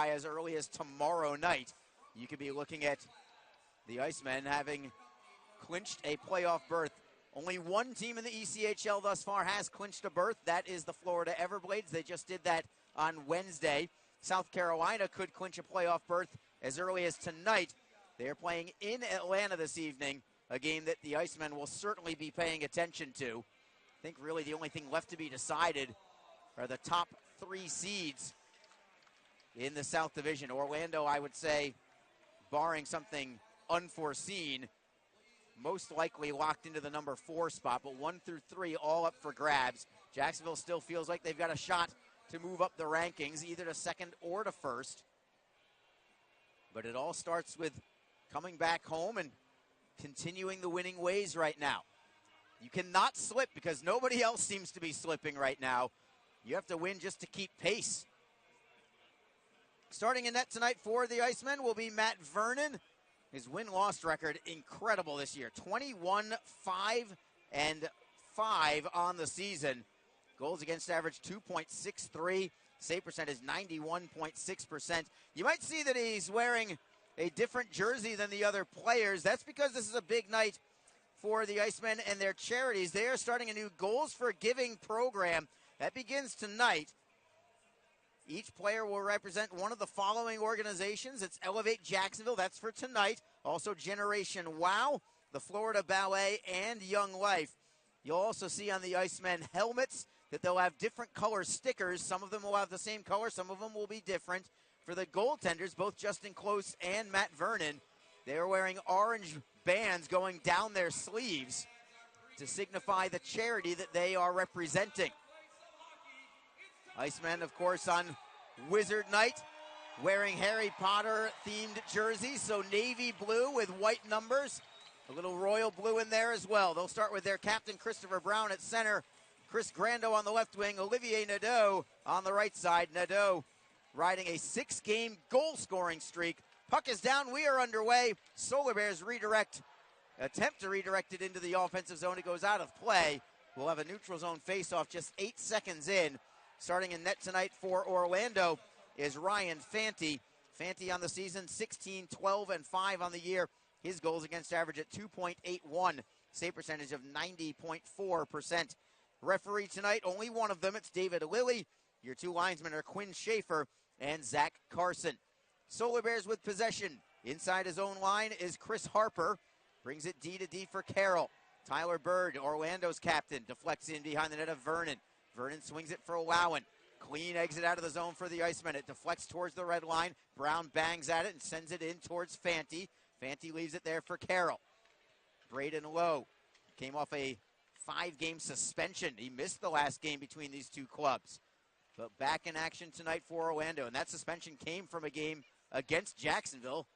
by as early as tomorrow night, you could be looking at the Icemen having clinched a playoff berth. Only one team in the ECHL thus far has clinched a berth. That is the Florida Everblades. They just did that on Wednesday. South Carolina could clinch a playoff berth as early as tonight. They are playing in Atlanta this evening, a game that the Icemen will certainly be paying attention to. I think really the only thing left to be decided are the top 3 seeds in the South Division. Orlando, I would say, barring something unforeseen, most likely locked into the number 4 spot, but 1 through 3 all up for grabs. Jacksonville still feels like they've got a shot to move up the rankings, either to second or to first. But it all starts with coming back home and continuing the winning ways right now. You cannot slip because nobody else seems to be slipping right now. You have to win just to keep pace. Starting in net tonight for the Icemen will be Matt Vernon. His win-loss record, incredible this year. 21-5-5 on the season. Goals against average 2.63. Save percentage 91.6%. You might see that he's wearing a different jersey than the other players. That's because this is a big night for the Icemen and their charities. They are starting a new Goals for Giving program. That begins tonight. Each player will represent one of the following organizations. It's Elevate Jacksonville, that's for tonight. Also Generation WOW, the Florida Ballet, and Young Life. You'll also see on the Icemen helmets that they'll have different color stickers. Some of them will have the same color, some of them will be different. For the goaltenders, both Justin Close and Matt Vernon, they are wearing orange bands going down their sleeves to signify the charity that they are representing. Icemen, of course, on Wizard Night, wearing Harry Potter-themed jerseys, so navy blue with white numbers. A little royal blue in there as well. They'll start with their captain, Christopher Brown, at center. Chris Grando on the left wing. Olivier Nadeau on the right side. Nadeau riding a 6-game goal-scoring streak. Puck is down. We are underway. Solar Bears attempt to redirect it into the offensive zone. It goes out of play. We'll have a neutral zone face-off just 8 seconds in. Starting in net tonight for Orlando is Ryan Fanti. Fanti on the season, 16, 12, and 5 on the year. His goals against average at 2.81. Save percentage of 90.4%. Referee tonight, only one of them. It's David Lilly. Your 2 linesmen are Quinn Schaefer and Zach Carson. Solar Bears with possession. Inside his own line is Chris Harper. Brings it D to D for Carroll. Tyler Bird, Orlando's captain, deflects in behind the net of Vernon. Vernon swings it for Lowen. Clean exit out of the zone for the Icemen. It deflects towards the red line. Brown bangs at it and sends it in towards Fanti. Fanti leaves it there for Carroll. Braden Lowe came off a 5-game suspension. He missed the last game between these 2 clubs. But back in action tonight for Orlando. And that suspension came from a game against Jacksonville.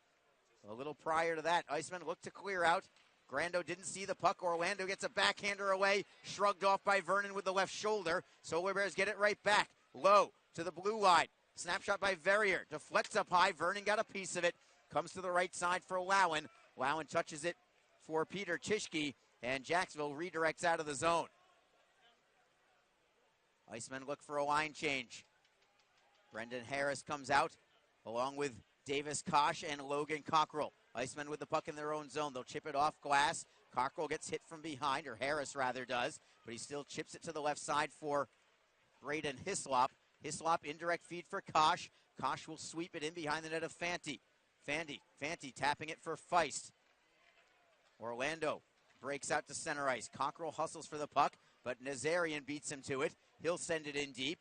A little prior to that, Icemen looked to clear out. Grando didn't see the puck. Orlando gets a backhander away. Shrugged off by Vernon with the left shoulder. Solar Bears get it right back. Low to the blue line. Snapshot by Verrier. Deflects up high. Vernon got a piece of it. Comes to the right side for Lowen. Lowen touches it for Peter Tishke. And Jacksonville redirects out of the zone. Icemen look for a line change. Brendan Harris comes out along with Davis Kosh and Logan Cockrell. Icemen with the puck in their own zone. They'll chip it off glass. Cockrell gets hit from behind, or Harris rather does, but he still chips it to the left side for Braden Hislop. Hislop indirect feed for Kosh. Kosh will sweep it in behind the net of Fanti. Fanti tapping it for Feist. Orlando breaks out to center ice. Cockrell hustles for the puck, but Nazarian beats him to it. He'll send it in deep.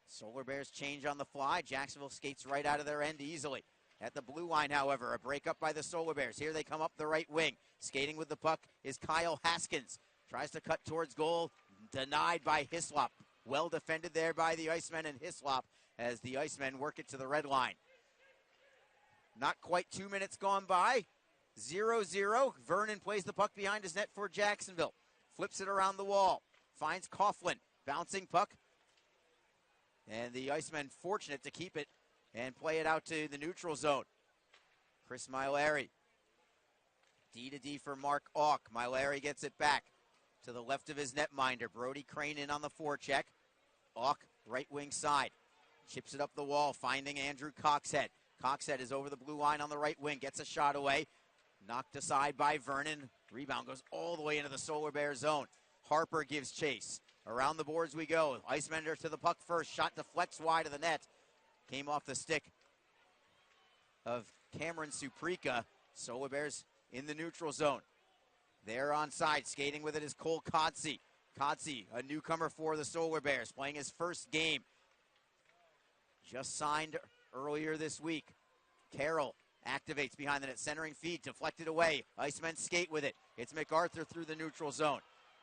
Solar Bears change on the fly. Jacksonville skates right out of their end easily. At the blue line, however, a break up by the Solar Bears. Here they come up the right wing. Skating with the puck is Kyle Haskins. Tries to cut towards goal. Denied by Hislop. Well defended there by the Icemen and Hislop as the Icemen work it to the red line. Not quite 2 minutes gone by. 0-0. Vernon plays the puck behind his net for Jacksonville. Flips it around the wall. Finds Coughlin. Bouncing puck. And the Icemen fortunate to keep it and play it out to the neutral zone. Chris Milari. D to D for Mark Auk. Milari gets it back to the left of his netminder. Brody Crane in on the forecheck. Auk, right wing side. Chips it up the wall, finding Andrew Coxhead. Coxhead is over the blue line on the right wing, gets a shot away. Knocked aside by Vernon. Rebound goes all the way into the Solar Bear zone. Harper gives chase. Around the boards we go. Icemen are to the puck first. Shot deflects wide of the net. Came off the stick of Cameron Suprika. Solar Bears in the neutral zone. There on side, skating with it is Cole Kotsey. Kotsey, a newcomer for the Solar Bears, playing his first game. Just signed earlier this week. Carroll activates behind the net, centering feed, deflected away. Icemen skate with it. It's MacArthur through the neutral zone.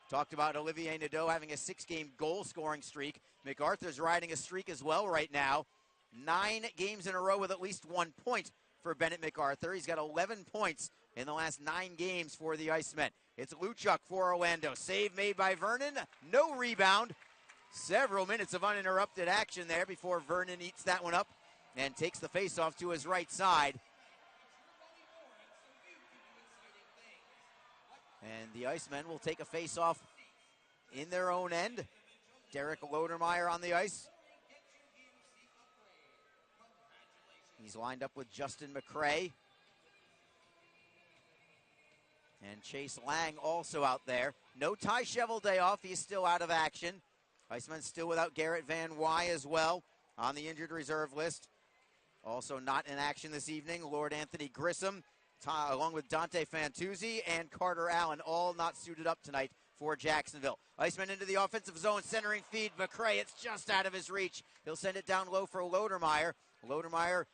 Talked about Olivier Nadeau having a 6-game goal-scoring streak. MacArthur's riding a streak as well right now. 9 games in a row with at least 1 point for Bennett MacArthur. He's got 11 points in the last 9 games for the Icemen. It's Luchuk for Orlando. Save made by Vernon. No rebound. Several minutes of uninterrupted action there before Vernon eats that one up and takes the faceoff to his right side. And the Icemen will take a faceoff in their own end. Derek Lodermeyer on the ice. He's lined up with Justin McCrae. And Chase Lang also out there. No Ty Cheveldae off. He's still out of action. Icemen still without Garrett Van Wy as well on the injured reserve list. Also not in action this evening, Lord Anthony Grissom, along with Dante Fantuzzi and Carter Allen, all not suited up tonight for Jacksonville. Icemen into the offensive zone, centering feed. McCrae, it's just out of his reach. He'll send it down low for Lodermeyer. Lodermeyer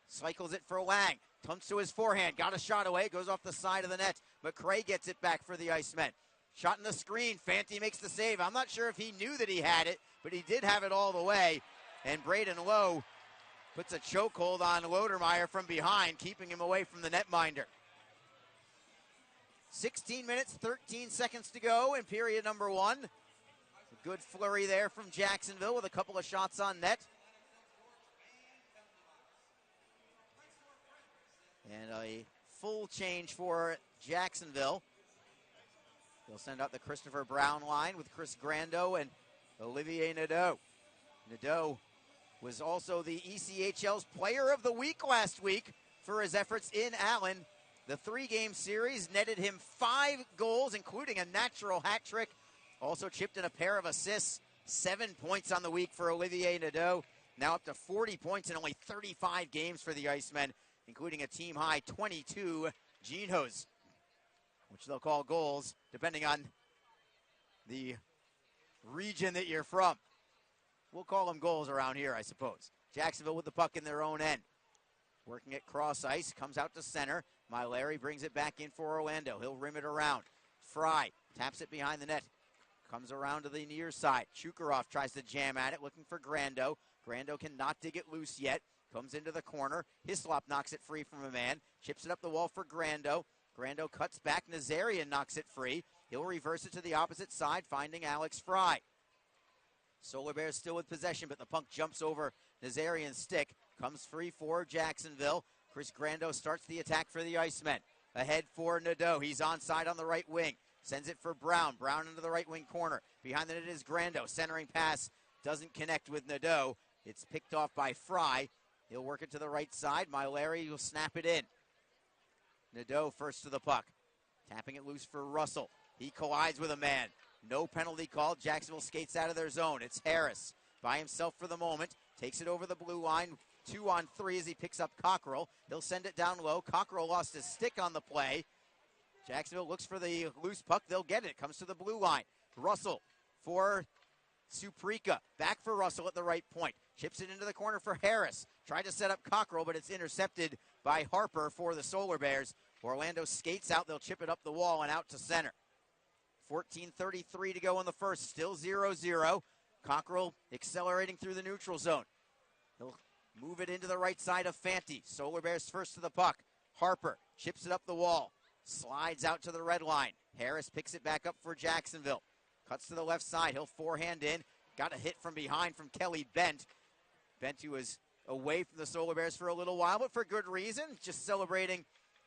cycles it for Lang. Comes to his forehand, got a shot away, goes off the side of the net. McCrae gets it back for the Icemen. Shot in the screen, Fanti makes the save. I'm not sure if he knew that he had it, but he did have it all the way. And Braden Lowe puts a chokehold on Lodermeyer from behind, keeping him away from the netminder. 16 minutes, 13 seconds to go in period number 1. A good flurry there from Jacksonville with a couple of shots on net. And a full change for Jacksonville. They'll send out the Christopher Brown line with Chris Grando and Olivier Nadeau. Nadeau was also the ECHL's Player of the Week last week for his efforts in Allen. The 3-game series netted him 5 goals, including a natural hat trick. Also chipped in a pair of assists. 7 points on the week for Olivier Nadeau. Now up to 40 points in only 35 games for the Icemen, including a team-high 22 Genos, which they'll call goals, depending on the region that you're from. We'll call them goals around here, I suppose. Jacksonville with the puck in their own end. Working at cross ice, comes out to center. Larry brings it back in for Orlando. He'll rim it around. Fry taps it behind the net. Comes around to the near side. Chukarov tries to jam at it, looking for Grando. Grando cannot dig it loose yet. Comes into the corner. Hislop knocks it free from a man. Chips it up the wall for Grando. Grando cuts back. Nazarian knocks it free. He'll reverse it to the opposite side, finding Alex Fry. Solar Bears still with possession, but the puck jumps over Nazarian's stick. Comes free for Jacksonville. Chris Grando starts the attack for the Icemen. Ahead for Nadeau. He's onside on the right wing. Sends it for Brown. Brown into the right wing corner. Behind the net is Grando. Centering pass doesn't connect with Nadeau. It's picked off by Fry. He'll work it to the right side. Larry will snap it in. Nadeau first to the puck. Tapping it loose for Russell. He collides with a man. No penalty called. Jacksonville skates out of their zone. It's Harris by himself for the moment. Takes it over the blue line. 2-on-3 as he picks up Cockrell. He'll send it down low. Cockrell lost his stick on the play. Jacksonville looks for the loose puck. They'll get it. Comes to the blue line. Russell for Suprika. Back for Russell at the right point. Chips it into the corner for Harris. Tried to set up Cockrell, but it's intercepted by Harper for the Solar Bears. Orlando skates out. They'll chip it up the wall and out to center. 14:33 to go in the first. Still 0-0. Cockrell accelerating through the neutral zone. He'll move it into the right side of Fanti. Solar Bears first to the puck. Harper chips it up the wall. Slides out to the red line. Harris picks it back up for Jacksonville. Cuts to the left side. He'll forehand in. Got a hit from behind from Kelly Bent. Bent, who was away from the Solar Bears for a little while, but for good reason. Just celebrating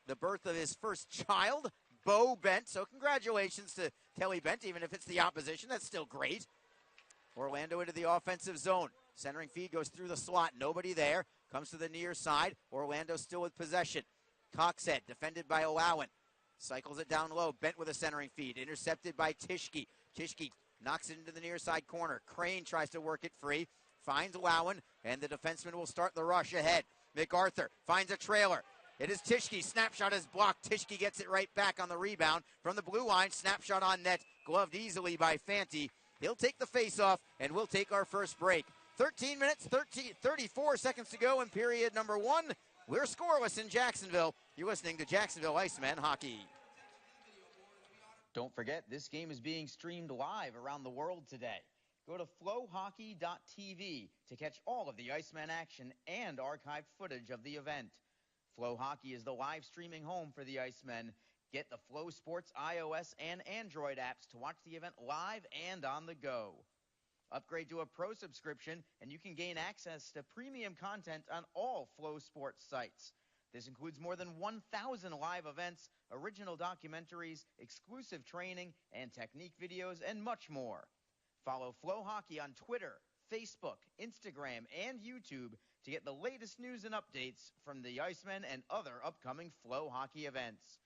the birth of his first child, Bo Bent. So congratulations to Kelly Bent, even if it's the opposition. That's still great. Orlando into the offensive zone. Centering feed goes through the slot. Nobody there. Comes to the near side. Orlando still with possession. Coxhead, defended by Olawan. Cycles it down low. Bent with a centering feed. Intercepted by Tishke. Tishke knocks it into the near side corner. Crane tries to work it free. Finds Olawan, and the defenseman will start the rush ahead. MacArthur finds a trailer. It is Tishke. Snapshot is blocked. Tishke gets it right back on the rebound from the blue line. Snapshot on net. Gloved easily by Fanti. He'll take the face-off, and we'll take our first break. 13 minutes, 34 seconds to go in period number 1. We're scoreless in Jacksonville. You're listening to Jacksonville Icemen Hockey. Don't forget, this game is being streamed live around the world today. Go to FloHockey.tv to catch all of the Icemen action and archived footage of the event. FloHockey is the live streaming home for the Icemen. Get the Flow Sports iOS and Android apps to watch the event live and on the go. Upgrade to a pro subscription and you can gain access to premium content on all Flow Sports sites. This includes more than 1,000 live events, original documentaries, exclusive training and technique videos, and much more. Follow FloHockey on Twitter, Facebook, Instagram, and YouTube to get the latest news and updates from the Icemen and other upcoming FloHockey events.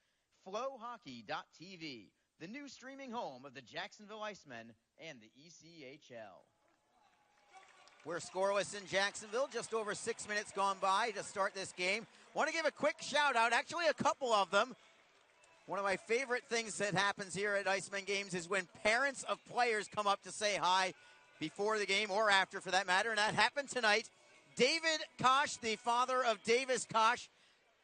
FloHockey.tv, the new streaming home of the Jacksonville Icemen and the ECHL. We're scoreless in Jacksonville. Just over 6 minutes gone by to start this game. Want to give a quick shout out, actually a couple of them. One of my favorite things that happens here at Icemen games is when parents of players come up to say hi before the game or after for that matter, and that happened tonight. David Kosh, the father of Davis Kosh,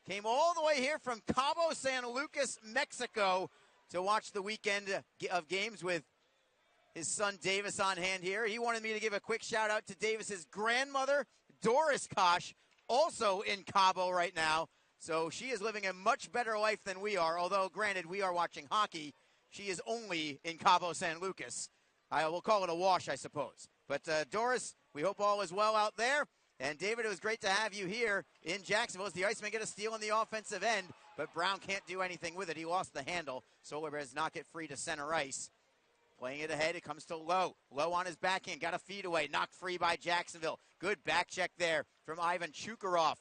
came all the way here from Cabo San Lucas, Mexico, to watch the weekend of games with his son Davis on hand here. He wanted me to give a quick shout out to Davis's grandmother, Doris Kosh, also in Cabo right now. So she is living a much better life than we are, although granted we are watching hockey. She is only in Cabo San Lucas. I will call it a wash, I suppose. But Doris, we hope all is well out there. And David, it was great to have you here in Jacksonville as the Icemen get a steal on the offensive end, but Brown can't do anything with it. He lost the handle. Solar Bears knock it free to center ice. Playing it ahead, it comes to Lowe. Lowe on his backhand, got a feed away, knocked free by Jacksonville. Good back check there from Ivan Chukarov.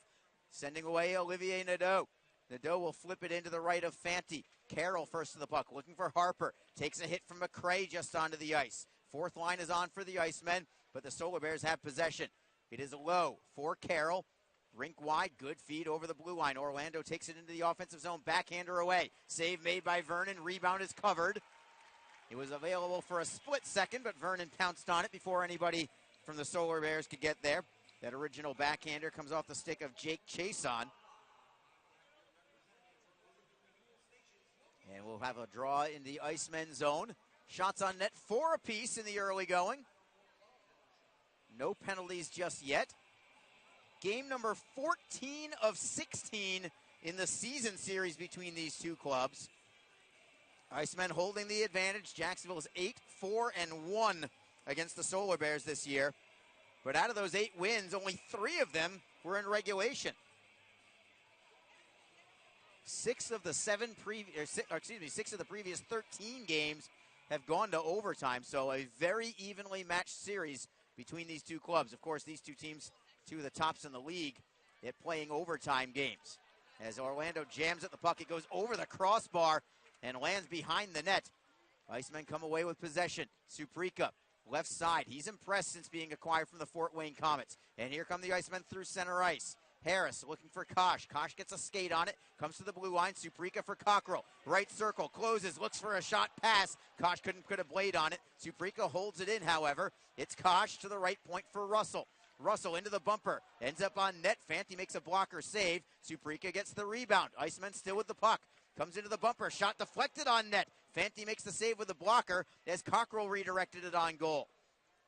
Sending away Olivier Nadeau. Nadeau will flip it into the right of Fanti. Carroll first to the puck, looking for Harper. Takes a hit from McCray just onto the ice. Fourth line is on for the Icemen, but the Solar Bears have possession. It is Lowe for Carroll. Rink wide, good feed over the blue line. Orlando takes it into the offensive zone, backhander away. Save made by Vernon, rebound is covered. It was available for a split second, but Vernon pounced on it before anybody from the Solar Bears could get there. That original backhander comes off the stick of Jake Chason. And we'll have a draw in the Icemen zone. Shots on net, 4 apiece in the early going. No penalties just yet. Game number 14 of 16 in the season series between these two clubs. Icemen holding the advantage. Jacksonville is 8-4-1 against the Solar Bears this year. But out of those 8 wins, only 3 of them were in regulation. 6 of the previous 13 games have gone to overtime. So a very evenly matched series between these two clubs. Of course, these two teams, two of the tops in the league at playing overtime games. As Orlando jams at the puck, it goes over the crossbar and lands behind the net. Icemen come away with possession. Suprika, left side. He's impressed since being acquired from the Fort Wayne Comets. And here come the Icemen through center ice. Harris looking for Kosh. Kosh gets a skate on it. Comes to the blue line. Suprika for Cockrell. Right circle. Closes. Looks for a shot pass. Kosh couldn't put a blade on it. Suprika holds it in, however. It's Kosh to the right point for Russell. Russell into the bumper. Ends up on net. Fanti makes a blocker save. Suprika gets the rebound. Icemen still with the puck. Comes into the bumper. Shot deflected on net. Fanti makes the save with the blocker as Cockrell redirected it on goal.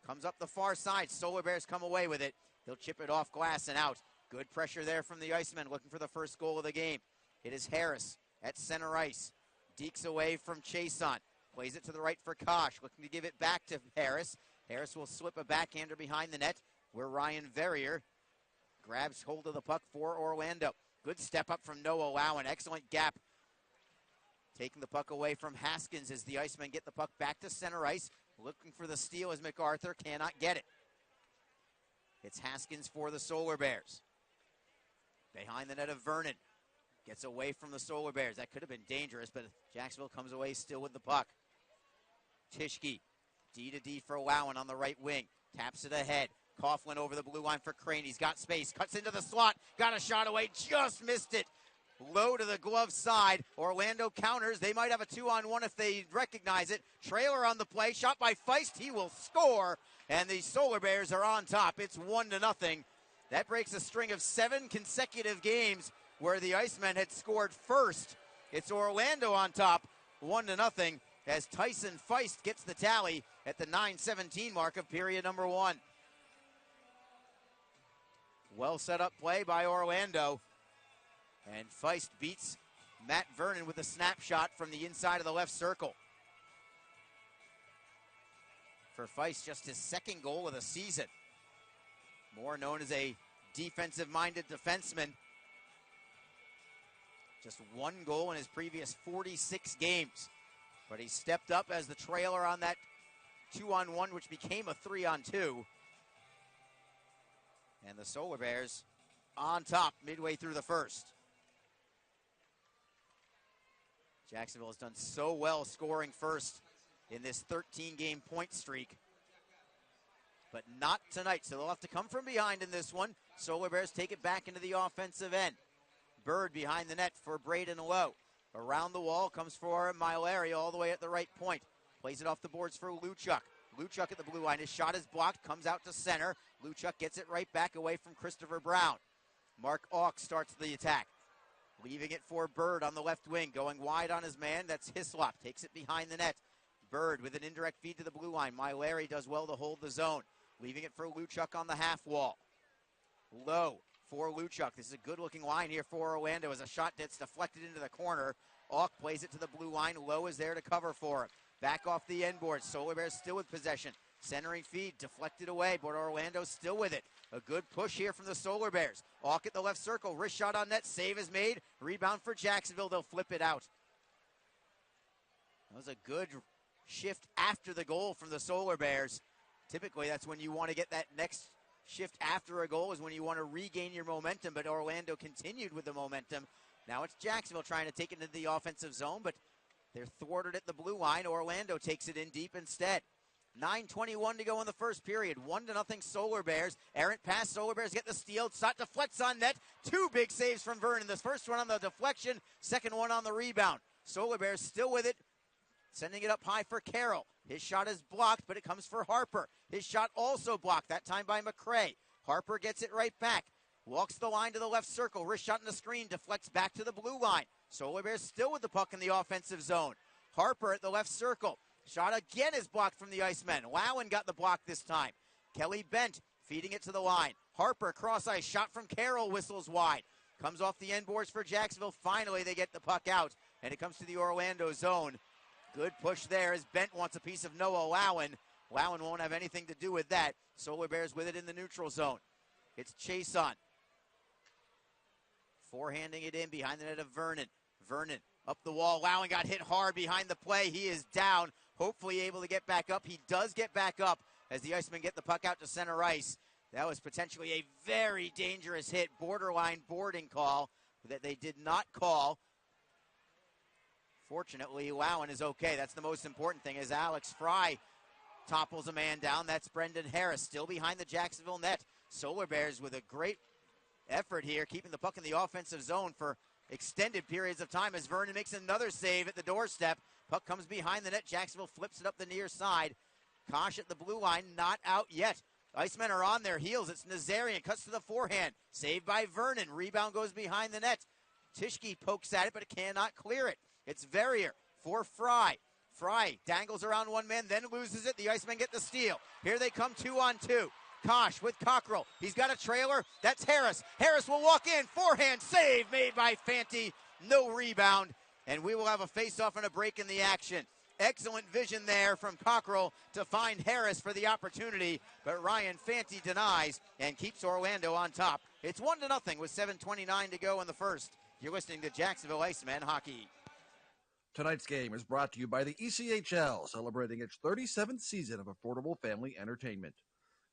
Comes up the far side. Solar Bears come away with it. They'll chip it off glass and out. Good pressure there from the Icemen looking for the first goal of the game. It is Harris at center ice. Dekes away from Chason. Plays it to the right for Kosh. Looking to give it back to Harris. Harris will slip a backhander behind the net where Ryan Verrier grabs hold of the puck for Orlando. Good step up from Noah Lowen. Excellent gap. Taking the puck away from Haskins as the Icemen get the puck back to center ice. Looking for the steal as MacArthur cannot get it. It's Haskins for the Solar Bears. Behind the net of Vernon. Gets away from the Solar Bears. That could have been dangerous, but Jacksonville comes away still with the puck. Tishke, D-to-D for Lowen on the right wing. Taps it ahead. Coughlin over the blue line for Crane. He's got space. Cuts into the slot. Got a shot away. Just missed it. Low to the glove side. Orlando counters. They might have a 2-on-1 if they recognize it. Trailer on the play. Shot by Feist. He will score. And the Solar Bears are on top. It's 1-0. That breaks a string of 7 consecutive games where the Icemen had scored first. It's Orlando on top, 1-0, as Tyson Feist gets the tally at the 9:17 mark of period number 1. Well set up play by Orlando. And Feist beats Matt Vernon with a snapshot from the inside of the left circle. For Feist, just his second goal of the season. More known as a defensive-minded defenseman. Just 1 goal in his previous 46 games. But he stepped up as the trailer on that 2-on-1, which became a 3-on-2. And the Solar Bears on top midway through the first. Jacksonville has done so well scoring first in this 13-game point streak. But not tonight, so they'll have to come from behind in this one. Solar Bears take it back into the offensive end. Bird behind the net for Braden Lowe. Around the wall comes for Milari all the way at the right point. Plays it off the boards for Luchuk. Luchuk at the blue line. His shot is blocked, comes out to center. Luchuk gets it right back away from Christopher Brown. Mark Auk starts the attack. Leaving it for Bird on the left wing. Going wide on his man, that's Hislop. Takes it behind the net. Bird with an indirect feed to the blue line. Milari does well to hold the zone. Leaving it for Luchuk on the half wall. Low for Luchuk. This is a good-looking line here for Orlando as a shot that's deflected into the corner. Auk plays it to the blue line. Low is there to cover for him. Back off the end board. Solar Bears still with possession. Centering feed, deflected away, but Orlando still with it. A good push here from the Solar Bears. Auk at the left circle. Wrist shot on net. Save is made. Rebound for Jacksonville. They'll flip it out. That was a good shift after the goal from the Solar Bears. Typically, that's when you want to get that next shift after a goal, is when you want to regain your momentum, but Orlando continued with the momentum. Now it's Jacksonville trying to take it into the offensive zone, but they're thwarted at the blue line. Orlando takes it in deep instead. 9:21 to go in the first period. 1-0 Solar Bears. Errant pass. Solar Bears get the steal. Shot deflects on net. 2 big saves from Vernon. The first one on the deflection, second one on the rebound. Solar Bears still with it. Sending it up high for Carroll. His shot is blocked, but it comes for Harper. His shot also blocked, that time by McCray. Harper gets it right back. Walks the line to the left circle. Wrist shot in the screen. Deflects back to the blue line. Solar Bears still with the puck in the offensive zone. Harper at the left circle. Shot again is blocked from the Icemen. Lowen got the block this time. Kelly Bent feeding it to the line. Harper cross ice. Shot from Carroll. Whistles wide. Comes off the end boards for Jacksonville. Finally, they get the puck out, and it comes to the Orlando zone. Good push there as Bent wants a piece of Noah Lowen. Lowen won't have anything to do with that. Solar Bears with it in the neutral zone. It's Chason. Forehanding it in behind the net of Vernon. Vernon up the wall. Lowen got hit hard behind the play. He is down. Hopefully able to get back up. He does get back up as the Icemen get the puck out to center ice. That was potentially a very dangerous hit. Borderline boarding call that they did not call. Fortunately, Lowen is okay. That's the most important thing, as Alex Fry topples a man down. That's Brendan Harris, still behind the Jacksonville net. Solar Bears with a great effort here, keeping the puck in the offensive zone for extended periods of time as Vernon makes another save at the doorstep. Puck comes behind the net. Jacksonville flips it up the near side. Kosh at the blue line, not out yet. Icemen are on their heels. It's Nazarian, cuts to the forehand. Saved by Vernon. Rebound goes behind the net. Tishke pokes at it, but it cannot clear it. It's Verrier for Fry. Fry dangles around one man, then loses it. The Icemen get the steal. Here they come 2-on-2. Kosh with Cockrell. He's got a trailer. That's Harris. Harris will walk in. Forehand save made by Fanti. No rebound. And we will have a face-off and a break in the action. Excellent vision there from Cockrell to find Harris for the opportunity, but Ryan Fanti denies and keeps Orlando on top. It's 1-0 with 7:29 to go in the first. You're listening to Jacksonville Icemen Hockey. Tonight's game is brought to you by the ECHL, celebrating its 37th season of affordable family entertainment.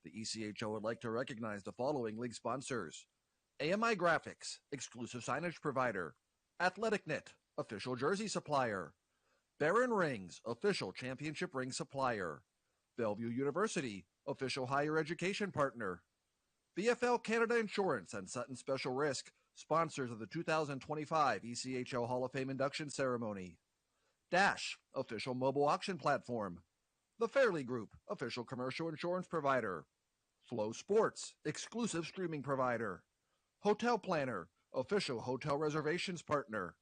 The ECHL would like to recognize the following league sponsors: AMI Graphics, exclusive signage provider; AthleticNet, official jersey supplier; Barron Rings, official championship ring supplier; Bellevue University, official higher education partner; BFL Canada Insurance and Sutton Special Risk, sponsors of the 2025 ECHL Hall of Fame induction ceremony; Dash, official mobile auction platform; The Fairley Group, official commercial insurance provider; Flow Sports, exclusive streaming provider; Hotel Planner, official hotel reservations partner;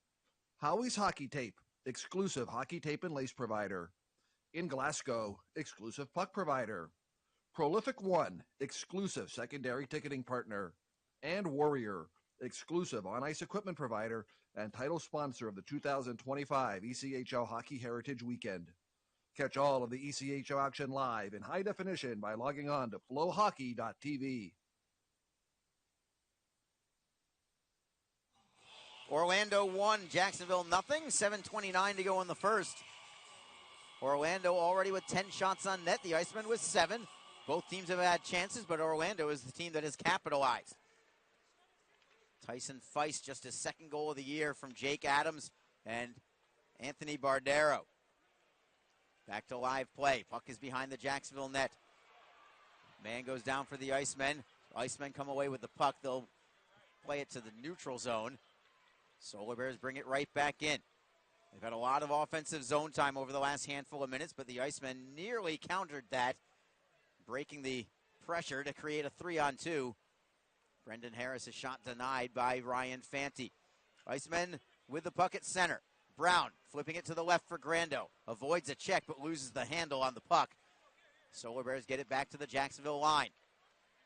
Howie's Hockey Tape, exclusive hockey tape and lace provider; In Glasgow, exclusive puck provider; Prolific One, exclusive secondary ticketing partner; and Warrior, exclusive on-ice equipment provider and title sponsor of the 2025 ECHL Hockey Heritage Weekend. Catch all of the ECHL action live in high definition by logging on to FloHockey.tv. Orlando 1, Jacksonville nothing. 7:29 to go in the first. Orlando already with 10 shots on net. The Icemen with 7. Both teams have had chances, but Orlando is the team that has capitalized. Tyson Feist, just his second goal of the year from Jake Adams and Anthony Bardero. Back to live play. Puck is behind the Jacksonville net. Man goes down for the Icemen. Icemen come away with the puck. They'll play it to the neutral zone. Solar Bears bring it right back in. They've had a lot of offensive zone time over the last handful of minutes, but the Icemen nearly countered that, breaking the pressure to create a 3-on-2. Brendan Harris' shot denied by Ryan Fanti. Icemen with the puck at center. Brown flipping it to the left for Grando. Avoids a check but loses the handle on the puck. Solar Bears get it back to the Jacksonville line.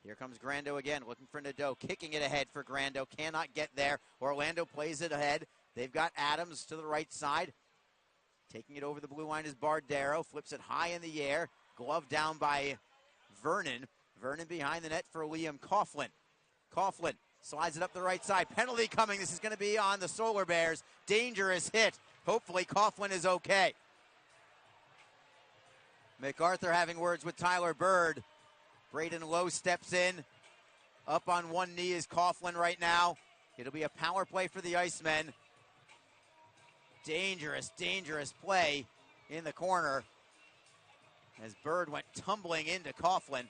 Here comes Grando again, looking for Nadeau, kicking it ahead for Grando, cannot get there. Orlando plays it ahead. They've got Adams to the right side. Taking it over the blue line is Bardero, flips it high in the air. Glove down by Vernon. Vernon behind the net for Liam Coughlin. Coughlin slides it up the right side. Penalty coming. This is going to be on the Solar Bears. Dangerous hit. Hopefully Coughlin is okay. MacArthur having words with Tyler Bird. Braden Lowe steps in. Up on one knee is Coughlin right now. It'll be a power play for the Icemen. Dangerous, dangerous play in the corner as Bird went tumbling into Coughlin.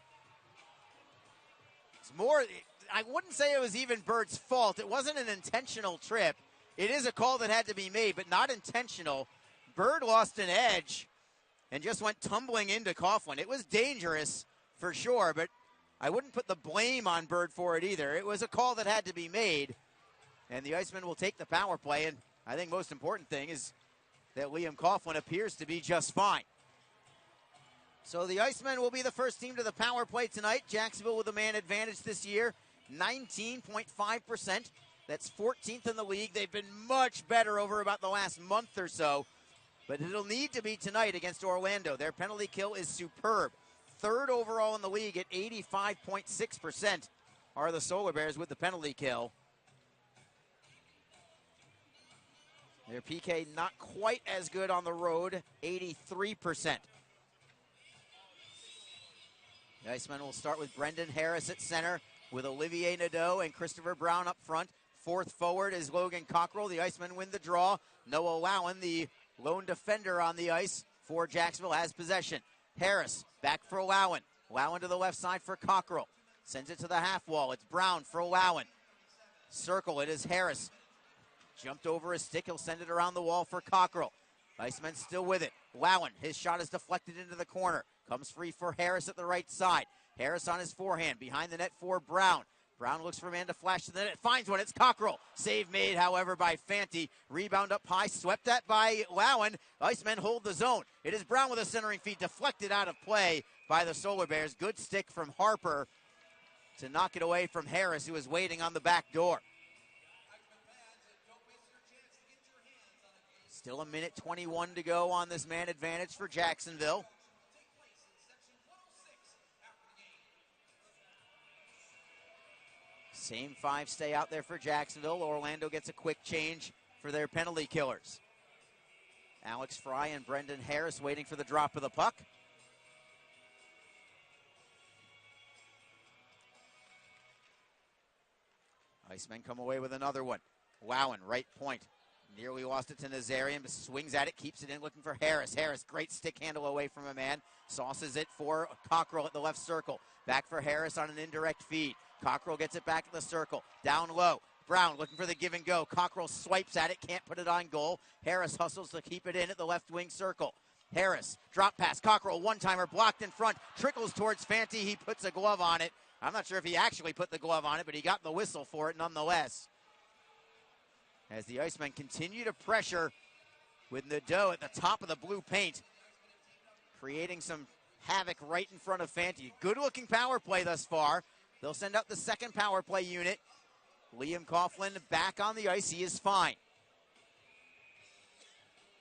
It's more, I wouldn't say it was even Bird's fault. It wasn't an intentional trip. It is a call that had to be made, but not intentional. Bird lost an edge and just went tumbling into Coughlin. It was dangerous for sure, but I wouldn't put the blame on Bird for it either. It was a call that had to be made, and the Icemen will take the power play, and I think most important thing is that Liam Coughlin appears to be just fine. So the Icemen will be the first team to the power play tonight. Jacksonville with a man advantage this year, 19.5%. That's 14th in the league. They've been much better over about the last month or so, but it'll need to be tonight against Orlando. Their penalty kill is superb. Third overall in the league at 85.6% are the Solar Bears with the penalty kill. Their PK not quite as good on the road, 83%. The Icemen will start with Brendan Harris at center with Olivier Nadeau and Christopher Brown up front. Fourth forward is Logan Cockrell. The Icemen win the draw. Noah Lowen, the lone defender on the ice for Jacksonville, has possession. Harris back for Lowen. Lowen to the left side for Cockrell. Sends it to the half wall. It's Brown for Lowen. Circle, it is Harris. Jumped over his stick. He'll send it around the wall for Cockrell. Icemen still with it. Lowen, his shot is deflected into the corner. Comes free for Harris at the right side. Harris on his forehand. Behind the net for Brown. Brown looks for a man to flash to the net. Finds one. It's Cockrell. Save made, however, by Fanti. Rebound up high. Swept at by Lowen. Icemen hold the zone. It is Brown with a centering feed. Deflected out of play by the Solar Bears. Good stick from Harper to knock it away from Harris, who is waiting on the back door. Still a minute 21 to go on this man advantage for Jacksonville. Same five stay out there for Jacksonville. Orlando gets a quick change for their penalty killers. Alex Fry and Brendan Harris waiting for the drop of the puck. Icemen come away with another one. Lowen, right point. Nearly lost it to Nazarian, but swings at it, keeps it in, looking for Harris. Harris, great stick handle away from a man. Sauces it for Cockrell at the left circle. Back for Harris on an indirect feed. Cockrell gets it back in the circle. Down low. Brown looking for the give and go. Cockrell swipes at it, can't put it on goal. Harris hustles to keep it in at the left wing circle. Harris, drop pass. Cockrell, one-timer, blocked in front. Trickles towards Fanti. He puts a glove on it. I'm not sure if he actually put the glove on it, but he got the whistle for it nonetheless. As the Icemen continue to pressure with Nadeau at the top of the blue paint, creating some havoc right in front of Fanti. Good-looking power play thus far. They'll send out the second power play unit. Liam Coughlin back on the ice. He is fine.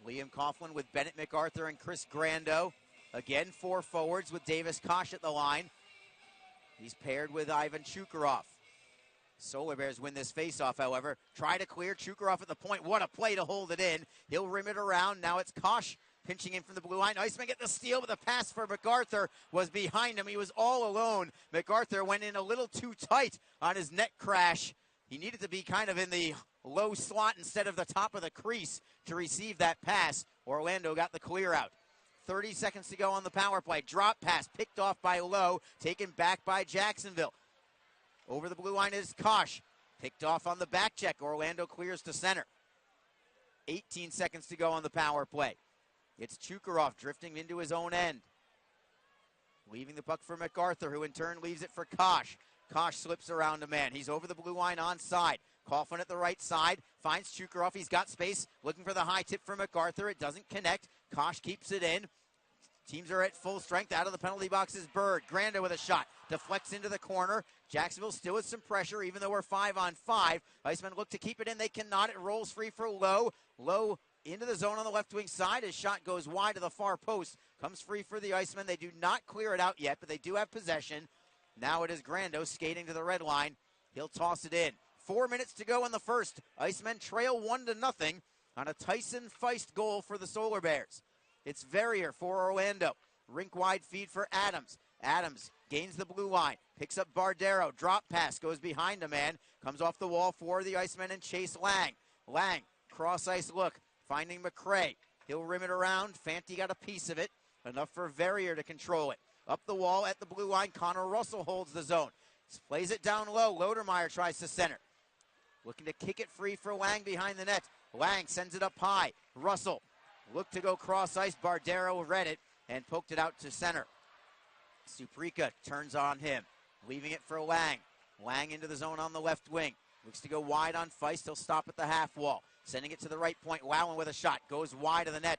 Liam Coughlin with Bennett MacArthur and Chris Grando. Again, 4 forwards with Davis Kosh at the line. He's paired with Ivan Chukarov. Solar Bears win this faceoff, however. Try to clear Chukarov at the point. What a play to hold it in. He'll rim it around. Now it's Kosh pinching in from the blue line. Icemen get the steal, but the pass for MacArthur was behind him. He was all alone. MacArthur went in a little too tight on his net crash. He needed to be kind of in the low slot instead of the top of the crease to receive that pass. Orlando got the clear out. 30 seconds to go on the power play. Drop pass picked off by Lowe, taken back by Jacksonville. Over the blue line is Kosh. Picked off on the back check. Orlando clears to center. 18 seconds to go on the power play. It's Chukarov drifting into his own end. Leaving the puck for MacArthur, who in turn leaves it for Kosh. Kosh slips around a man. He's over the blue line onside. Coughlin at the right side. Finds Chukarov. He's got space. Looking for the high tip for MacArthur. It doesn't connect. Kosh keeps it in. Teams are at full strength. Out of the penalty box is Bird. Granda with a shot. Deflects into the corner. Jacksonville still with some pressure, even though we're 5-on-5. Icemen look to keep it in. They cannot. It rolls free for Lowe. Lowe into the zone on the left wing side. His shot goes wide to the far post. Comes free for the Icemen. They do not clear it out yet, but they do have possession. Now it is Grando skating to the red line. He'll toss it in. 4 minutes to go in the first. Icemen trail 1-0 on a Tyson Feist goal for the Solar Bears. It's Verrier for Orlando. Rink-wide feed for Adams. Adams gains the blue line. Picks up Bardero. Drop pass. Goes behind a man. Comes off the wall for the Icemen and Chase Lang. Lang, cross-ice look. Finding McCray. He'll rim it around. Fanti got a piece of it. Enough for Verrier to control it. Up the wall at the blue line. Connor Russell holds the zone. Plays it down low. Lodermeyer tries to center. Looking to kick it free for Lang behind the net. Lang sends it up high. Russell looked to go cross-ice. Bardero read it and poked it out to center. Suprika turns on him, leaving it for Lang. Lang into the zone on the left wing. Looks to go wide on Feist. He'll stop at the half wall. Sending it to the right point. Lowen with a shot. Goes wide of the net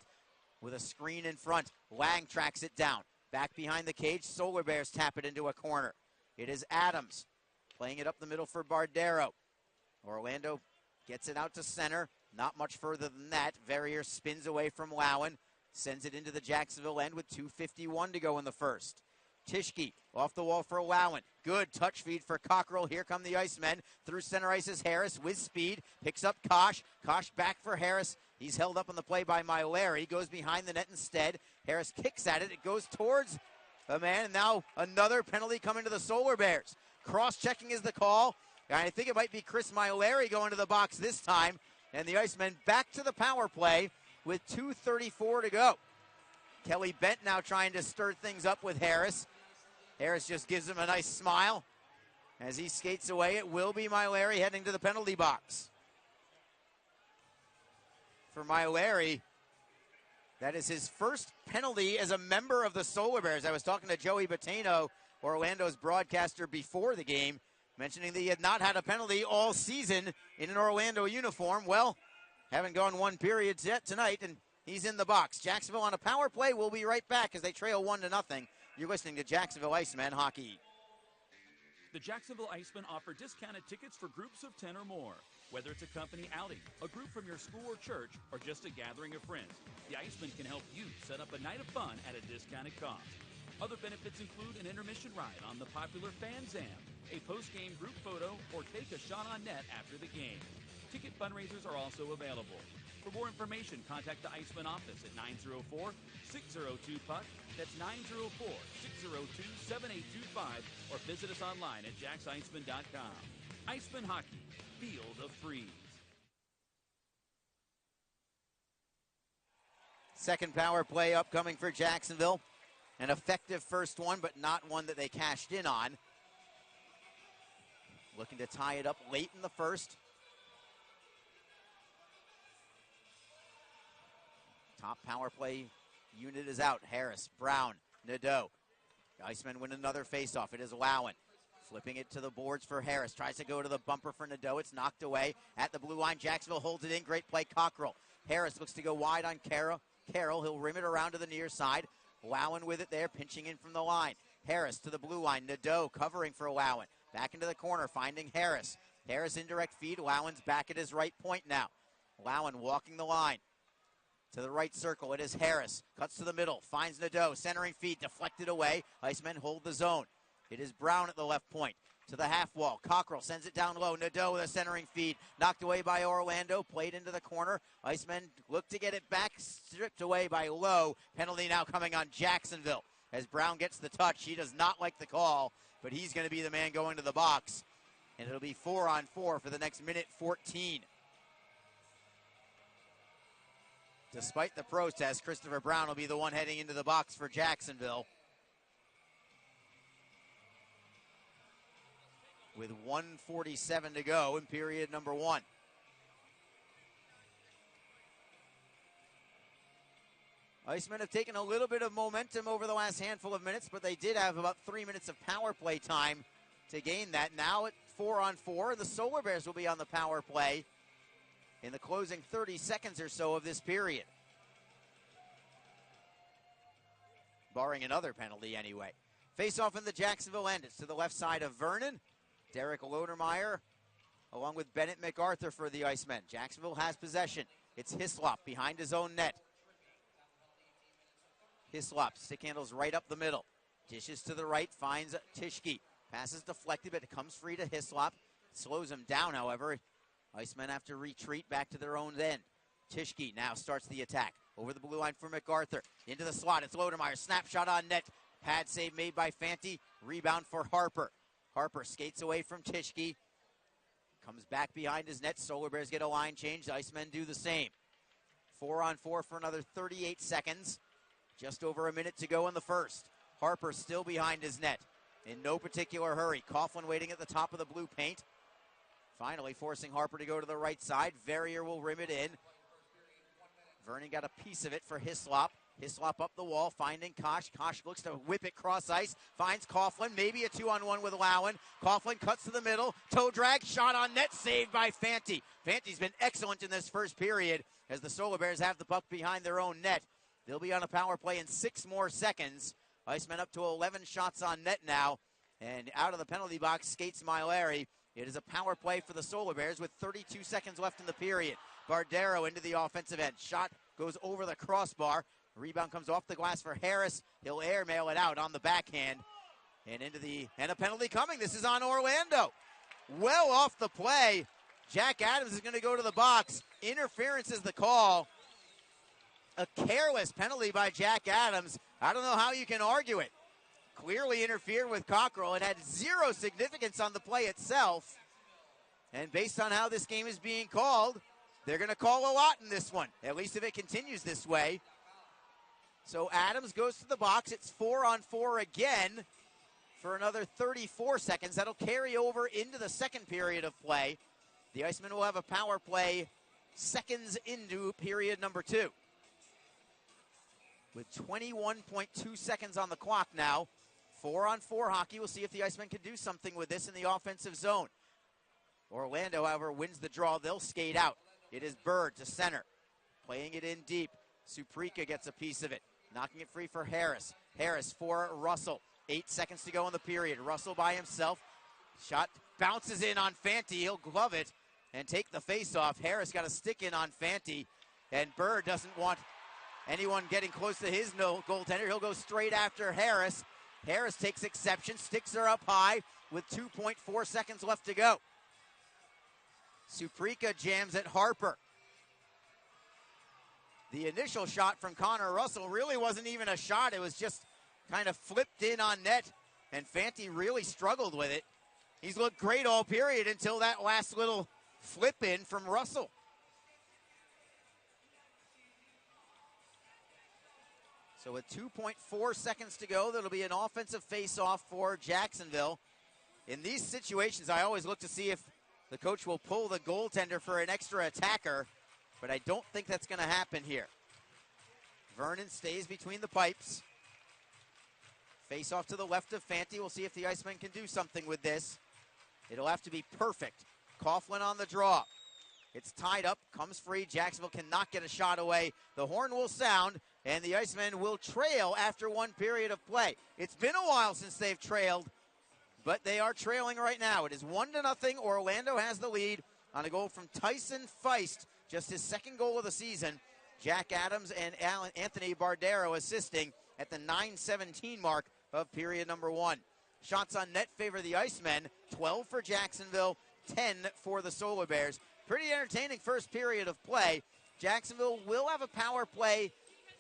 with a screen in front. Lang tracks it down. Back behind the cage. Solar Bears tap it into a corner. It is Adams playing it up the middle for Bardero. Orlando gets it out to center. Not much further than that. Verrier spins away from Lowen. Sends it into the Jacksonville end with 2:51 to go in the first. Tischke off the wall for Lowen. Good touch feed for Cockrell. Here come the Icemen. Through center ice is Harris with speed. Picks up Kosh. Kosh back for Harris. He's held up on the play by Myleri. Goes behind the net instead. Harris kicks at it. It goes towards a man. And now another penalty coming to the Solar Bears. Cross-checking is the call. I think it might be Chris Myleri going to the box this time. And the Icemen back to the power play with 2:34 to go. Kelly Bent now trying to stir things up with Harris. Harris just gives him a nice smile. As he skates away, it will be Myleri heading to the penalty box. For Myleri, that is his first penalty as a member of the Solar Bears. I was talking to Joey Bottano, Orlando's broadcaster, before the game, mentioning that he had not had a penalty all season in an Orlando uniform. Well, haven't gone one period yet tonight, and he's in the box. Jacksonville on a power play. We'll be right back as they trail 1-0. You're listening to Jacksonville Icemen Hockey. The Jacksonville Icemen offer discounted tickets for groups of 10 or more. Whether it's a company outing, a group from your school or church, or just a gathering of friends, the Icemen can help you set up a night of fun at a discounted cost. Other benefits include an intermission ride on the popular Fan Zam, a post-game group photo, or take a shot on net after the game. Ticket fundraisers are also available. For more information, contact the Icemen office at 904-602-PUCK. That's 904-602-7825, or visit us online at jacksiceman.com. Icemen Hockey, Field of Freeze. Second power play upcoming for Jacksonville. An effective first one, but not one that they cashed in on. Looking to tie it up late in the first. Top power play unit is out. Harris, Brown, Nadeau. The Icemen win another faceoff. It is Lowen. Flipping it to the boards for Harris. Tries to go to the bumper for Nadeau. It's knocked away at the blue line. Jacksonville holds it in. Great play, Cockrell. Harris looks to go wide on Carroll. He'll rim it around to the near side. Lowen with it there, pinching in from the line. Harris to the blue line. Nadeau covering for Lowen. Back into the corner, finding Harris. Harris indirect feed. Lowen's back at his right point now. Lowen walking the line. To the right circle, it is Harris. Cuts to the middle, finds Nadeau. Centering feed, deflected away. Icemen hold the zone. It is Brown at the left point. To the half wall. Cockrell sends it down low. Nadeau with a centering feed. Knocked away by Orlando. Played into the corner. Icemen look to get it back. Stripped away by Lowe. Penalty now coming on Jacksonville. As Brown gets the touch, he does not like the call, but he's going to be the man going to the box. And it'll be 4-on-4 for the next minute 14. Despite the protest, Christopher Brown will be the one heading into the box for Jacksonville. With 1:47 to go in period number 1. Icemen have taken a little bit of momentum over the last handful of minutes, but they did have about 3 minutes of power play time to gain that. Now at 4-on-4, the Solar Bears will be on the power play in the closing 30 seconds or so of this period. Barring another penalty anyway. Face off in the Jacksonville end. It's to the left side of Vernon. Derek Lodermeyer along with Bennett MacArthur for the Icemen. Jacksonville has possession. It's Hislop behind his own net. Hislop stick handles right up the middle. Dishes to the right, finds Tischke. Passes deflected, but it comes free to Hislop. Slows him down, however. Icemen have to retreat back to their own end. Tischke now starts the attack. Over the blue line for MacArthur. Into the slot. It's Lodermeyer. Snapshot on net. Pad save made by Fanti. Rebound for Harper. Harper skates away from Tischke. Comes back behind his net. Solar Bears get a line change. The Icemen do the same. 4-on-4 for another 38 seconds. Just over a minute to go in the first. Harper still behind his net. In no particular hurry. Coughlin waiting at the top of the blue paint. Finally forcing Harper to go to the right side. Verrier will rim it in. Vernon got a piece of it for Hislop. Hislop up the wall, finding Kosh. Kosh looks to whip it cross ice. Finds Coughlin, maybe a 2-on-1 with Lowen. Coughlin cuts to the middle. Toe drag, shot on net, saved by Fanti. Fanti's been excellent in this first period as the Solar Bears have the puck behind their own net. They'll be on a power play in 6 more seconds. Icemen up to 11 shots on net now. And out of the penalty box skates Milari. It is a power play for the Solar Bears with 32 seconds left in the period. Bardero into the offensive end. Shot goes over the crossbar. Rebound comes off the glass for Harris. He'll airmail it out on the backhand. And a penalty coming. This is on Orlando. Well off the play. Jack Adams is going to go to the box. Interference is the call. A careless penalty by Jack Adams. I don't know how you can argue it. Clearly interfered with Cockrell. It had zero significance on the play itself. And based on how this game is being called, they're going to call a lot in this one, at least if it continues this way. So Adams goes to the box. It's 4-on-4 again for another 34 seconds. That'll carry over into the second period of play. The Icemen will have a power play seconds into period number 2. With 21.2 seconds on the clock now. 4-on-4 hockey. We'll see if the Icemen can do something with this in the offensive zone. Orlando, however, wins the draw. They'll skate out. It is Bird to center. Playing it in deep. Suprika gets a piece of it. Knocking it free for Harris. Harris for Russell. 8 seconds to go in the period. Russell by himself. Shot bounces in on Fanti. He'll glove it and take the face-off. Harris got a stick in on Fanti. And Bird doesn't want anyone getting close to his goaltender. He'll go straight after Harris. Harris takes exception. Sticks her up high with 2.4 seconds left to go. Suprika jams at Harper. The initial shot from Connor Russell really wasn't even a shot. It was just kind of flipped in on net, and Fanti really struggled with it. He's looked great all period until that last little flip in from Russell. So with 2.4 seconds to go, that'll be an offensive face-off for Jacksonville. In these situations, I always look to see if the coach will pull the goaltender for an extra attacker, but I don't think that's going to happen here. Vernon stays between the pipes. Face-off to the left of Fanti. We'll see if the Icemen can do something with this. It'll have to be perfect. Coughlin on the draw. It's tied up, comes free. Jacksonville cannot get a shot away. The horn will sound, and the Icemen will trail after one period of play. It's been a while since they've trailed, but they are trailing right now. It is 1-0. Orlando has the lead on a goal from Tyson Feist, just his second goal of the season. Jack Adams and Anthony Bardero assisting at the 9:17 mark of period number 1. Shots on net favor the Icemen, 12 for Jacksonville, 10 for the Solar Bears. Pretty entertaining first period of play. Jacksonville will have a power play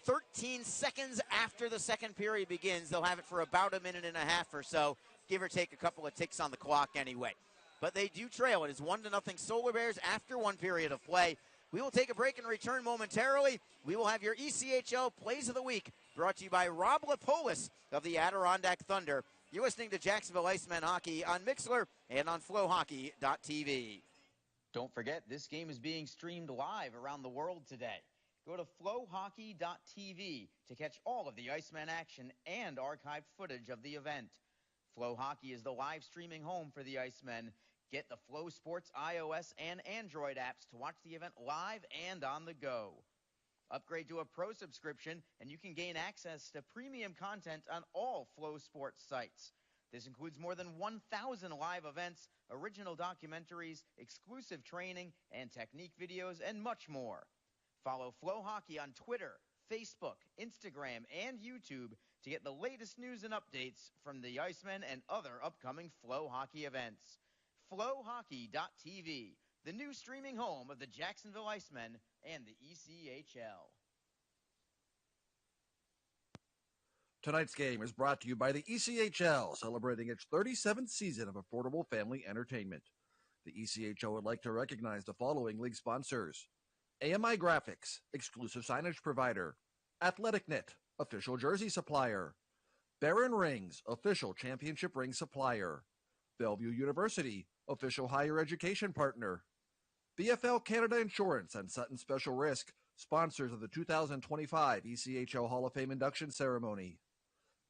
13 seconds after the second period begins. They'll have it for about a minute and a half or so, give or take a couple of ticks on the clock anyway. But they do trail. It is 1-0 Solar Bears after one period of play. We will take a break and return momentarily. We will have your ECHL Plays of the Week brought to you by Rob Lapolis of the Adirondack Thunder. You're listening to Jacksonville Icemen Hockey on Mixler and on FloHockey.tv. Don't forget, this game is being streamed live around the world today. Go to FloHockey.tv to catch all of the Icemen action and archived footage of the event. FloHockey is the live streaming home for the Icemen. Get the Flow Sports iOS and Android apps to watch the event live and on the go. Upgrade to a pro subscription and you can gain access to premium content on all Flow Sports sites. This includes more than 1,000 live events, original documentaries, exclusive training and technique videos, and much more. Follow FloHockey on Twitter, Facebook, Instagram, and YouTube to get the latest news and updates from the Icemen and other upcoming FloHockey events. FloHockey.tv, the new streaming home of the Jacksonville Icemen and the ECHL. Tonight's game is brought to you by the ECHL, celebrating its 37th season of affordable family entertainment. The ECHL would like to recognize the following league sponsors: AMI Graphics, exclusive signage provider; AthleticNet, official jersey supplier; Barron Rings, official championship ring supplier; Bellevue University, official higher education partner; BFL Canada Insurance and Sutton Special Risk, sponsors of the 2025 ECHL Hall of Fame induction ceremony;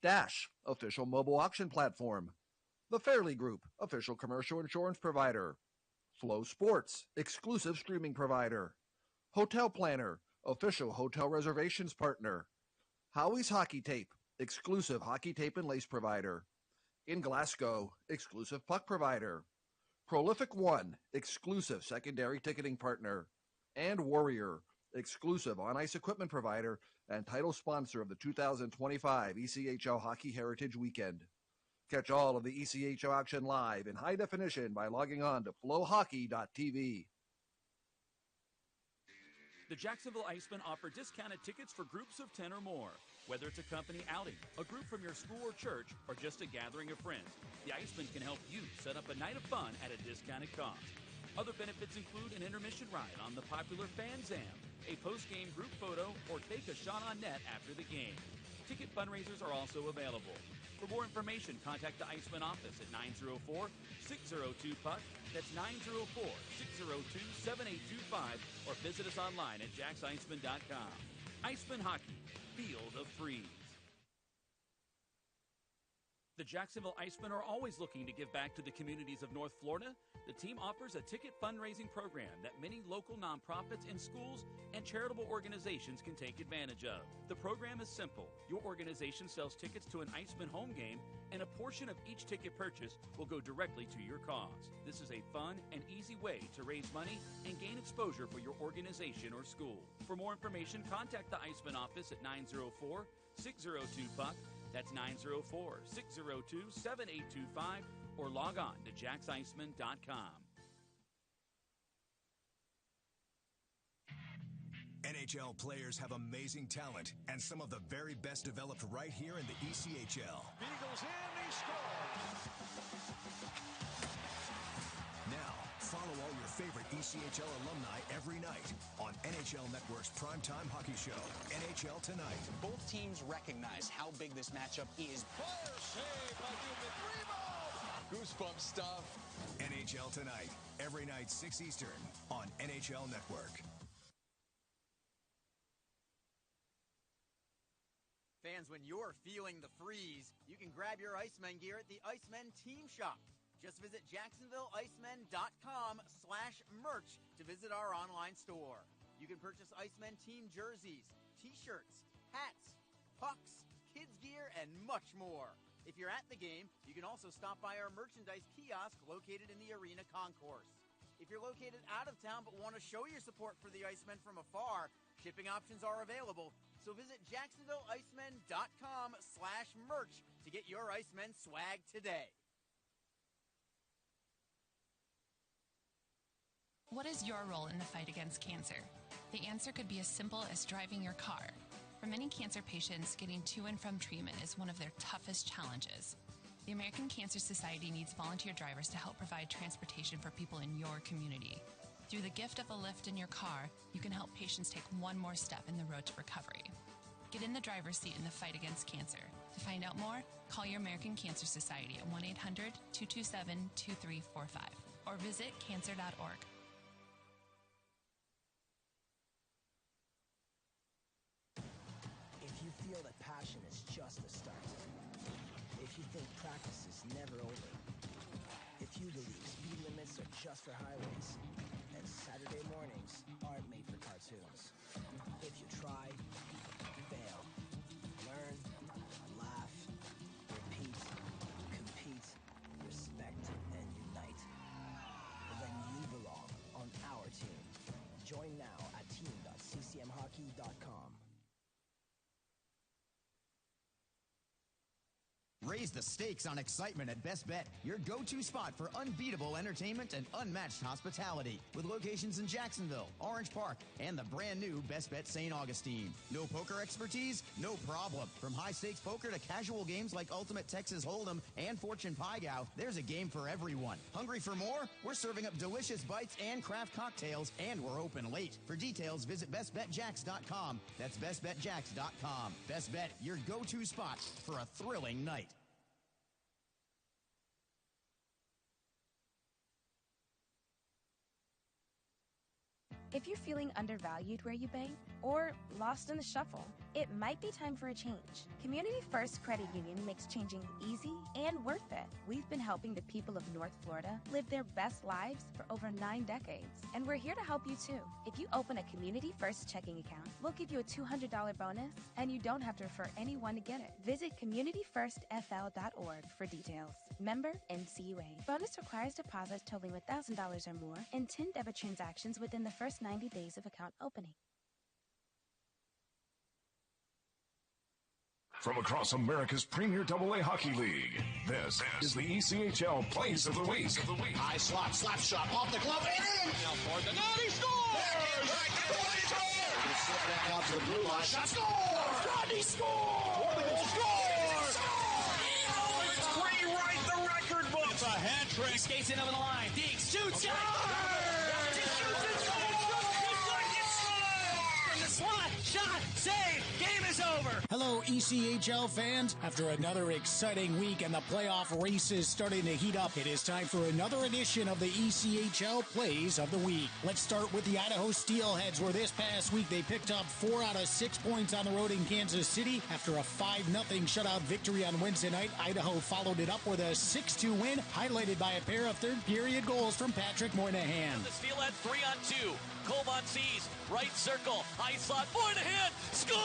Dash, official mobile auction platform; The Fairley Group, official commercial insurance provider; Flow Sports, exclusive streaming provider; Hotel Planner, official hotel reservations partner; Howie's Hockey Tape, exclusive hockey tape and lace provider; In Glasgow, exclusive puck provider; Prolific One, exclusive secondary ticketing partner; and Warrior, exclusive on-ice equipment provider and title sponsor of the 2025 ECHL Hockey Heritage Weekend. Catch all of the ECHL action live in high definition by logging on to FloHockey.tv. The Jacksonville Icemen offer discounted tickets for groups of 10 or more. Whether it's a company outing, a group from your school or church, or just a gathering of friends, the Icemen can help you set up a night of fun at a discounted cost. Other benefits include an intermission ride on the popular Fan Zam, a post-game group photo, or take a shot on net after the game. Ticket fundraisers are also available. For more information, contact the Icemen office at 904-602-PUCK. That's 904-602-7825, or visit us online at jacksicemen.com. Icemen Hockey, Field of Freeze. The Jacksonville Icemen are always looking to give back to the communities of North Florida. The team offers a ticket fundraising program that many local nonprofits and schools and charitable organizations can take advantage of. The program is simple. Your organization sells tickets to an Icemen home game, and a portion of each ticket purchase will go directly to your cause. This is a fun and easy way to raise money and gain exposure for your organization or school. For more information, contact the Icemen office at 904-602-PUCK. That's 904-602-7825, or log on to jacksicemen.com. NHL players have amazing talent, and some of the very best developed right here in the ECHL. Beagles in, he scores! Now, follow all your favorite ECHL alumni every night on NHL Network's primetime hockey show, NHL Tonight. Both teams recognize how big this matchup is. Fire save by Newman. Rebound! Goosebump stuff. NHL Tonight, every night 6 Eastern on NHL Network. Fans, when you're feeling the freeze, you can grab your Icemen gear at the Icemen Team Shop. Just visit JacksonvilleIcemen.com/merch to visit our online store. You can purchase Icemen team jerseys, t-shirts, hats, pucks, kids gear, and much more. If you're at the game, you can also stop by our merchandise kiosk located in the arena concourse. If you're located out of town but want to show your support for the Icemen from afar, shipping options are available. So visit JacksonvilleIcemen.com/merch to get your Icemen swag today. What is your role in the fight against cancer? The answer could be as simple as driving your car. For many cancer patients, getting to and from treatment is one of their toughest challenges. The American Cancer Society needs volunteer drivers to help provide transportation for people in your community. Through the gift of a lift in your car, you can help patients take one more step in the road to recovery. Get in the driver's seat in the fight against cancer. To find out more, call your American Cancer Society at 1-800-227-2345 or visit cancer.org. If you feel that passion is just the start, if you think practice is never over, if you believe speed limits are just for highways, and Saturday mornings aren't made for cartoons, if you try, fail, learn, laugh, repeat, compete, respect, and unite, then you belong on our team. Join now at team.ccmhockey.com. Raise the stakes on excitement at Best Bet, your go-to spot for unbeatable entertainment and unmatched hospitality. With locations in Jacksonville, Orange Park, and the brand new Best Bet St. Augustine. No poker expertise? No problem. From high-stakes poker to casual games like Ultimate Texas Hold'em and Fortune Pie Gow, there's a game for everyone. Hungry for more? We're serving up delicious bites and craft cocktails, and we're open late. For details, visit bestbetjacks.com. That's bestbetjacks.com. Best Bet, your go-to spot for a thrilling night. If you're feeling undervalued where you bank or lost in the shuffle, it might be time for a change. Community First Credit Union makes changing easy and worth it. We've been helping the people of North Florida live their best lives for over 9 decades, and we're here to help you too. If you open a Community First checking account, we'll give you a $200 bonus, and you don't have to refer anyone to get it. Visit communityfirstfl.org for details. Member NCUA. Bonus requires deposits totaling $1,000 or more and 10 debit transactions within the first 90 days of account opening. From across America's premier AA hockey league, this is the ECHL Plays of the Week. High slot, slap shot, off the glove, and in! Now toward the net, he scores! Slip back out to the blue line, shot, score! Rodney scores! Scores! Let's rewrite the record book! It's a hat trick. Skates in over the line. Deeks shoots. He shoots it! In the slot. Shot. Save. Game is over. Hello, ECHL fans. After another exciting week and the playoff races starting to heat up, it is time for another edition of the ECHL Plays of the Week. Let's start with the Idaho Steelheads, where this past week they picked up 4 out of 6 points on the road in Kansas City. After a 5-0 shutout victory on Wednesday night, Idaho followed it up with a 6-2 win, highlighted by a pair of third-period goals from Patrick Moynihan. The Steelhead 3-on-2. Colbon sees right circle, high slot, Moynihan scores!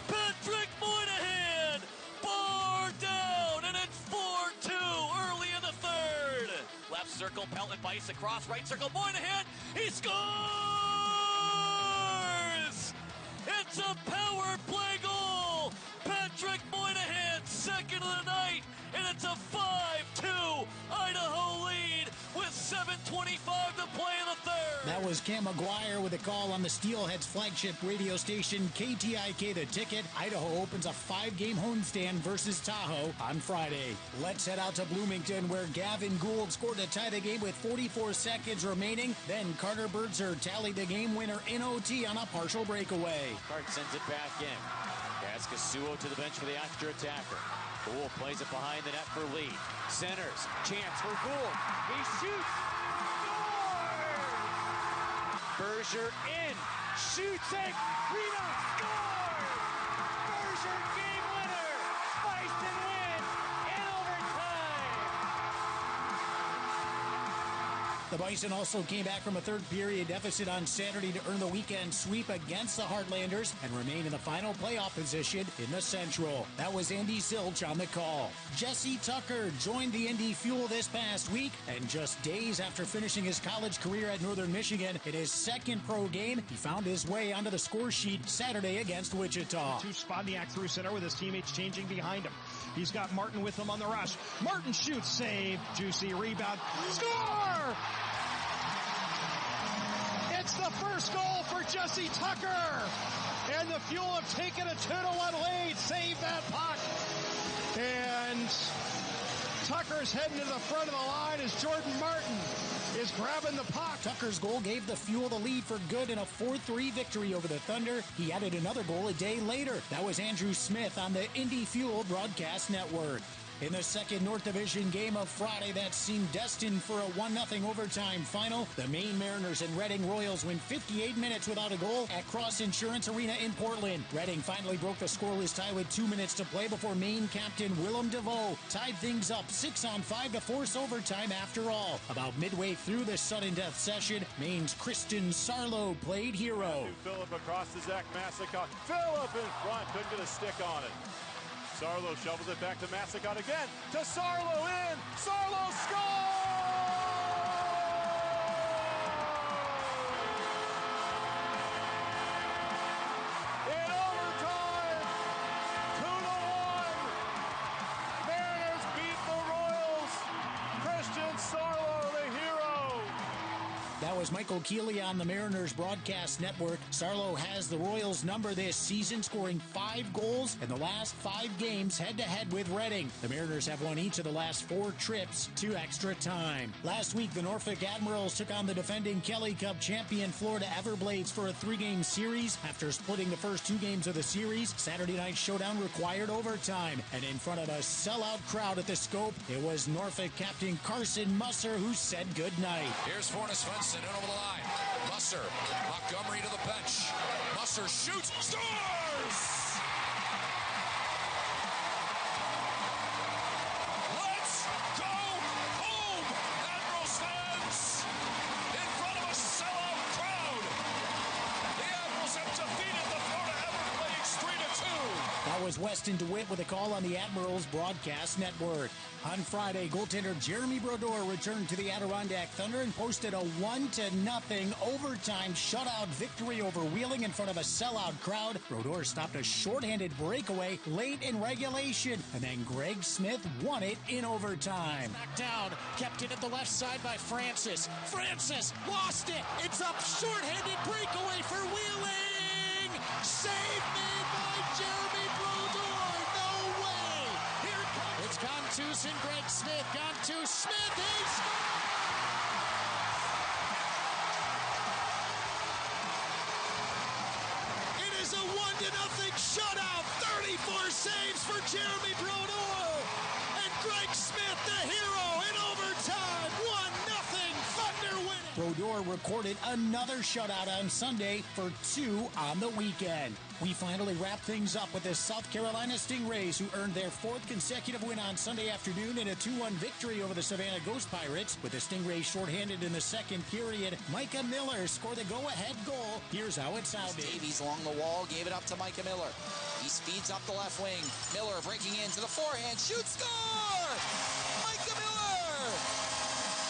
Patrick Moynihan, bar down, and it's 4-2 early in the third. Left circle, Pelton bites across, right circle, Moynihan, he scores! It's a power play goal! Patrick Moynihan, second of the night, and it's a 5-2 Idaho lead with 7:25 to play in the third. That was Cam McGuire with a call on the Steelheads flagship radio station KTIK The Ticket. Idaho opens a 5-game homestand versus Tahoe on Friday. Let's head out to Bloomington, where Gavin Gould scored to tie the game with 44 seconds remaining. Then Carter Bertzer tallied the game winner in OT on a partial breakaway. Cart sends it back in. Kaskasuo to the bench for the extra attacker. Gould plays it behind the net for Lee. Centers. Chance for Gould. He shoots. Scores! Berger in. Shoots it. Rebound. Scores! Berger game winner. Bison win in overtime. The Bison also came back from a third-period deficit on Saturday to earn the weekend sweep against the Heartlanders and remain in the final playoff position in the Central. That was Andy Zilch on the call. Jesse Tucker joined the Indy Fuel this past week, and just days after finishing his college career at Northern Michigan, in his second pro game, he found his way onto the score sheet Saturday against Wichita. To Spodniak through center with his teammates changing behind him. He's got Martin with him on the rush. Martin shoots, save, juicy rebound, score! It's the first goal for Jesse Tucker. And the Fuel have taken a 2-1 lead. Save that puck. And Tucker's heading to the front of the line as Jordan Martin is grabbing the puck. Tucker's goal gave the Fuel the lead for good in a 4-3 victory over the Thunder. He added another goal a day later. That was Andrew Smith on the Indy Fuel Broadcast Network. In the second North Division game of Friday that seemed destined for a 1-0 overtime final, the Maine Mariners and Reading Royals win 58 minutes without a goal at Cross Insurance Arena in Portland. Reading finally broke the scoreless tie with 2 minutes to play before Maine captain Willem DeVoe tied things up 6-on-5 to force overtime after all. About midway through the sudden death session, Maine's Kristen Sarlo played hero. Phillip across to Zach Massicott. Phillip in front, couldn't get a stick on it. Sarlo shovels it back to Massicott again. To Sarlo in. Sarlo scores! In overtime, 2-1. Mariners beat the Royals. Christian Sarlo, the hero. That was Michael Keeley on the Mariners Broadcast Network. Sarlo has the Royals' number this season, scoring 5 goals in the last 5 games head-to-head with Reading. The Mariners have won each of the last 4 trips to extra time. Last week, the Norfolk Admirals took on the defending Kelly Cup champion Florida Everblades for a 3-game series. After splitting the first 2 games of the series, Saturday night showdown required overtime. And in front of a sellout crowd at the Scope, it was Norfolk captain Carson Musser who said goodnight. Here's Fornes Svensson in over the line. Musser, Montgomery to the bench. Musser shoots, scores! Let's go home, Admirals fans! In front of a sellout crowd, the Admirals have defeated the Florida Everblades 3-2. That was Weston DeWitt with a call on the Admirals Broadcast Network. On Friday, goaltender Jeremy Brodeur returned to the Adirondack Thunder and posted a 1-0 overtime shutout victory over Wheeling in front of a sellout crowd. Brodeur stopped a shorthanded breakaway late in regulation, and then Greg Smith won it in overtime. Knocked down, kept it at the left side by Francis. Francis lost it. It's up, shorthanded breakaway for Wheeling. Save made by Jeremy Brodeur. No way. Here comes. It's Gontus and Greg Smith. Gontus, Smith, he scores! It is a 1-0 shutout. 34 saves for Jeremy Brodeur. And Greg Smith, the hero, in overtime. 1-0 Thunder winning. Brodeur recorded another shutout on Sunday for 2 on the weekend. We finally wrap things up with the South Carolina Stingrays, who earned their 4th consecutive win on Sunday afternoon in a 2-1 victory over the Savannah Ghost Pirates. With the Stingrays shorthanded in the second period, Micah Miller scored the go-ahead goal. Here's how it sounded. Davies along the wall, gave it up to Micah Miller. He speeds up the left wing. Miller breaking into the forehand, shoots, score! Micah Miller!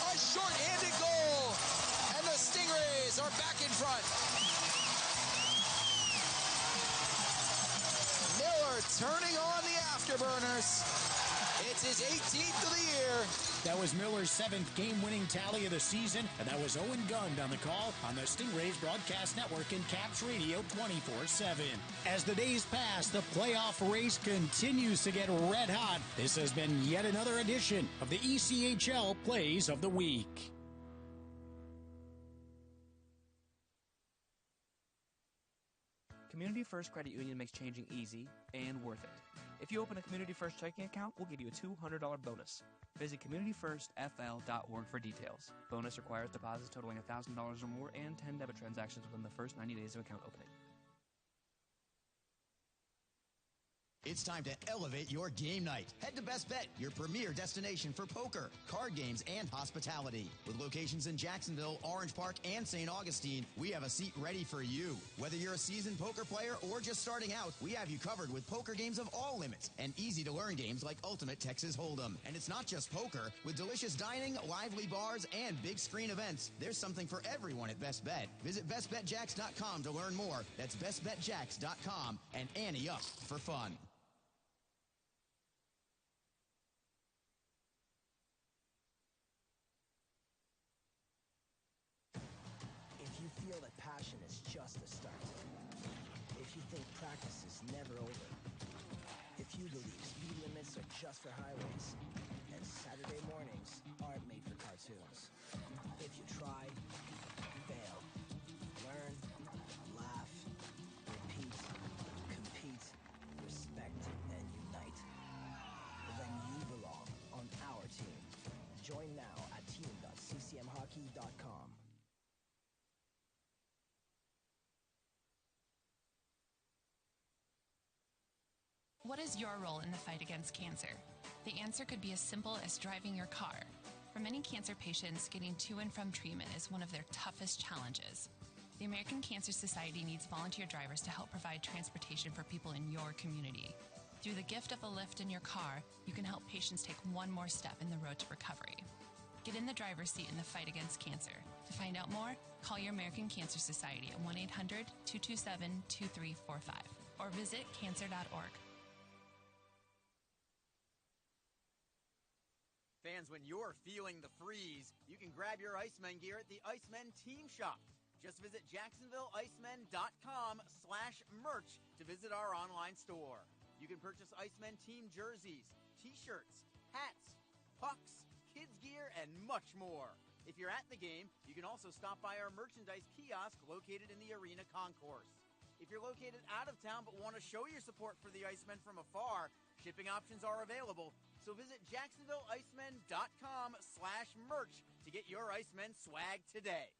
A shorthanded goal, and the Stingrays are back in front. Miller turning on the afterburners. It's his 18th of the year. That was Miller's 7th game-winning tally of the season, and that was Owen Gund on the call on the Stingrays Broadcast Network and Caps Radio 24/7. As the days pass, the playoff race continues to get red hot. This has been yet another edition of the ECHL Plays of the Week. Community First Credit Union makes changing easy and worth it. If you open a Community First checking account, we'll give you a $200 bonus. Visit communityfirstfl.org for details. Bonus requires deposits totaling $1,000 or more and 10 debit transactions within the first 90 days of account opening. It's time to elevate your game night. Head to Best Bet, your premier destination for poker, card games, and hospitality. With locations in Jacksonville, Orange Park, and St. Augustine, we have a seat ready for you. Whether you're a seasoned poker player or just starting out, we have you covered with poker games of all limits and easy-to-learn games like Ultimate Texas Hold'em. And it's not just poker. With delicious dining, lively bars, and big screen events, there's something for everyone at Best Bet. Visit bestbetjacks.com to learn more. That's bestbetjacks.com and ante up for fun. Feel that passion is just the start. If you think practice is never over. If you believe speed limits are just for highways. And Saturday mornings aren't made for cartoons. If you try, fail, learn, laugh, repeat, compete, respect, and unite, then you belong on our team. Join now at team.ccmhockey.com. What is your role in the fight against cancer? The answer could be as simple as driving your car. For many cancer patients, getting to and from treatment is one of their toughest challenges. The American Cancer Society needs volunteer drivers to help provide transportation for people in your community. Through the gift of a lift in your car, you can help patients take one more step in the road to recovery. Get in the driver's seat in the fight against cancer. To find out more, call your American Cancer Society at 1-800-227-2345 or visit cancer.org. Fans, when you're feeling the freeze, you can grab your Icemen gear at the Icemen Team Shop. Just visit jacksonvilleicemen.com/merch to visit our online store. You can purchase Icemen team jerseys, t-shirts, hats, pucks, kids gear, and much more. If you're at the game, you can also stop by our merchandise kiosk located in the arena concourse. If you're located out of town but want to show your support for the Icemen from afar, shipping options are available. So visit jacksonvilleicemen.com/merch to get your Icemen swag today.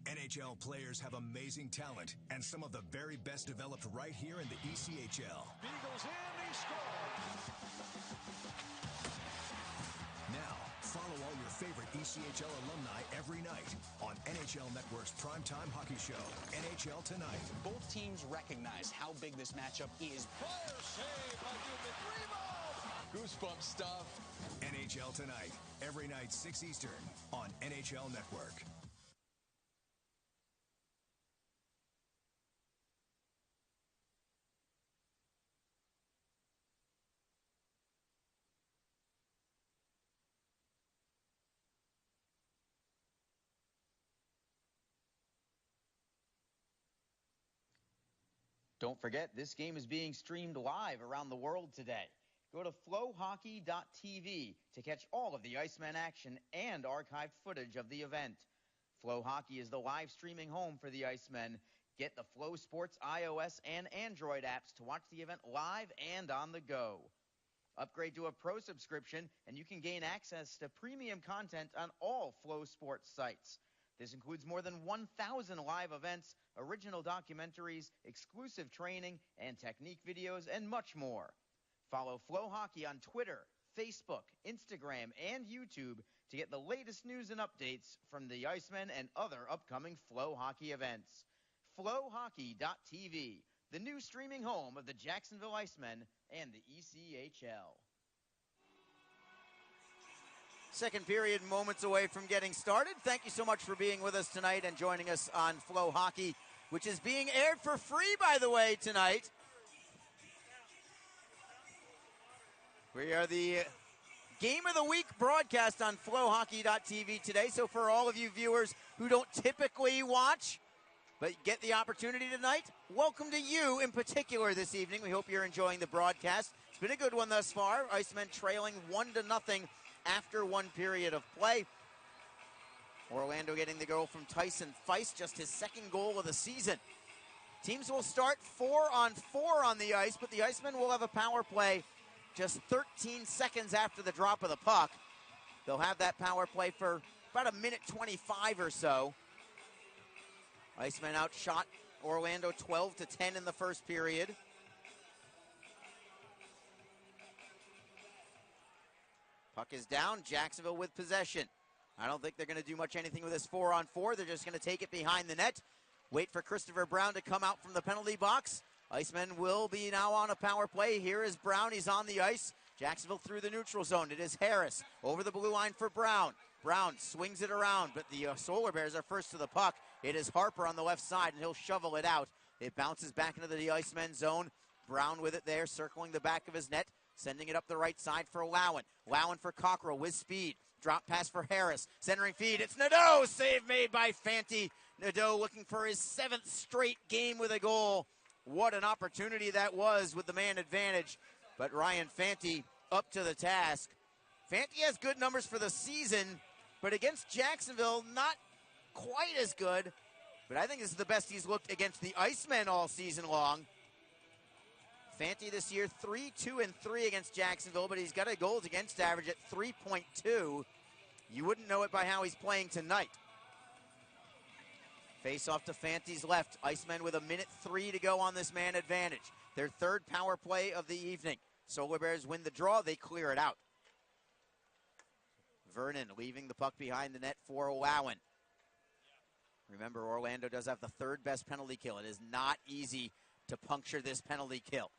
NHL players have amazing talent and some of the very best developed right here in the ECHL. Beagles in, he scores! Now, follow all your favorite ECHL alumni every night on NHL Network's primetime hockey show, NHL Tonight. Both teams recognize how big this matchup is. Fire save by Dubin. Goosebump stuff. NHL Tonight, every night 6 Eastern on NHL Network. Don't forget, this game is being streamed live around the world today. Go to FloHockey.tv to catch all of the Icemen action and archived footage of the event. FloHockey is the live streaming home for the Icemen. Get the Flo Sports iOS and Android apps to watch the event live and on the go. Upgrade to a pro subscription and you can gain access to premium content on all Flo Sports sites. This includes more than 1,000 live events, original documentaries, exclusive training, and technique videos, and much more. Follow FloHockey on Twitter, Facebook, Instagram, and YouTube to get the latest news and updates from the Icemen and other upcoming FloHockey events. FloHockey.tv, the new streaming home of the Jacksonville Icemen and the ECHL. Second period, moments away from getting started. Thank you so much for being with us tonight and joining us on FloHockey. which is being aired for free, by the way, tonight. We are the Game of the Week broadcast on FloHockey.tv today. So for all of you viewers who don't typically watch, but get the opportunity tonight, welcome to you in particular this evening. We hope you're enjoying the broadcast. It's been a good one thus far. Icemen trailing 1-0 after one period of play. Orlando getting the goal from Tyson Feist, just his second goal of the season. Teams will start 4-on-4 on the ice, but the Icemen will have a power play just 13 seconds after the drop of the puck. They'll have that power play for about 1:25 or so. Icemen outshot Orlando 12-10 in the first period. Puck is down, Jacksonville with possession. I don't think they're going to do much anything with this 4-on-4. They're just going to take it behind the net. Wait for Christopher Brown to come out from the penalty box. Icemen will be now on a power play. Here is Brown. He's on the ice. Jacksonville through the neutral zone. It is Harris over the blue line for Brown. Brown swings it around, but the Solar Bears are first to the puck. It is Harper on the left side, and he'll shovel it out. It bounces back into the Icemen zone. Brown with it there, circling the back of his net, sending it up the right side for Lowen. Lowen for Cockrell with speed. Drop pass for Harris. Centering feed. It's Nadeau. Save made by Fanti. Nadeau looking for his 7th straight game with a goal. What an opportunity that was with the man advantage. But Ryan Fanti up to the task. Fanti has good numbers for the season, but against Jacksonville, not quite as good. But I think this is the best he's looked against the Icemen all season long. Fanti this year 3-2-3 against Jacksonville, but he's got a goals against average at 3.2. You wouldn't know it by how he's playing tonight. Face off to Fanti's left. Icemen with 1:03 to go on this man advantage. Their third power play of the evening. Solar Bears win the draw. They clear it out. Vernon leaving the puck behind the net for Lowen. Remember, Orlando does have the third best penalty kill. It is not easy to puncture this penalty kill.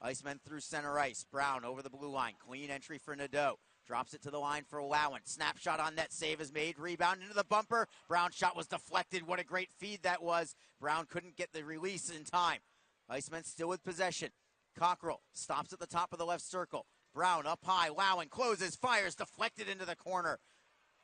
Icemen through center ice. Brown over the blue line. Clean entry for Nadeau. Drops it to the line for Lowen. Snapshot on net. Save is made. Rebound into the bumper. Brown's shot was deflected. What a great feed that was. Brown couldn't get the release in time. Icemen still with possession. Cockrell stops at the top of the left circle. Brown up high. Lowen closes. Fires. Deflected into the corner.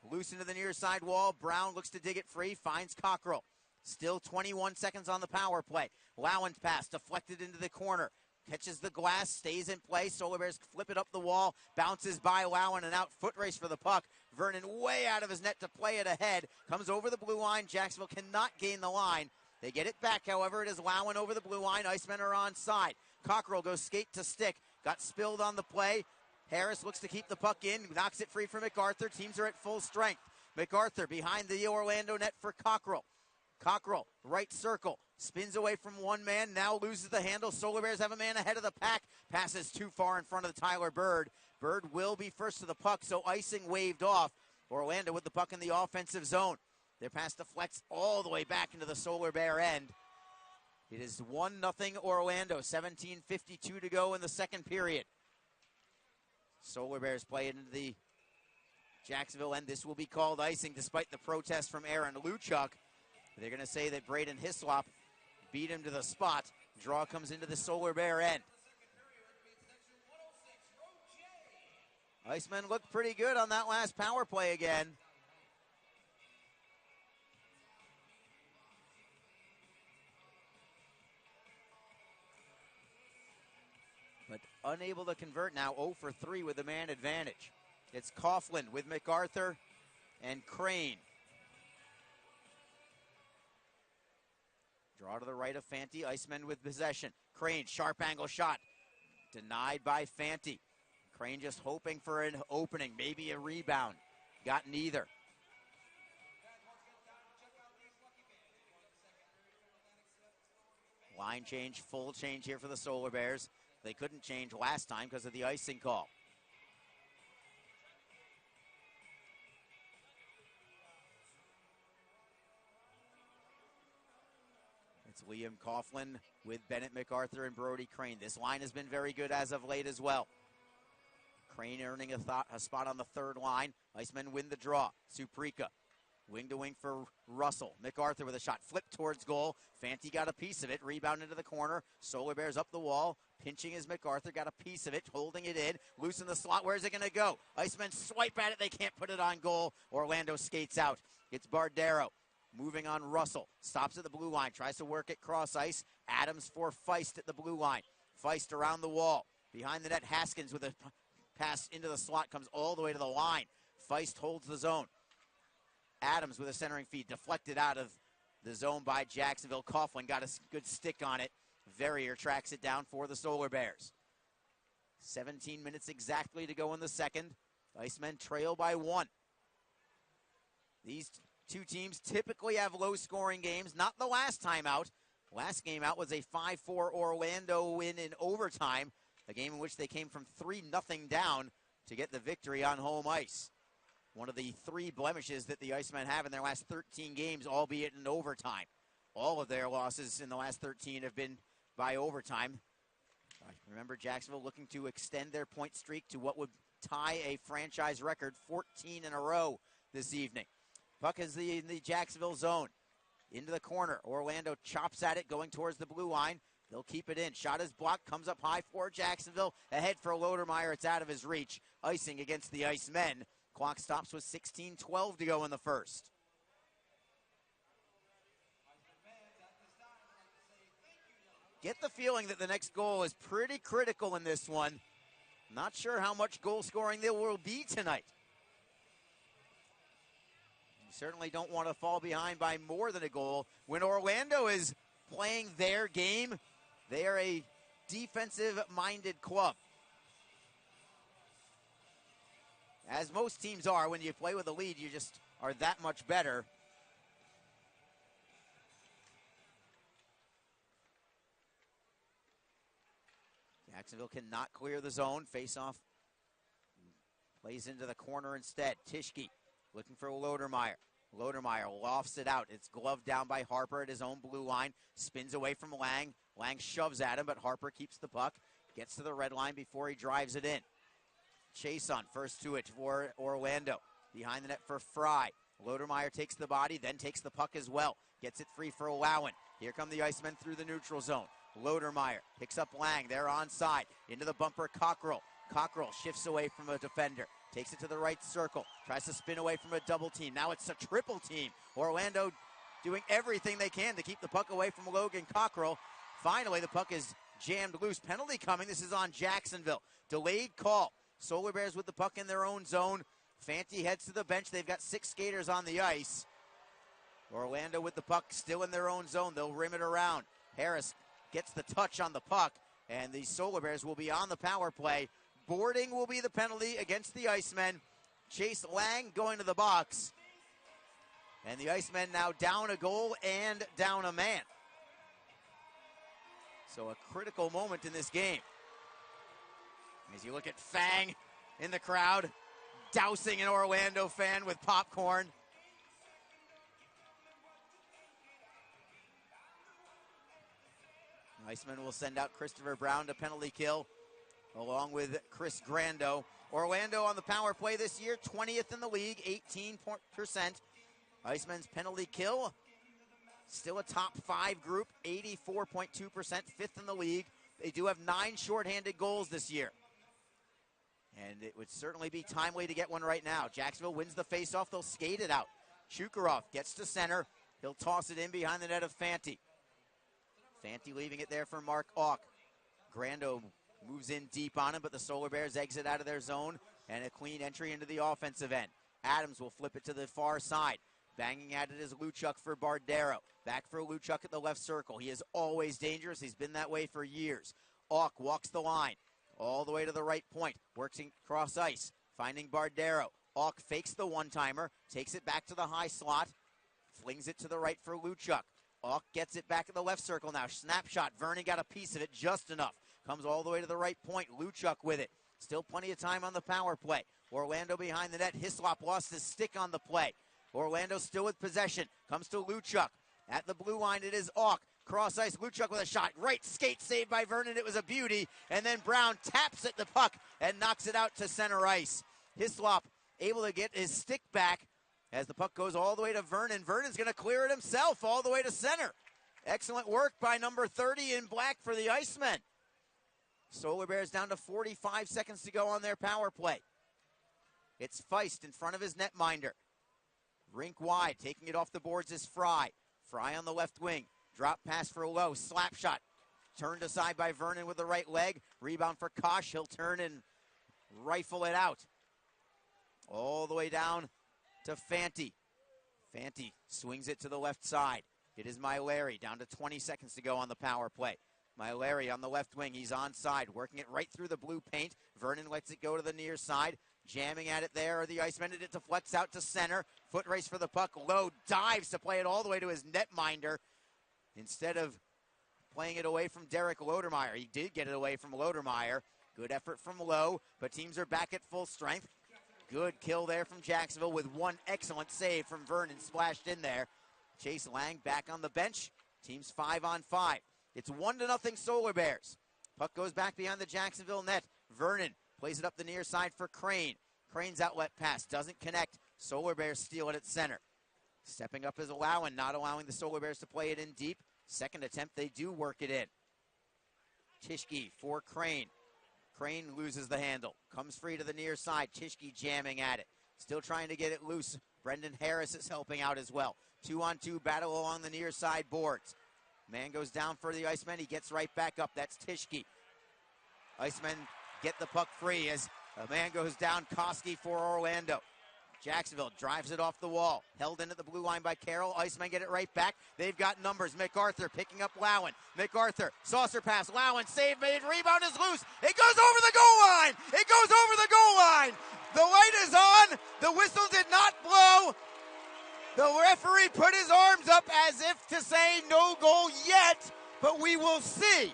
Loose into the near side wall. Brown looks to dig it free. Finds Cockrell. Still 21 seconds on the power play. Lowen's pass. Deflected into the corner. Catches the glass, stays in play. Solar Bears flip it up the wall, bounces by Lowen and out. Foot race for the puck. Vernon way out of his net to play it ahead. Comes over the blue line. Jacksonville cannot gain the line. They get it back, however. It is Lowen over the blue line. Icemen are on side. Cockrell goes skate to stick. Got spilled on the play. Harris looks to keep the puck in. Knocks it free for MacArthur. Teams are at full strength. MacArthur behind the Orlando net for Cockrell. Cockrell, right circle, spins away from one man, now loses the handle. Solar Bears have a man ahead of the pack. Passes too far in front of Tyler Bird. Bird will be first to the puck, so icing waved off. Orlando with the puck in the offensive zone. Their pass deflects all the way back into the Solar Bear end. It is 1-0 Orlando, 17:52 to go in the second period. Solar Bears play into the Jacksonville end. This will be called icing despite the protest from Aaron Luchuk. They're going to say that Braden Hislop beat him to the spot. Draw comes into the Solar Bear end. Icemen looked pretty good on that last power play again. But unable to convert now, 0 for 3 with the man advantage. It's Coughlin with MacArthur and Crane. Draw to the right of Fanti. Icemen with possession. Crane, sharp angle shot. Denied by Fanti. Crane just hoping for an opening, maybe a rebound. Got neither. Line change, full change here for the Solar Bears. They couldn't change last time because of the icing call. It's Liam Coughlin with Bennett MacArthur and Brody Crane. This line has been very good as of late as well. Crane earning a spot on the third line. Icemen win the draw. Suprika Wing to wing for Russell. MacArthur with a shot. Flip towards goal. Fanti got a piece of it. Rebound into the corner. Solar Bears up the wall. Pinching is MacArthur. Got a piece of it. Holding it in. Loose in the slot. Where's it going to go? Icemen swipe at it. They can't put it on goal. Orlando skates out. It's Bardero. Moving on Russell. Stops at the blue line. Tries to work it cross ice. Adams for Feist at the blue line. Feist around the wall. Behind the net, Haskins with a pass into the slot. Comes all the way to the line. Feist holds the zone. Adams with a centering feed, deflected out of the zone by Jacksonville. Coughlin got a good stick on it. Verrier tracks it down for the Solar Bears. 17 minutes exactly to go in the second. Icemen trail by 1. These two teams typically have low-scoring games. Not the last time out. Last game out was a 5-4 Orlando win in overtime, a game in which they came from 3-0 down to get the victory on home ice. One of the 3 blemishes that the Icemen have in their last 13 games, albeit in overtime. All of their losses in the last 13 have been by overtime. Remember, Jacksonville looking to extend their point streak to what would tie a franchise record 14 in a row this evening. Puck is in the Jacksonville zone. Into the corner. Orlando chops at it, going towards the blue line. They'll keep it in. Shot is blocked. Comes up high for Jacksonville. Ahead for Lodermeyer. It's out of his reach. Icing against the Icemen. Clock stops with 16:12 to go in the first. Get the feeling that the next goal is pretty critical in this one. Not sure how much goal scoring there will be tonight. You certainly don't want to fall behind by more than a goal. When Orlando is playing their game, they are a defensive-minded club. As most teams are, when you play with a lead, you just are that much better. Jacksonville cannot clear the zone. Face-off plays into the corner instead. Tischke looking for Lodermeyer. Lodermeyer lofts it out. It's gloved down by Harper at his own blue line. Spins away from Lang. Lang shoves at him, but Harper keeps the puck. Gets to the red line before he drives it in. Chason first to it for Orlando. Behind the net for Fry. Lodermeyer takes the body, then takes the puck as well. Gets it free for Lowen. Here come the Icemen through the neutral zone. Lodermeyer picks up Lang. They're onside. Into the bumper, Cockrell. Cockrell shifts away from a defender. Takes it to the right circle. Tries to spin away from a double team. Now it's a triple team. Orlando doing everything they can to keep the puck away from Logan Cockrell. Finally, the puck is jammed loose. Penalty coming. This is on Jacksonville. Delayed call. Solar Bears with the puck in their own zone. Fanti heads to the bench. They've got 6 skaters on the ice. Orlando with the puck still in their own zone. They'll rim it around. Harris gets the touch on the puck, and the Solar Bears will be on the power play. Boarding will be the penalty against the Icemen. Chase Lang going to the box. And the Icemen now down a goal and down a man. So a critical moment in this game. As you look at Fang in the crowd, dousing an Orlando fan with popcorn. Iceman will send out Christopher Brown to penalty kill, along with Chris Grando. Orlando on the power play this year, 20th in the league, 18%. Iceman's penalty kill, still a top 5 group, 84.2%, 5th in the league. They do have 9 shorthanded goals this year. And it would certainly be timely to get one right now. Jacksonville wins the faceoff. They'll skate it out. Shukarov gets to center. He'll toss it in behind the net of Fanti. Fanti leaving it there for Mark Auk. Grando moves in deep on him, but the Solar Bears exit out of their zone, and a clean entry into the offensive end. Adams will flip it to the far side. Banging at it is Luchuk for Bardero. Back for Luchuk at the left circle. He is always dangerous. He's been that way for years. Auk walks the line all the way to the right point. Works across ice, finding Bardero. Auk fakes the one-timer, takes it back to the high slot, flings it to the right for Luchuk. Auk gets it back in the left circle now. Snapshot. Vernon got a piece of it just enough. Comes all the way to the right point. Luchuk with it. Still plenty of time on the power play. Orlando behind the net. Hislop lost his stick on the play. Orlando still with possession. Comes to Luchuk. At the blue line, it is Auk. Cross ice. Luchuk with a shot. Right skate saved by Vernon. It was a beauty. And then Brown taps at the puck and knocks it out to center ice. Hislop able to get his stick back as the puck goes all the way to Vernon. Vernon's going to clear it himself all the way to center. Excellent work by number 30 in black for the Icemen. Solar Bears down to 45 seconds to go on their power play. It's Feist in front of his netminder. Rink wide, taking it off the boards is Fry. Fry on the left wing. Drop pass for Lowe. Slap shot. Turned aside by Vernon with the right leg. Rebound for Kosh. He'll turn and rifle it out. All the way down to Fanti. Fanti swings it to the left side. It is Myleri. Down to 20 seconds to go on the power play. Myleri on the left wing. He's onside. Working it right through the blue paint. Vernon lets it go to the near side. Jamming at it there are the Icemen. It deflects out to center. Foot race for the puck. Lowe dives to play it all the way to his netminder instead of playing it away from Derek Lodermeyer. He did get it away from Lodermeyer. Good effort from Lowe, but teams are back at full strength. Good kill there from Jacksonville with one excellent save from Vernon splashed in there. Chase Lang back on the bench. Teams 5-on-5. It's 1-0 Solar Bears. Puck goes back behind the Jacksonville net. Vernon plays it up the near side for Crane. Crane's outlet pass doesn't connect. Solar Bears steal it at center. Stepping up is Lowen, not allowing the Solar Bears to play it in deep. Second attempt, they do work it in. Tishke for Crane. Crane loses the handle. Comes free to the near side. Tishke jamming at it. Still trying to get it loose. Brendan Harris is helping out as well. 2-on-2 battle along the near side boards. Man goes down for the Icemen. He gets right back up. That's Tishke. Icemen get the puck free as a man goes down. Koski for Orlando. Jacksonville drives it off the wall. Held in at the blue line by Carroll. Icemen get it right back. They've got numbers. MacArthur picking up Lowen. MacArthur, saucer pass. Lowen, save made. Rebound is loose. It goes over the goal line. It goes over the goal line. The light is on. The whistle did not blow. The referee put his arms up as if to say no goal yet, but we will see.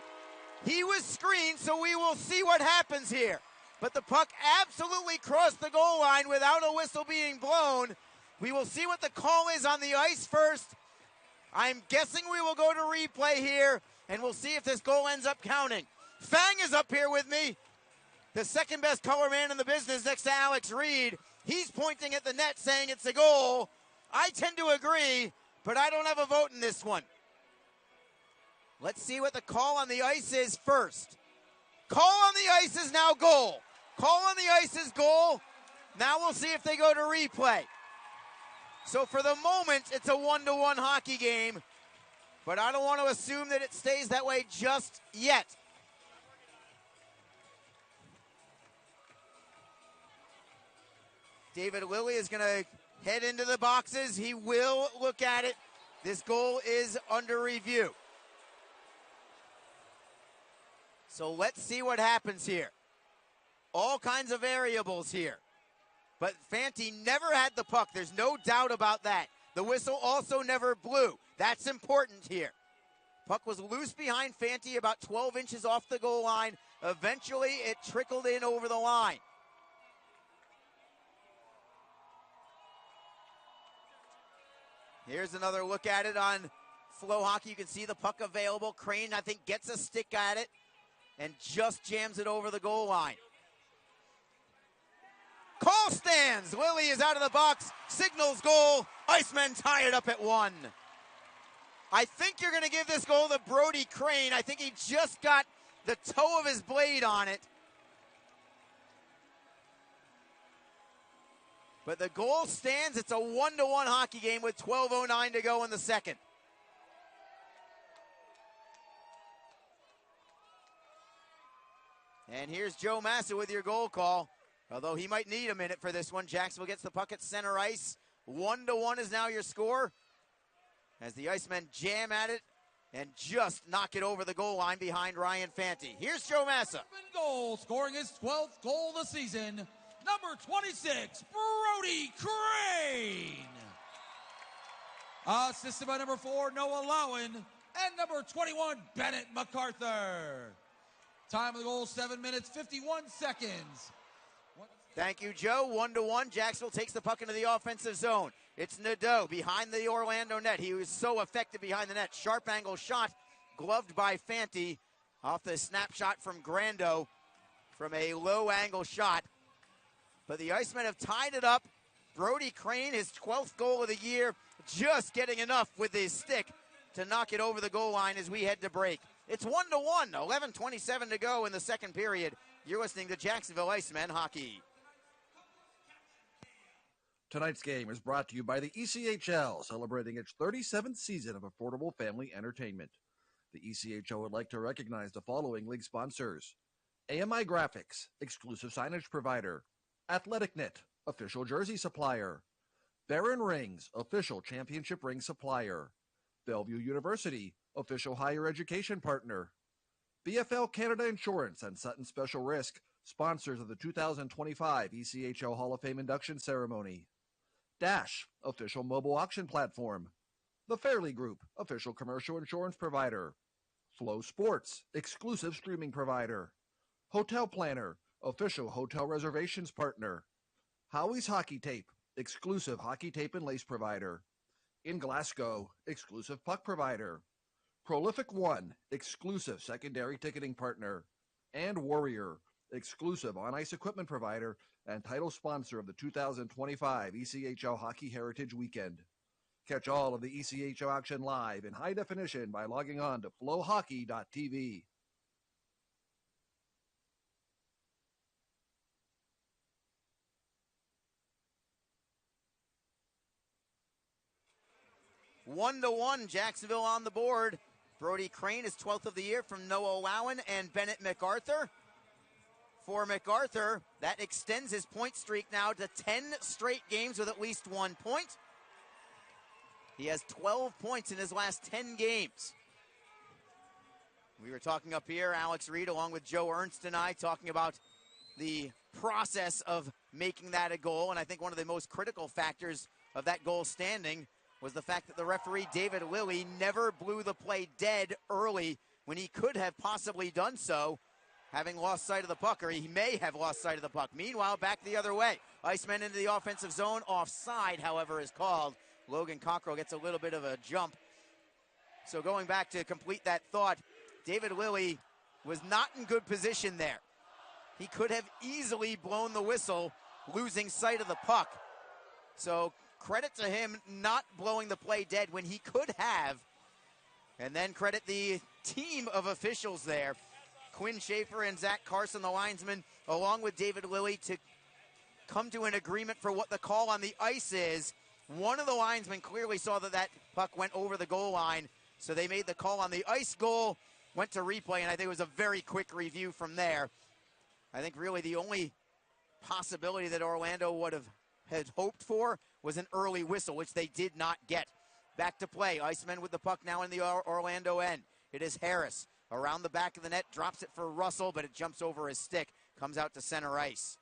He was screened, so we will see what happens here. But the puck absolutely crossed the goal line without a whistle being blown. We will see what the call is on the ice first. I'm guessing we will go to replay here, and we'll see if this goal ends up counting. Fang is up here with me, the second best color man in the business next to Alex Reed. He's pointing at the net saying it's a goal. I tend to agree, but I don't have a vote in this one. Let's see what the call on the ice is first. Call on the ice is now goal. Call on the ice is goal. Now we'll see if they go to replay. So for the moment, it's a 1-1 hockey game, but I don't want to assume that it stays that way just yet. David Lilly is going to head into the boxes. He will look at it. This goal is under review. So let's see what happens here. All kinds of variables here. But Fanti never had the puck. There's no doubt about that. The whistle also never blew. That's important here. Puck was loose behind Fanti about 12 inches off the goal line. Eventually, it trickled in over the line. Here's another look at it on FloHockey. You can see the puck available. Crane, I think, gets a stick at it and just jams it over the goal line. Call stands. Lilly is out of the box. Signals goal. Icemen tie it up at 1. I think you're going to give this goal to Brody Crane. I think he just got the toe of his blade on it. But the goal stands. It's a 1-1 hockey game with 12:09 to go in the second. And here's Joe Massa with your goal call. Although he might need a minute for this one. Jacksonville gets the puck at center ice. 1-1 is now your score. As the Icemen jam at it and just knock it over the goal line behind Ryan Fanti. Here's Joe Massa. Goal, scoring his 12th goal of the season. Number 26, Brody Crane. Assisted by number 4, Noah Lowen. And number 21, Bennett MacArthur. Time of the goal, 7 minutes, 51 seconds. Thank you, Joe. 1-1. Jacksonville takes the puck into the offensive zone. It's Nadeau behind the Orlando net. He was so effective behind the net. Sharp angle shot, gloved by Fanti off the snapshot from Grando from a low angle shot. But the Icemen have tied it up Brody Crane, his 12th goal of the year, just getting enough with his stick to knock it over the goal line as we head to break. It's 1-1, 11:27 to go in the second period. You're listening to Jacksonville Icemen Hockey. Tonight's game is brought to you by the ECHL, celebrating its 37th season of affordable family entertainment. The ECHL would like to recognize the following league sponsors: AMI Graphics, exclusive signage provider; AthleticNet, official jersey supplier; Baron Rings, official championship ring supplier; Bellevue University, official higher education partner; BFL Canada Insurance and Sutton Special Risk, sponsors of the 2025 ECHL Hall of Fame induction ceremony; Dash, official mobile auction platform; The Fairley Group, official commercial insurance provider; Flow Sports, exclusive streaming provider; Hotel Planner, official hotel reservations partner; Howie's Hockey Tape, exclusive hockey tape and lace provider; In Glasgow, exclusive puck provider; Prolific One, exclusive secondary ticketing partner; and Warrior, exclusive on-ice equipment provider and title sponsor of the 2025 ECHL Hockey Heritage Weekend. Catch all of the ECHL action live in high definition by logging on to FloHockey.tv. One to one, Jacksonville on the board. Brody Crane is 12th of the year from Noah Lowen and Bennett MacArthur. For MacArthur, that extends his point streak now to 10 straight games with at least 1 point. He has 12 points in his last 10 games. We were talking up here, Alex Reed along with Joe Ernst and I, talking about the process of making that a goal, and I think one of the most critical factors of that goal standing was the fact that the referee, David Lilly, never blew the play dead early when he could have possibly done so, having lost sight of the puck, or he may have lost sight of the puck. Meanwhile, back the other way. Icemen into the offensive zone. Offside, however, is called. Logan Cockrell gets a little bit of a jump. So going back to complete that thought, David Lilly was not in good position there. He could have easily blown the whistle, losing sight of the puck. So credit to him not blowing the play dead when he could have. And then credit the team of officials there. Quinn Schaefer and Zach Carson, the linesman, along with David Lilly, to come to an agreement for what the call on the ice is. One of the linesmen clearly saw that that puck went over the goal line, so they made the call on the ice goal, went to replay, and I think it was a very quick review from there. I think really the only possibility that Orlando would have had hoped for was an early whistle, which they did not get. Back to play. Icemen with the puck now in the Orlando end. It is Harris around the back of the net, drops it for Russell, but it jumps over his stick, comes out to center ice.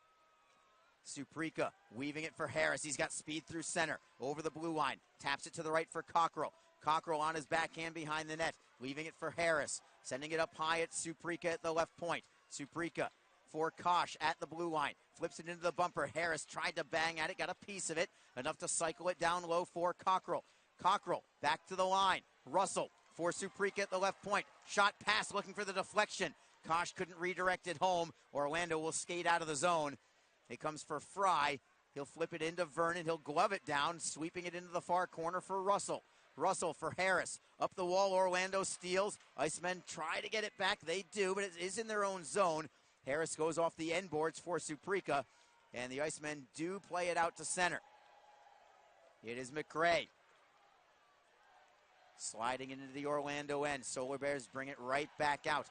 Suprika weaving it for Harris. He's got speed through center, over the blue line, taps it to the right for Cockrell. Cockrell on his backhand behind the net, leaving it for Harris, sending it up high at Suprika at the left point. Suprika for Kosh at the blue line, flips it into the bumper. Harris tried to bang at it, got a piece of it, enough to cycle it down low for Cockrell. Cockrell back to the line. Russell for Suprika at the left point. Shot pass looking for the deflection. Kosh couldn't redirect it home. Orlando will skate out of the zone. It comes for Fry. He'll flip it into Vernon. He'll glove it down, sweeping it into the far corner for Russell. Russell for Harris. Up the wall, Orlando steals. Icemen try to get it back. They do, but it is in their own zone. Harris goes off the end boards for Suprika, and the Icemen do play it out to center. It is McRae. Sliding into the Orlando end. Solar Bears bring it right back out.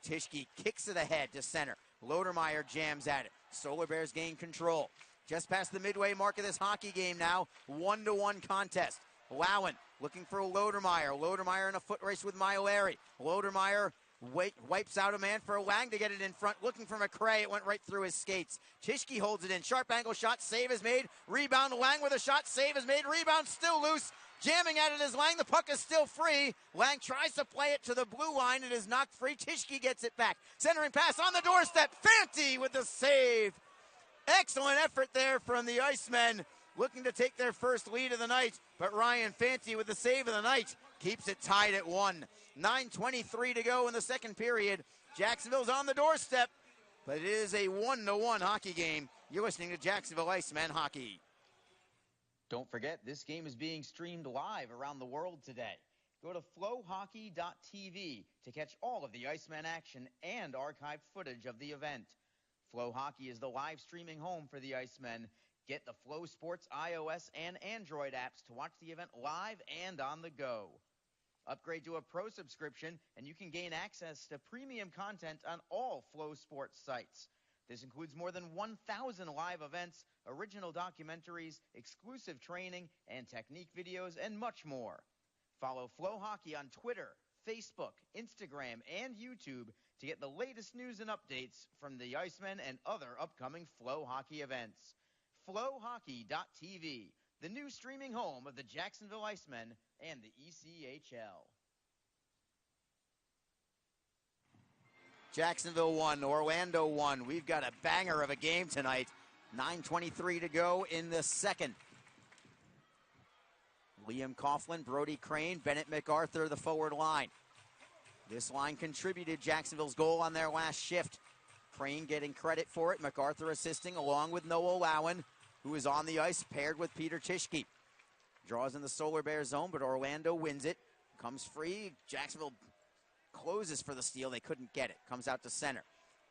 Tischke kicks it ahead to center. Lodermeyer jams at it. Solar Bears gain control. Just past the midway mark of this hockey game now. 1-1 contest. Lowen looking for Lodermeyer. Lodermeyer in a foot race with Maiolari. Lodermeyer wipes out a man for Lang to get it in front. Looking for McRae. It went right through his skates. Tischke holds it in. Sharp angle shot. Save is made. Rebound. Lang with a shot. Save is made. Rebound still loose. Jamming at it is Lang. The puck is still free. Lang tries to play it to the blue line. It is knocked free. Tischke gets it back. Centering pass on the doorstep. Fanti with the save. Excellent effort there from the Icemen, looking to take their first lead of the night. But Ryan Fanti with the save of the night keeps it tied at 1. 9:23 to go in the second period. Jacksonville's on the doorstep, but it is a 1-1 hockey game. You're listening to Jacksonville Icemen Hockey. Don't forget, this game is being streamed live around the world today. Go to FloHockey.tv to catch all of the Icemen action and archived footage of the event. FloHockey is the live streaming home for the Icemen. Get the Flo Sports iOS and Android apps to watch the event live and on the go. Upgrade to a pro subscription and you can gain access to premium content on all Flo Sports sites. This includes more than 1,000 live events, original documentaries, exclusive training and technique videos, and much more. Follow FloHockey on Twitter, Facebook, Instagram, and YouTube to get the latest news and updates from the Icemen and other upcoming FloHockey events. FloHockey.tv, the new streaming home of the Jacksonville Icemen and the ECHL. Jacksonville 1, Orlando 1. We've got a banger of a game tonight. 9:23 to go in the second. Liam Coughlin, Brody Crane, Bennett MacArthur, the forward line. This line contributed Jacksonville's goal on their last shift. Crane getting credit for it, MacArthur assisting along with Noah Lowen, who is on the ice paired with Peter Tischke. Draws in the Solar Bear zone, but Orlando wins it. Comes free. Jacksonville closes for the steal. They couldn't get it. Comes out to center.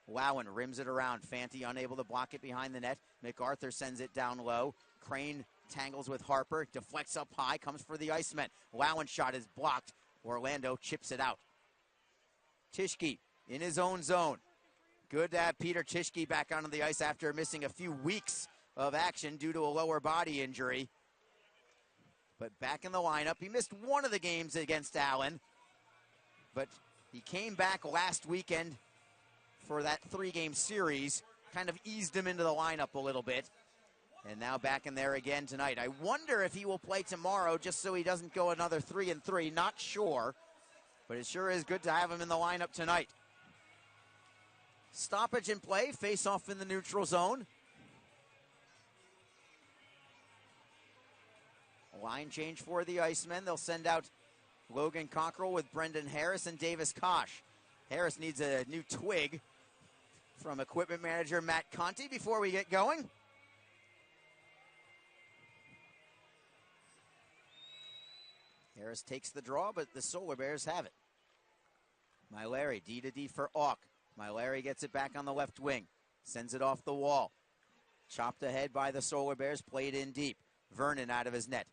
Lowen rims it around. Fanti unable to block it behind the net. MacArthur sends it down low. Crane tangles with Harper. Deflects up high. Comes for the Icemen. Lowen shot is blocked. Orlando chips it out. Tischke in his own zone. Good to have Peter Tischke back onto the ice after missing a few weeks of action due to a lower body injury. But back in the lineup. He missed one of the games against Allen. But he came back last weekend for that 3-game series. Kind of eased him into the lineup a little bit. And now back in there again tonight. I wonder if he will play tomorrow just so he doesn't go another 3-3. Not sure. But it sure is good to have him in the lineup tonight. Stoppage in play. Face off in the neutral zone. Line change for the Icemen. They'll send out Logan Cockrell with Brendan Harris and Davis Kosh. Harris needs a new twig from equipment manager Matt Conti before we get going. Harris takes the draw, but the Solar Bears have it. Myleri, D to D for Auk. Myleri gets it back on the left wing. Sends it off the wall. Chopped ahead by the Solar Bears, played in deep. Vernon out of his net.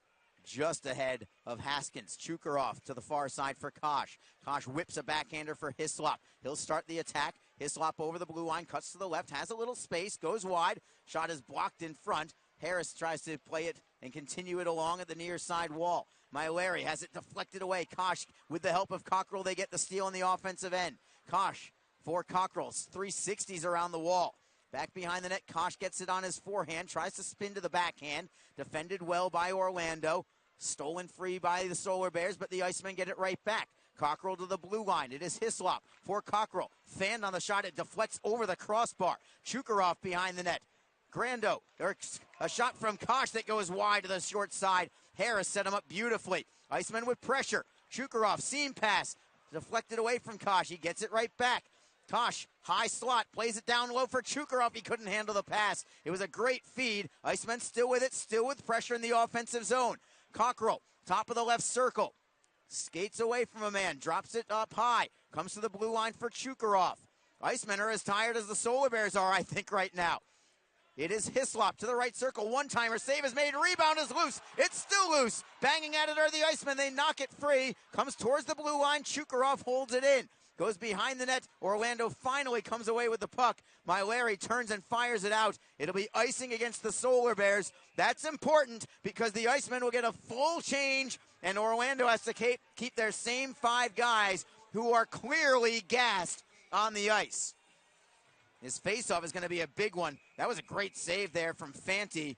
Just ahead of Haskins. Chukarov to the far side for Kosh. Kosh whips a backhander for Hislop. He'll start the attack. Hislop over the blue line, cuts to the left, has a little space, goes wide. Shot is blocked in front. Harris tries to play it and continue it along at the near side wall. Myleri has it deflected away. Kosh, with the help of Cockrell, they get the steal on the offensive end. Kosh for Cockrell. 360s around the wall. Back behind the net, Kosh gets it on his forehand, tries to spin to the backhand. Defended well by Orlando. Stolen free by the Solar Bears, but the Icemen get it right back. Cockrell to the blue line. It is Hislop for Cockrell. Fanned on the shot. It deflects over the crossbar. Chukarov behind the net. Grando. There's a shot from Kosh that goes wide to the short side. Harris set him up beautifully. Icemen with pressure. Chukarov, seam pass. Deflected away from Kosh. He gets it right back. Kosh, high slot, plays it down low for Chukarov. He couldn't handle the pass. It was a great feed. Icemen still with it, still with pressure in the offensive zone. Cockrell, top of the left circle. Skates away from a man, drops it up high. Comes to the blue line for Chukarov. Icemen are as tired as the Solar Bears are, I think, right now. It is Hislop to the right circle. One-timer save is made. Rebound is loose. It's still loose. Banging at it are the Icemen. They knock it free. Comes towards the blue line. Chukarov holds it in. Goes behind the net. Orlando finally comes away with the puck. Myleri turns and fires it out. It'll be icing against the Solar Bears. That's important because the Icemen will get a full change, and Orlando has to keep their same 5 guys who are clearly gassed on the ice. His faceoff is going to be a big one. That was a great save there from Fanti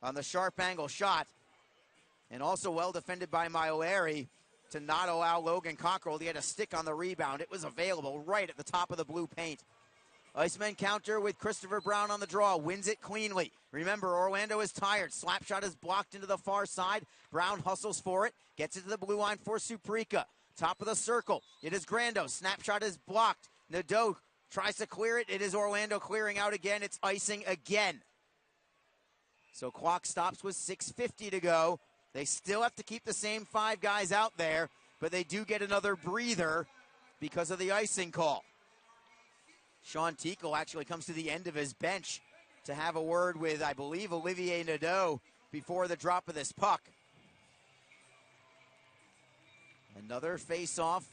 on the sharp angle shot. And also well defended by Myleri to not allow Logan Cockrell. He had a stick on the rebound. It was available right at the top of the blue paint. Icemen counter with Christopher Brown on the draw. Wins it cleanly. Remember, Orlando is tired. Slapshot is blocked into the far side. Brown hustles for it. Gets it to the blue line for Suprika. Top of the circle. It is Grando. Snapshot is blocked. Nadeau tries to clear it. It is Orlando clearing out again. It's icing again. So clock stops with 6:50 to go. They still have to keep the same 5 guys out there, but they do get another breather because of the icing call. Sean Tickle actually comes to the end of his bench to have a word with, I believe, Olivier Nadeau before the drop of this puck. Another face-off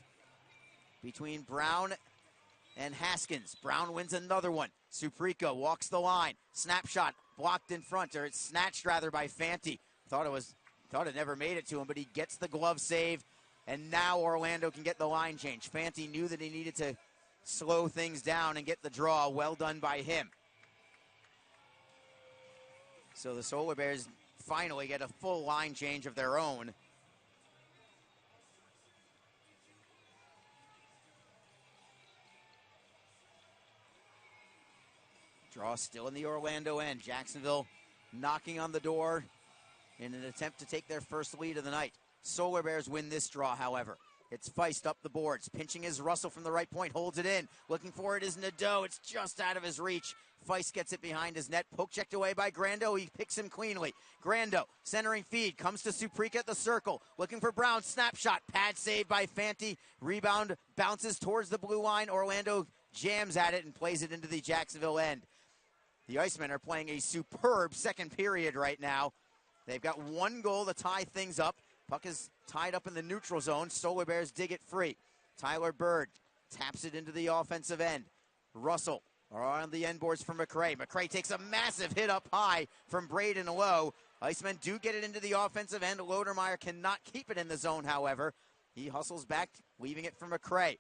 between Brown and Haskins. Brown wins another one. Suprika walks the line. Snapshot blocked in front, or it's snatched rather by Fanti. Thought it never made it to him, but he gets the glove save, and now Orlando can get the line change. Fanti knew that he needed to slow things down and get the draw. Well done by him. So the Solar Bears finally get a full line change of their own. Draw still in the Orlando end. Jacksonville knocking on the door in an attempt to take their first lead of the night. Solar Bears win this draw, however. It's Feist up the boards. Pinching is Russell from the right point. Holds it in. Looking for it is Nadeau. It's just out of his reach. Feist gets it behind his net. Poke checked away by Grando. He picks him cleanly. Grando, centering feed. Comes to Suprika at the circle. Looking for Brown. Snapshot. Pad save by Fanti. Rebound bounces towards the blue line. Orlando jams at it and plays it into the Jacksonville end. The Icemen are playing a superb second period right now. They've got 1 goal to tie things up. Puck is tied up in the neutral zone. Solar Bears dig it free. Tyler Bird taps it into the offensive end. Russell on the end boards for McRae. McRae takes a massive hit up high from Braden Lowe. Icemen do get it into the offensive end. Lodermeyer cannot keep it in the zone, however. He hustles back, leaving it for McRae.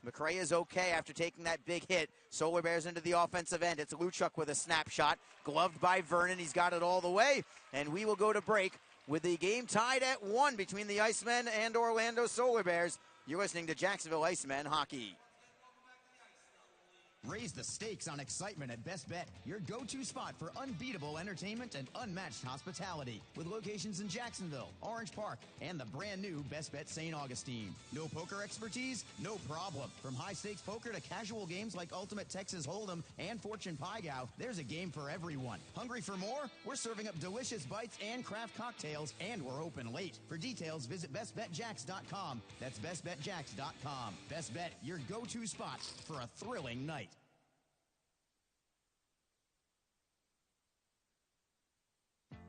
McRae is okay after taking that big hit. Solar Bears into the offensive end. It's Luchuk with a snapshot. Gloved by Vernon. He's got it all the way. And we will go to break with the game tied at 1 between the Icemen and Orlando Solar Bears. You're listening to Jacksonville Icemen Hockey. Raise the stakes on excitement at Best Bet, your go-to spot for unbeatable entertainment and unmatched hospitality. With locations in Jacksonville, Orange Park, and the brand new Best Bet St. Augustine. No poker expertise? No problem. From high-stakes poker to casual games like Ultimate Texas Hold'em and Fortune Pie Gow, there's a game for everyone. Hungry for more? We're serving up delicious bites and craft cocktails, and we're open late. For details, visit bestbetjacks.com. That's bestbetjacks.com. Best Bet, your go-to spot for a thrilling night.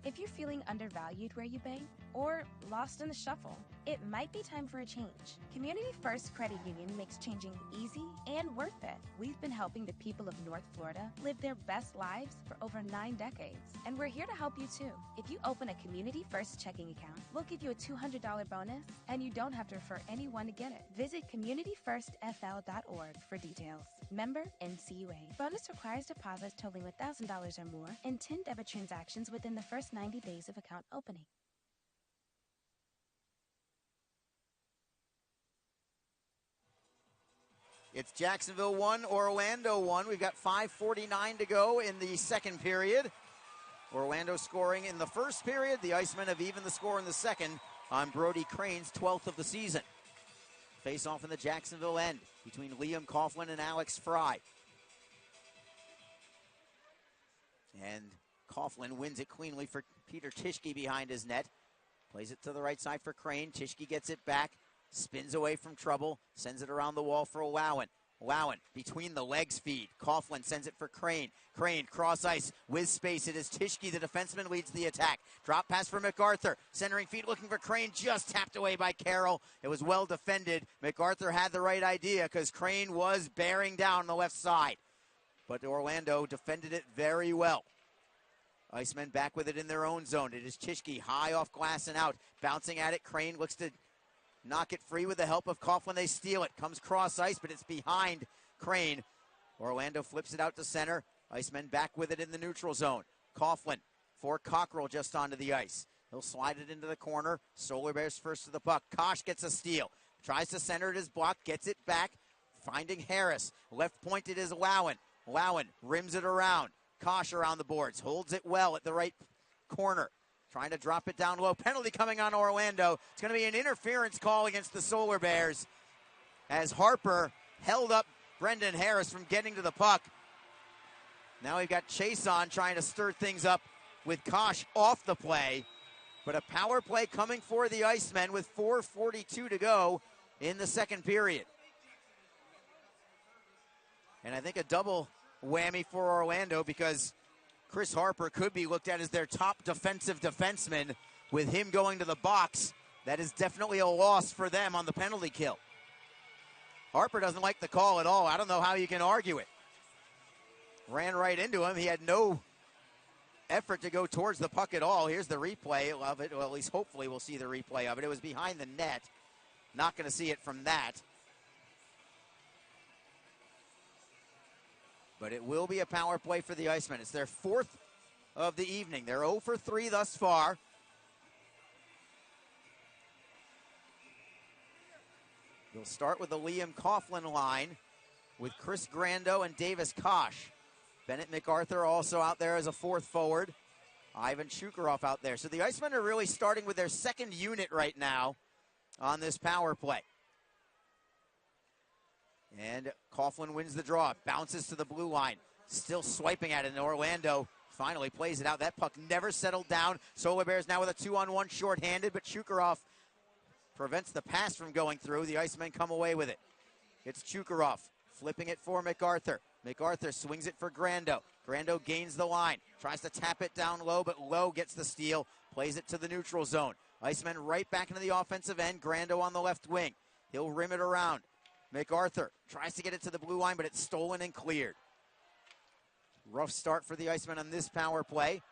If you're feeling undervalued where you bank or lost in the shuffle, it might be time for a change. Community First Credit Union makes changing easy and worth it. We've been helping the people of North Florida live their best lives for over 9 decades, and we're here to help you too. If you open a Community First checking account, we'll give you a $200 bonus, and you don't have to refer anyone to get it. Visit communityfirstfl.org for details. Member NCUA. Bonus requires deposits totaling $1,000 or more and 10 debit transactions within the first 90 days of account opening. It's Jacksonville 1, Orlando 1. We've got 5:49 to go in the second period. Orlando scoring in the first period. The Icemen have evened the score in the second on Brody Crane's 12th of the season. Face off in the Jacksonville end between Liam Coughlin and Alex Fry. And Coughlin wins it cleanly for Peter Tischke behind his net. Plays it to the right side for Crane. Tischke gets it back. Spins away from trouble. Sends it around the wall for Lowen. Lowen between the legs feed. Coughlin sends it for Crane. Crane cross ice with space. It is Tischke, the defenseman, leads the attack. Drop pass for MacArthur. Centering feed looking for Crane. Just tapped away by Carroll. It was well defended. MacArthur had the right idea because Crane was bearing down the left side. But Orlando defended it very well. Icemen back with it in their own zone. It is Tischke high off glass and out. Bouncing at it. Crane looks to knock it free with the help of Coughlin. They steal it. Comes cross ice, but it's behind Crane. Orlando flips it out to center. Icemen back with it in the neutral zone. Coughlin for Cockrell just onto the ice. He'll slide it into the corner. Solar Bears first to the puck. Kosh gets a steal. Tries to center it as blocked. Gets it back. Finding Harris. Left point it is Lowen. Lowen rims it around. Kosh around the boards. Holds it well at the right corner. Trying to drop it down low. Penalty coming on Orlando. It's going to be an interference call against the Solar Bears as Harper held up Brendan Harris from getting to the puck. Now we've got Chase on trying to stir things up with Kosh off the play. But a power play coming for the Icemen with 4:42 to go in the second period. And I think a double whammy for Orlando because Chris Harper could be looked at as their top defensive defenseman. With him going to the box, that is definitely a loss for them on the penalty kill. Harper doesn't like the call at all. I don't know how you can argue it. Ran right into him. He had no effort to go towards the puck at all. Here's the replay of it. Well, at least hopefully we'll see the replay of it. It was behind the net. Not going to see it from that. But it will be a power play for the Icemen. It's their fourth of the evening. They're 0 for 3 thus far. They'll start with the Liam Coughlin line with Chris Grando and Davis Kosh. Bennett MacArthur also out there as a fourth forward. Ivan Shukarov out there. So the Icemen are really starting with their second unit right now on this power play. And Coughlin wins the draw. Bounces to the blue line. Still swiping at it, and Orlando finally plays it out. That puck never settled down. Solar Bears now with a 2-on-1 shorthanded, but Shukarov prevents the pass from going through. The Icemen come away with it. It's Shukarov flipping it for MacArthur. MacArthur swings it for Grando. Grando gains the line. Tries to tap it down low, but Lowe gets the steal. Plays it to the neutral zone. Icemen right back into the offensive end. Grando on the left wing. He'll rim it around. MacArthur tries to get it to the blue line, but it's stolen and cleared. Rough start for the Icemen on this power play.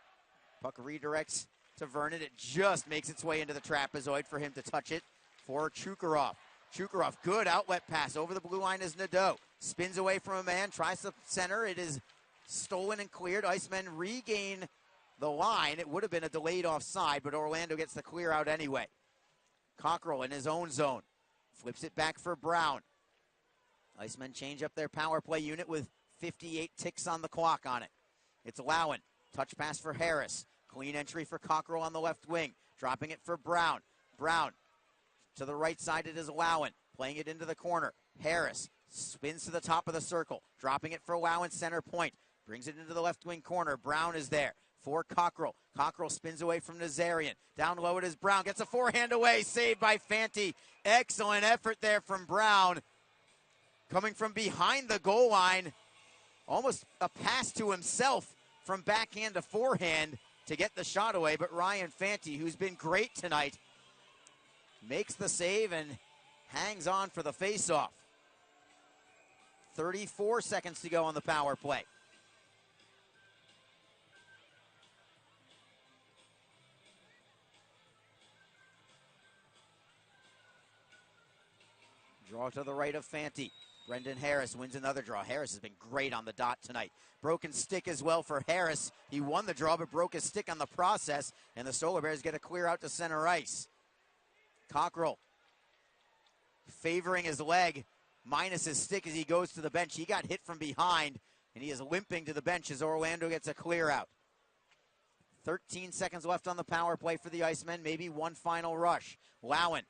Puck redirects to Vernon. It just makes its way into the trapezoid for him to touch it for Shukarov. Shukarov, good outlet pass. Over the blue line is Nadeau. Spins away from a man, tries to center. It is stolen and cleared. Icemen regain the line. It would have been a delayed offside, but Orlando gets the clear out anyway. Cockrell in his own zone. Flips it back for Brown. Icemen change up their power play unit with 58 ticks on the clock on it. It's Lowen. Touch pass for Harris. Clean entry for Cockrell on the left wing. Dropping it for Brown. Brown to the right side, it is Lowen. Playing it into the corner. Harris spins to the top of the circle. Dropping it for Lowen, center point. Brings it into the left wing corner. Brown is there for Cockrell. Cockrell spins away from Nazarian. Down low it is Brown. Gets a forehand away. Saved by Fanti. Excellent effort there from Brown. Coming from behind the goal line. Almost a pass to himself from backhand to forehand to get the shot away. But Ryan Fanti, who's been great tonight, makes the save and hangs on for the faceoff. 34 seconds to go on the power play. Draw to the right of Fanti. Brendan Harris wins another draw. Harris has been great on the dot tonight. Broken stick as well for Harris. He won the draw but broke his stick on the process, and the Solar Bears get a clear out to center ice. Cockrell favoring his leg minus his stick as he goes to the bench. He got hit from behind, and he is limping to the bench as Orlando gets a clear out. 13 seconds left on the power play for the Icemen. Maybe one final rush. Lowen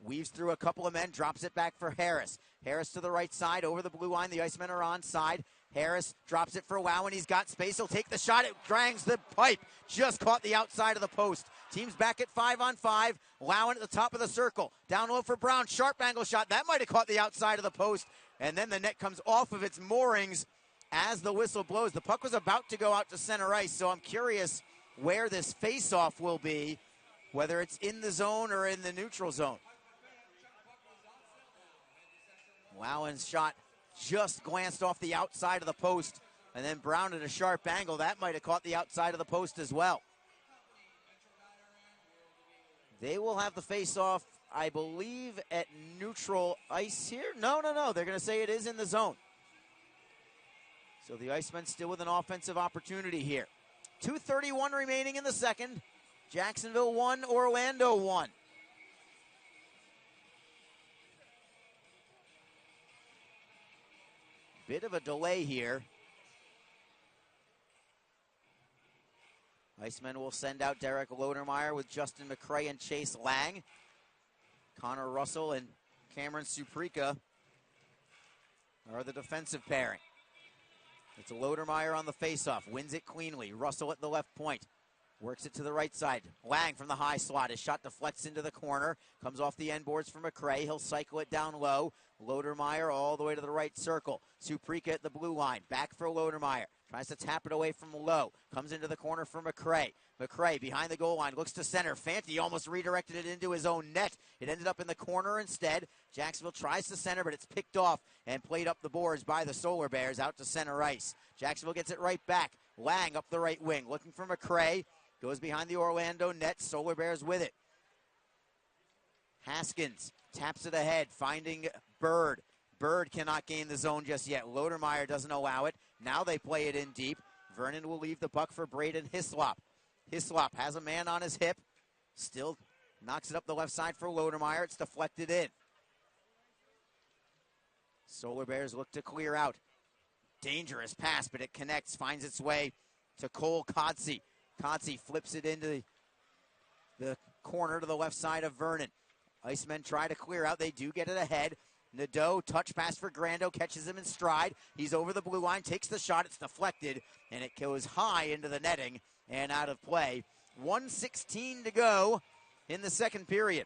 weaves through a couple of men, drops it back for Harris. Harris to the right side, over the blue line. The Icemen are onside. Harris drops it for Lowen. He's got space. He'll take the shot. It drangs the pipe. Just caught the outside of the post. Team's back at 5-on-5. Lowen at the top of the circle. Down low for Brown. Sharp angle shot. That might have caught the outside of the post. And then the net comes off of its moorings as the whistle blows. The puck was about to go out to center ice, so I'm curious where this face-off will be, whether it's in the zone or in the neutral zone. Lowen's shot just glanced off the outside of the post, and then Brown at a sharp angle. That might have caught the outside of the post as well. They will have the face-off, I believe, at neutral ice here. No. They're going to say it is in the zone. So the Icemen still with an offensive opportunity here. 2:31 remaining in the second. Jacksonville 1, Orlando 1. Bit of a delay here. Icemen will send out Derek Lodermeyer with Justin McCray and Chase Lang. Connor Russell and Cameron Suprika are the defensive pairing. It's Lodermeyer on the faceoff. Wins it cleanly. Russell at the left point. Works it to the right side. Lang from the high slot. His shot deflects into the corner. Comes off the end boards for McRae. He'll cycle it down low. Lodermeyer all the way to the right circle. Suprika at the blue line. Back for Lodermeyer. Tries to tap it away from low. Comes into the corner for McRae. McRae behind the goal line. Looks to center. Fanti almost redirected it into his own net. It ended up in the corner instead. Jacksonville tries to center, but it's picked off and played up the boards by the Solar Bears out to center ice. Jacksonville gets it right back. Lang up the right wing. Looking for McRae. Goes behind the Orlando net. Solar Bears with it. Haskins taps it ahead, finding Bird. Bird cannot gain the zone just yet. Lodermeyer doesn't allow it. Now they play it in deep. Vernon will leave the puck for Braden Hislop. Hislop has a man on his hip. Still knocks it up the left side for Lodermeyer. It's deflected in. Solar Bears look to clear out. Dangerous pass, but it connects, finds its way to Cole Codsey. Codsey flips it into the corner to the left side of Vernon. Icemen try to clear out. They do get it ahead. Nadeau, touch pass for Grando, catches him in stride. He's over the blue line, takes the shot. It's deflected, and it goes high into the netting and out of play. 1:16 to go in the second period.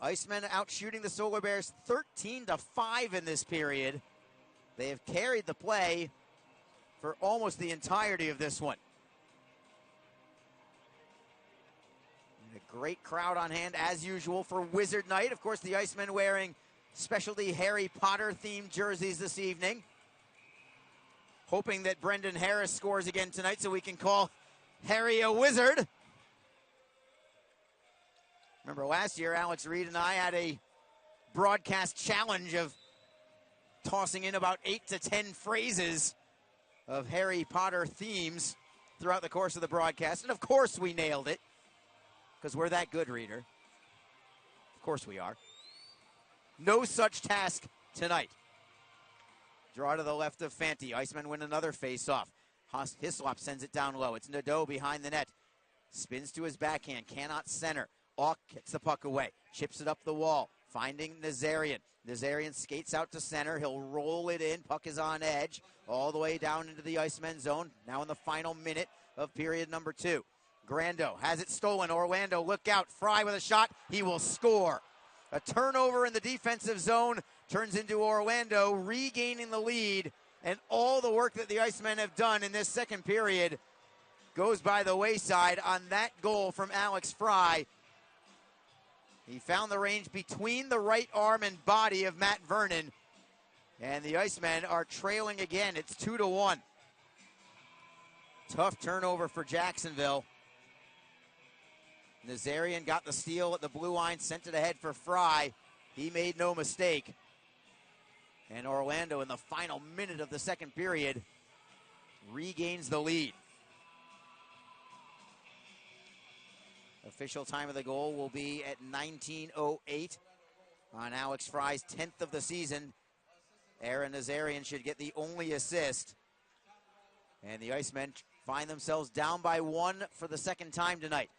Icemen out shooting the Solar Bears 13-5 in this period. They have carried the play for almost the entirety of this one. And a great crowd on hand, as usual, for Wizard Night. Of course, the Icemen wearing specialty Harry Potter-themed jerseys this evening. Hoping that Brendan Harris scores again tonight so we can call Harry a wizard. Remember last year, Alex Reed and I had a broadcast challenge of tossing in about 8 to 10 phrases of Harry Potter themes throughout the course of the broadcast. And of course we nailed it, because we're that good, Reader. Of course we are. No such task tonight. Draw to the left of Fanti. Icemen win another face-off. Hislop sends it down low. It's Nadeau behind the net. Spins to his backhand. Cannot center. Auk kicks the puck away. Chips it up the wall. Finding Nazarian. Nazarian skates out to center. He'll roll it in. Puck is on edge. All the way down into the Icemen zone. Now in the final minute of period number 2. Grando has it stolen. Orlando, look out. Fry with a shot. He will score. A turnover in the defensive zone turns into Orlando regaining the lead. And all the work that the Icemen have done in this second period goes by the wayside on that goal from Alex Fry. He found the range between the right arm and body of Matt Vernon. And the Icemen are trailing again. It's 2-1. Tough turnover for Jacksonville. Nazarian got the steal at the blue line, sent it ahead for Fry. He made no mistake. And Orlando, in the final minute of the second period, regains the lead. Official time of the goal will be at 19:08 on Alex Fry's 10th of the season. Aaron Nazarian should get the only assist. And the Icemen find themselves down by 1 for the second time tonight.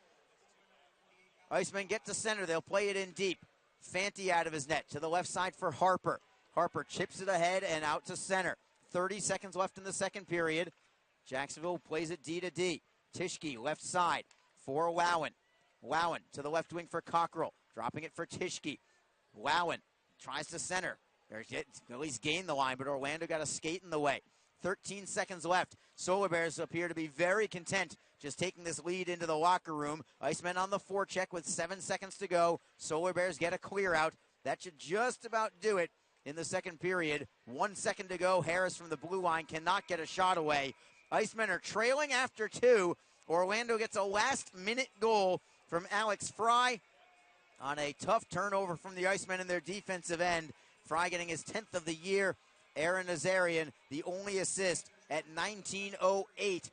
Icemen get to center. They'll play it in deep. Fanti out of his net to the left side for Harper. Harper chips it ahead and out to center. 30 seconds left in the second period. Jacksonville plays it D to D. Tischke left side for Lowen. Lowen to the left wing for Cockrell. Dropping it for Tischke. Lowen tries to center. At least gain the line, but Orlando got a skate in the way. 13 seconds left. Solar Bears appear to be very content just taking this lead into the locker room. Icemen on the forecheck with 7 seconds to go. Solar Bears get a clear out. That should just about do it in the second period. 1 second to go. Harris from the blue line cannot get a shot away. Icemen are trailing after 2. Orlando gets a last-minute goal from Alex Fry on a tough turnover from the Icemen in their defensive end. Fry getting his 10th of the year. Aaron Nazarian, the only assist at 19:08.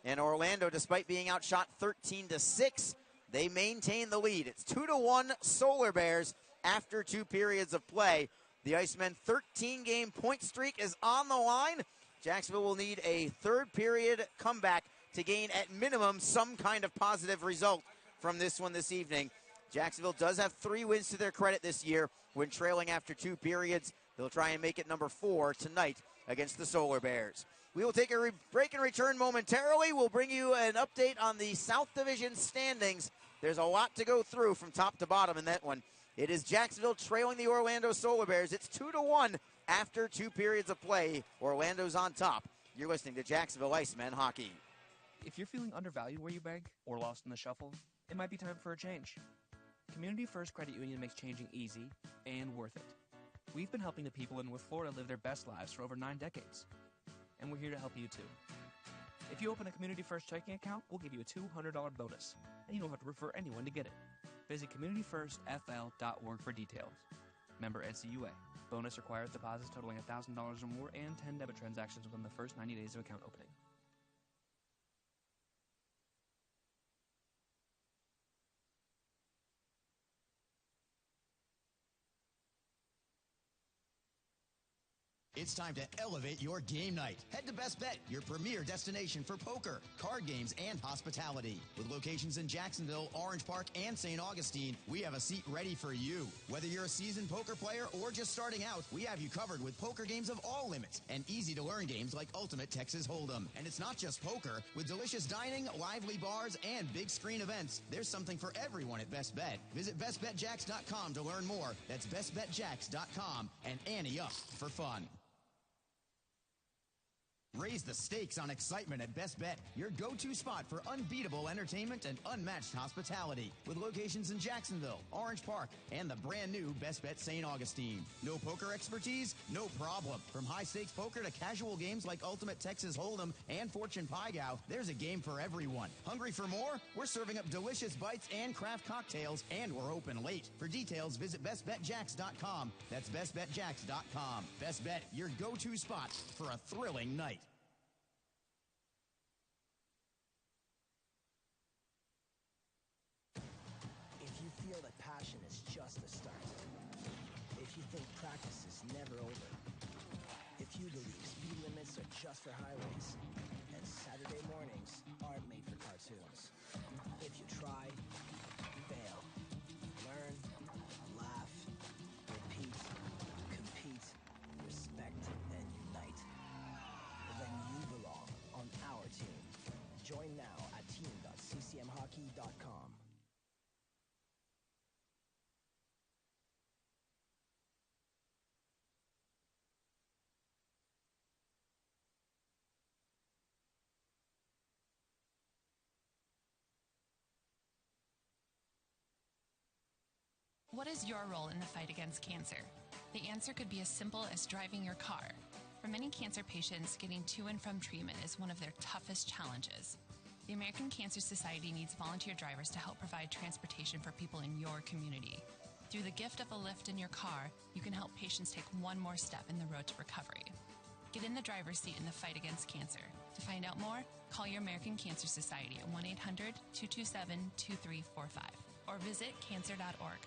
And Orlando, despite being outshot 13-6, they maintain the lead. It's 2-1 Solar Bears after 2 periods of play. The Icemen 13-game point streak is on the line. Jacksonville will need a third period comeback to gain at minimum some kind of positive result from this one this evening. Jacksonville does have 3 wins to their credit this year when trailing after 2 periods. They'll try and make it number 4 tonight against the Solar Bears. We will take a break and return momentarily. We'll bring you an update on the South Division standings. There's a lot to go through from top to bottom in that one. It is Jacksonville trailing the Orlando Solar Bears. It's 2-1 after 2 periods of play. Orlando's on top. You're listening to Jacksonville Icemen Hockey. If you're feeling undervalued where you bank or lost in the shuffle, it might be time for a change. Community First Credit Union makes changing easy and worth it. We've been helping the people in North Florida live their best lives for over 9 decades. And we're here to help you too. If you open a Community First checking account, we'll give you a $200 bonus, and you don't have to refer anyone to get it. Visit communityfirstfl.org for details. Member NCUA. Bonus requires deposits totaling $1,000 or more and 10 debit transactions within the first 90 days of account opening. It's time to elevate your game night. Head to Best Bet, your premier destination for poker, card games, and hospitality. With locations in Jacksonville, Orange Park, and St. Augustine, we have a seat ready for you. Whether you're a seasoned poker player or just starting out, we have you covered with poker games of all limits and easy-to-learn games like Ultimate Texas Hold'em. And it's not just poker. With delicious dining, lively bars, and big screen events, there's something for everyone at Best Bet. Visit bestbetjacks.com to learn more. That's bestbetjacks.com, and ante up for fun. Raise the stakes on excitement at Best Bet, your go-to spot for unbeatable entertainment and unmatched hospitality. With locations in Jacksonville, Orange Park, and the brand new Best Bet St. Augustine. No poker expertise? No problem. From high-stakes poker to casual games like Ultimate Texas Hold'em and Fortune Pie Gow, there's a game for everyone. Hungry for more? We're serving up delicious bites and craft cocktails, and we're open late. For details, visit bestbetjacks.com. That's bestbetjacks.com. Best Bet, your go-to spot for a thrilling night. Passion is just the start. If you think practice is never over, if you believe speed limits are just for highways, and Saturday mornings aren't made for cartoons. If you try, fail, learn, laugh, repeat, compete, respect, and unite, then you belong on our team. Join now at team.ccmhockey.com. What is your role in the fight against cancer? The answer could be as simple as driving your car. For many cancer patients, getting to and from treatment is one of their toughest challenges. The American Cancer Society needs volunteer drivers to help provide transportation for people in your community. Through the gift of a lift in your car, you can help patients take one more step in the road to recovery. Get in the driver's seat in the fight against cancer. To find out more, call your American Cancer Society at 1-800-227-2345 or visit cancer.org.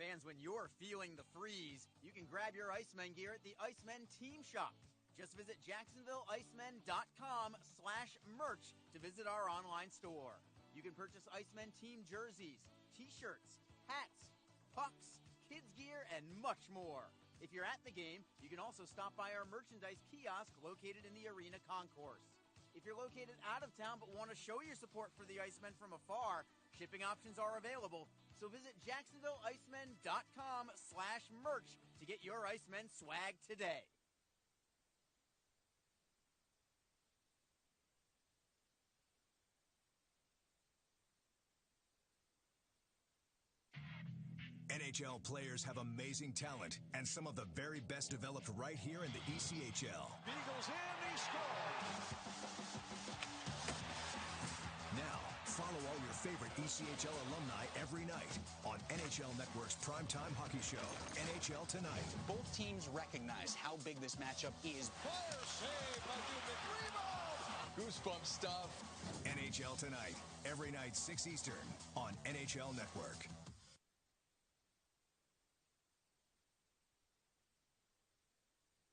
Fans, when you're feeling the freeze, you can grab your Icemen gear at the Icemen Team Shop. Just visit jacksonvilleicemen.com/merch to visit our online store. You can purchase Icemen team jerseys, t-shirts, hats, pucks, kids gear, and much more. If you're at the game, you can also stop by our merchandise kiosk located in the arena concourse. If you're located out of town but want to show your support for the Icemen from afar, shipping options are available. So visit jacksonvilleicemen.com/merch to get your Icemen swag today. NHL players have amazing talent, and some of the very best developed right here in the ECHL. Beagles in, he scores! Now, follow all your favorite ECHL alumni every night on NHL Network's primetime hockey show, NHL Tonight. Both teams recognize how big this matchup is. Fire save by Newman. Rebound! Goosebump stuff. NHL Tonight, every night 6 Eastern on NHL Network.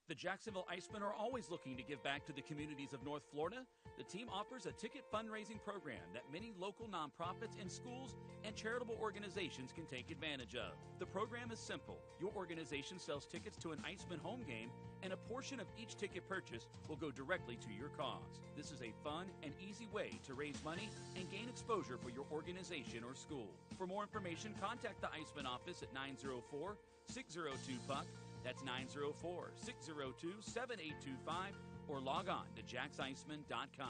The Jacksonville Icemen are always looking to give back to the communities of North Florida. The team offers a ticket fundraising program that many local nonprofits and schools and charitable organizations can take advantage of. The program is simple. Your organization sells tickets to an Iceman home game, and a portion of each ticket purchase will go directly to your cause. This is a fun and easy way to raise money and gain exposure for your organization or school. For more information, contact the Iceman office at 904-602-PUCK. That's 904-602-7825, or log on to jacksiceman.com.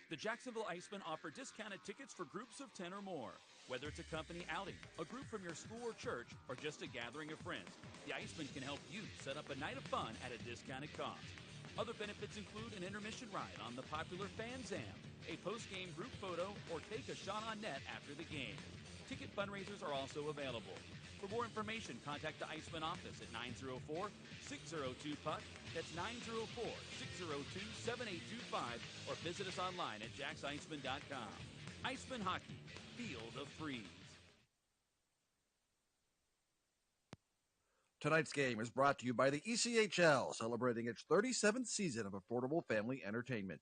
The Jacksonville Icemen offer discounted tickets for groups of 10 or more. Whether it's a company outing, a group from your school or church, or just a gathering of friends, the Icemen can help you set up a night of fun at a discounted cost. Other benefits include an intermission ride on the popular Fan Zam, a post-game group photo, or take a shot on net after the game. Ticket fundraisers are also available. For more information, contact the Iceman office at 904-602-PUCK. That's 904-602-7825, or visit us online at jacksiceman.com. Iceman Hockey, feel the freeze. Tonight's game is brought to you by the ECHL, celebrating its 37th season of affordable family entertainment.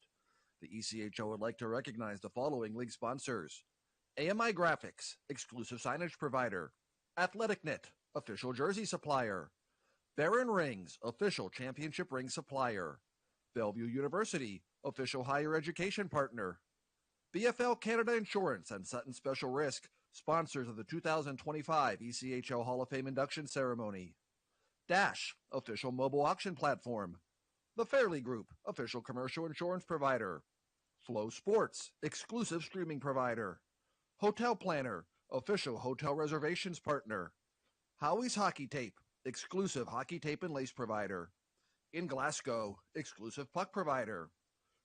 The ECHL would like to recognize the following league sponsors: AMI Graphics, exclusive signage provider; AthleticNet, official jersey supplier; Barron Rings, official championship ring supplier; Bellevue University, official higher education partner; BFL Canada Insurance and Sutton Special Risk, sponsors of the 2025 ECHL Hall of Fame induction ceremony; Dash, official mobile auction platform; The Fairley Group, official commercial insurance provider; Flow Sports, exclusive streaming provider; Hotel Planner, official hotel reservations partner; Howie's Hockey Tape, exclusive hockey tape and lace provider; In Glasgow, exclusive puck provider;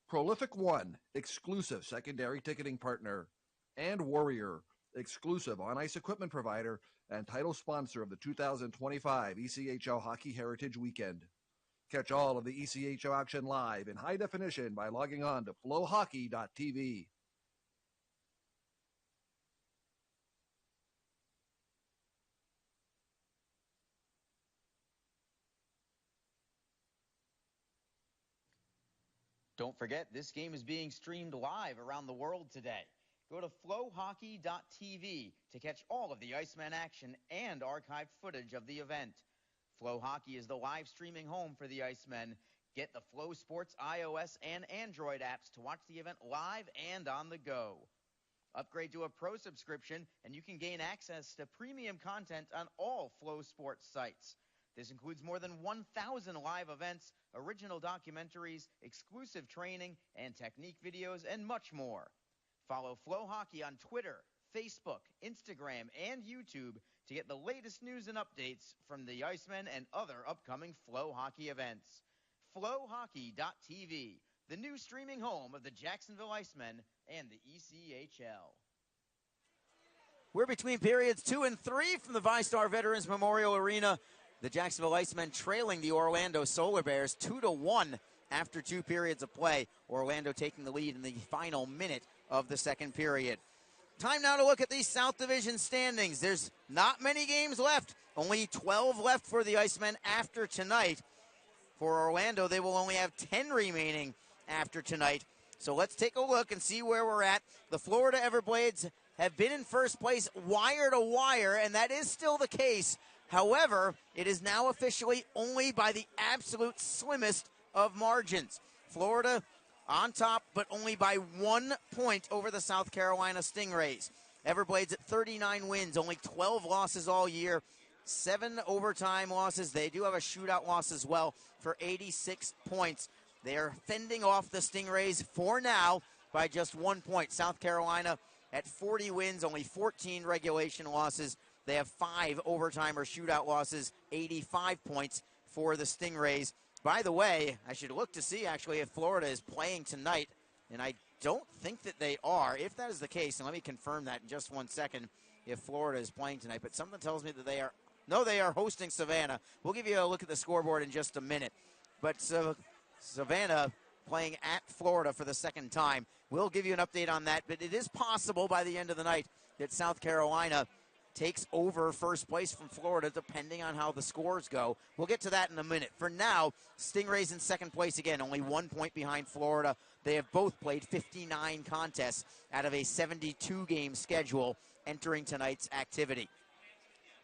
Prolific One, exclusive secondary ticketing partner; and Warrior, exclusive on-ice equipment provider and title sponsor of the 2025 ECHL Hockey Heritage Weekend. Catch all of the ECHL action live in high definition by logging on to FloHockey.tv. Don't forget, this game is being streamed live around the world today. Go to FloHockey.tv to catch all of the Iceman action and archived footage of the event. FloHockey is the live streaming home for the Icemen. Get the Flow Sports iOS and Android apps to watch the event live and on the go. Upgrade to a pro subscription and you can gain access to premium content on all Flow Sports sites. This includes more than 1,000 live events, original documentaries, exclusive training and technique videos, and much more. Follow FloHockey on Twitter, Facebook, Instagram, and YouTube to get the latest news and updates from the Icemen and other upcoming FloHockey events. FloHockey.tv, the new streaming home of the Jacksonville Icemen and the ECHL. We're between periods 2 and 3 from the VyStar Veterans Memorial Arena. The Jacksonville Icemen trailing the Orlando Solar Bears 2-1 after 2 periods of play. Orlando taking the lead in the final minute of the second period. Time now to look at these South Division standings. There's not many games left. Only 12 left for the Icemen after tonight. For Orlando, they will only have 10 remaining after tonight. So let's take a look and see where we're at. The Florida Everblades have been in first place wire to wire, and that is still the case. However, it is now officially only by the absolute slimmest of margins. Florida on top, but only by 1 point over the South Carolina Stingrays. Everblades at 39 wins, only 12 losses all year, 7 overtime losses. They do have a shootout loss as well for 86 points. They are fending off the Stingrays for now by just 1 point. South Carolina at 40 wins, only 14 regulation losses. They have 5 overtime or shootout losses, 85 points for the Stingrays. By the way, I should look to see actually if Florida is playing tonight, and I don't think that they are. If that is the case, and let me confirm that in just 1 second, if Florida is playing tonight, but something tells me that they are hosting Savannah. We'll give you a look at the scoreboard in just a minute. But Savannah playing at Florida for the second time. We'll give you an update on that, but it is possible by the end of the night that South Carolina takes over first place from Florida, depending on how the scores go. We'll get to that in a minute. For now, Stingrays in second place again, only 1 point behind Florida. They have both played 59 contests out of a 72-game schedule entering tonight's activity.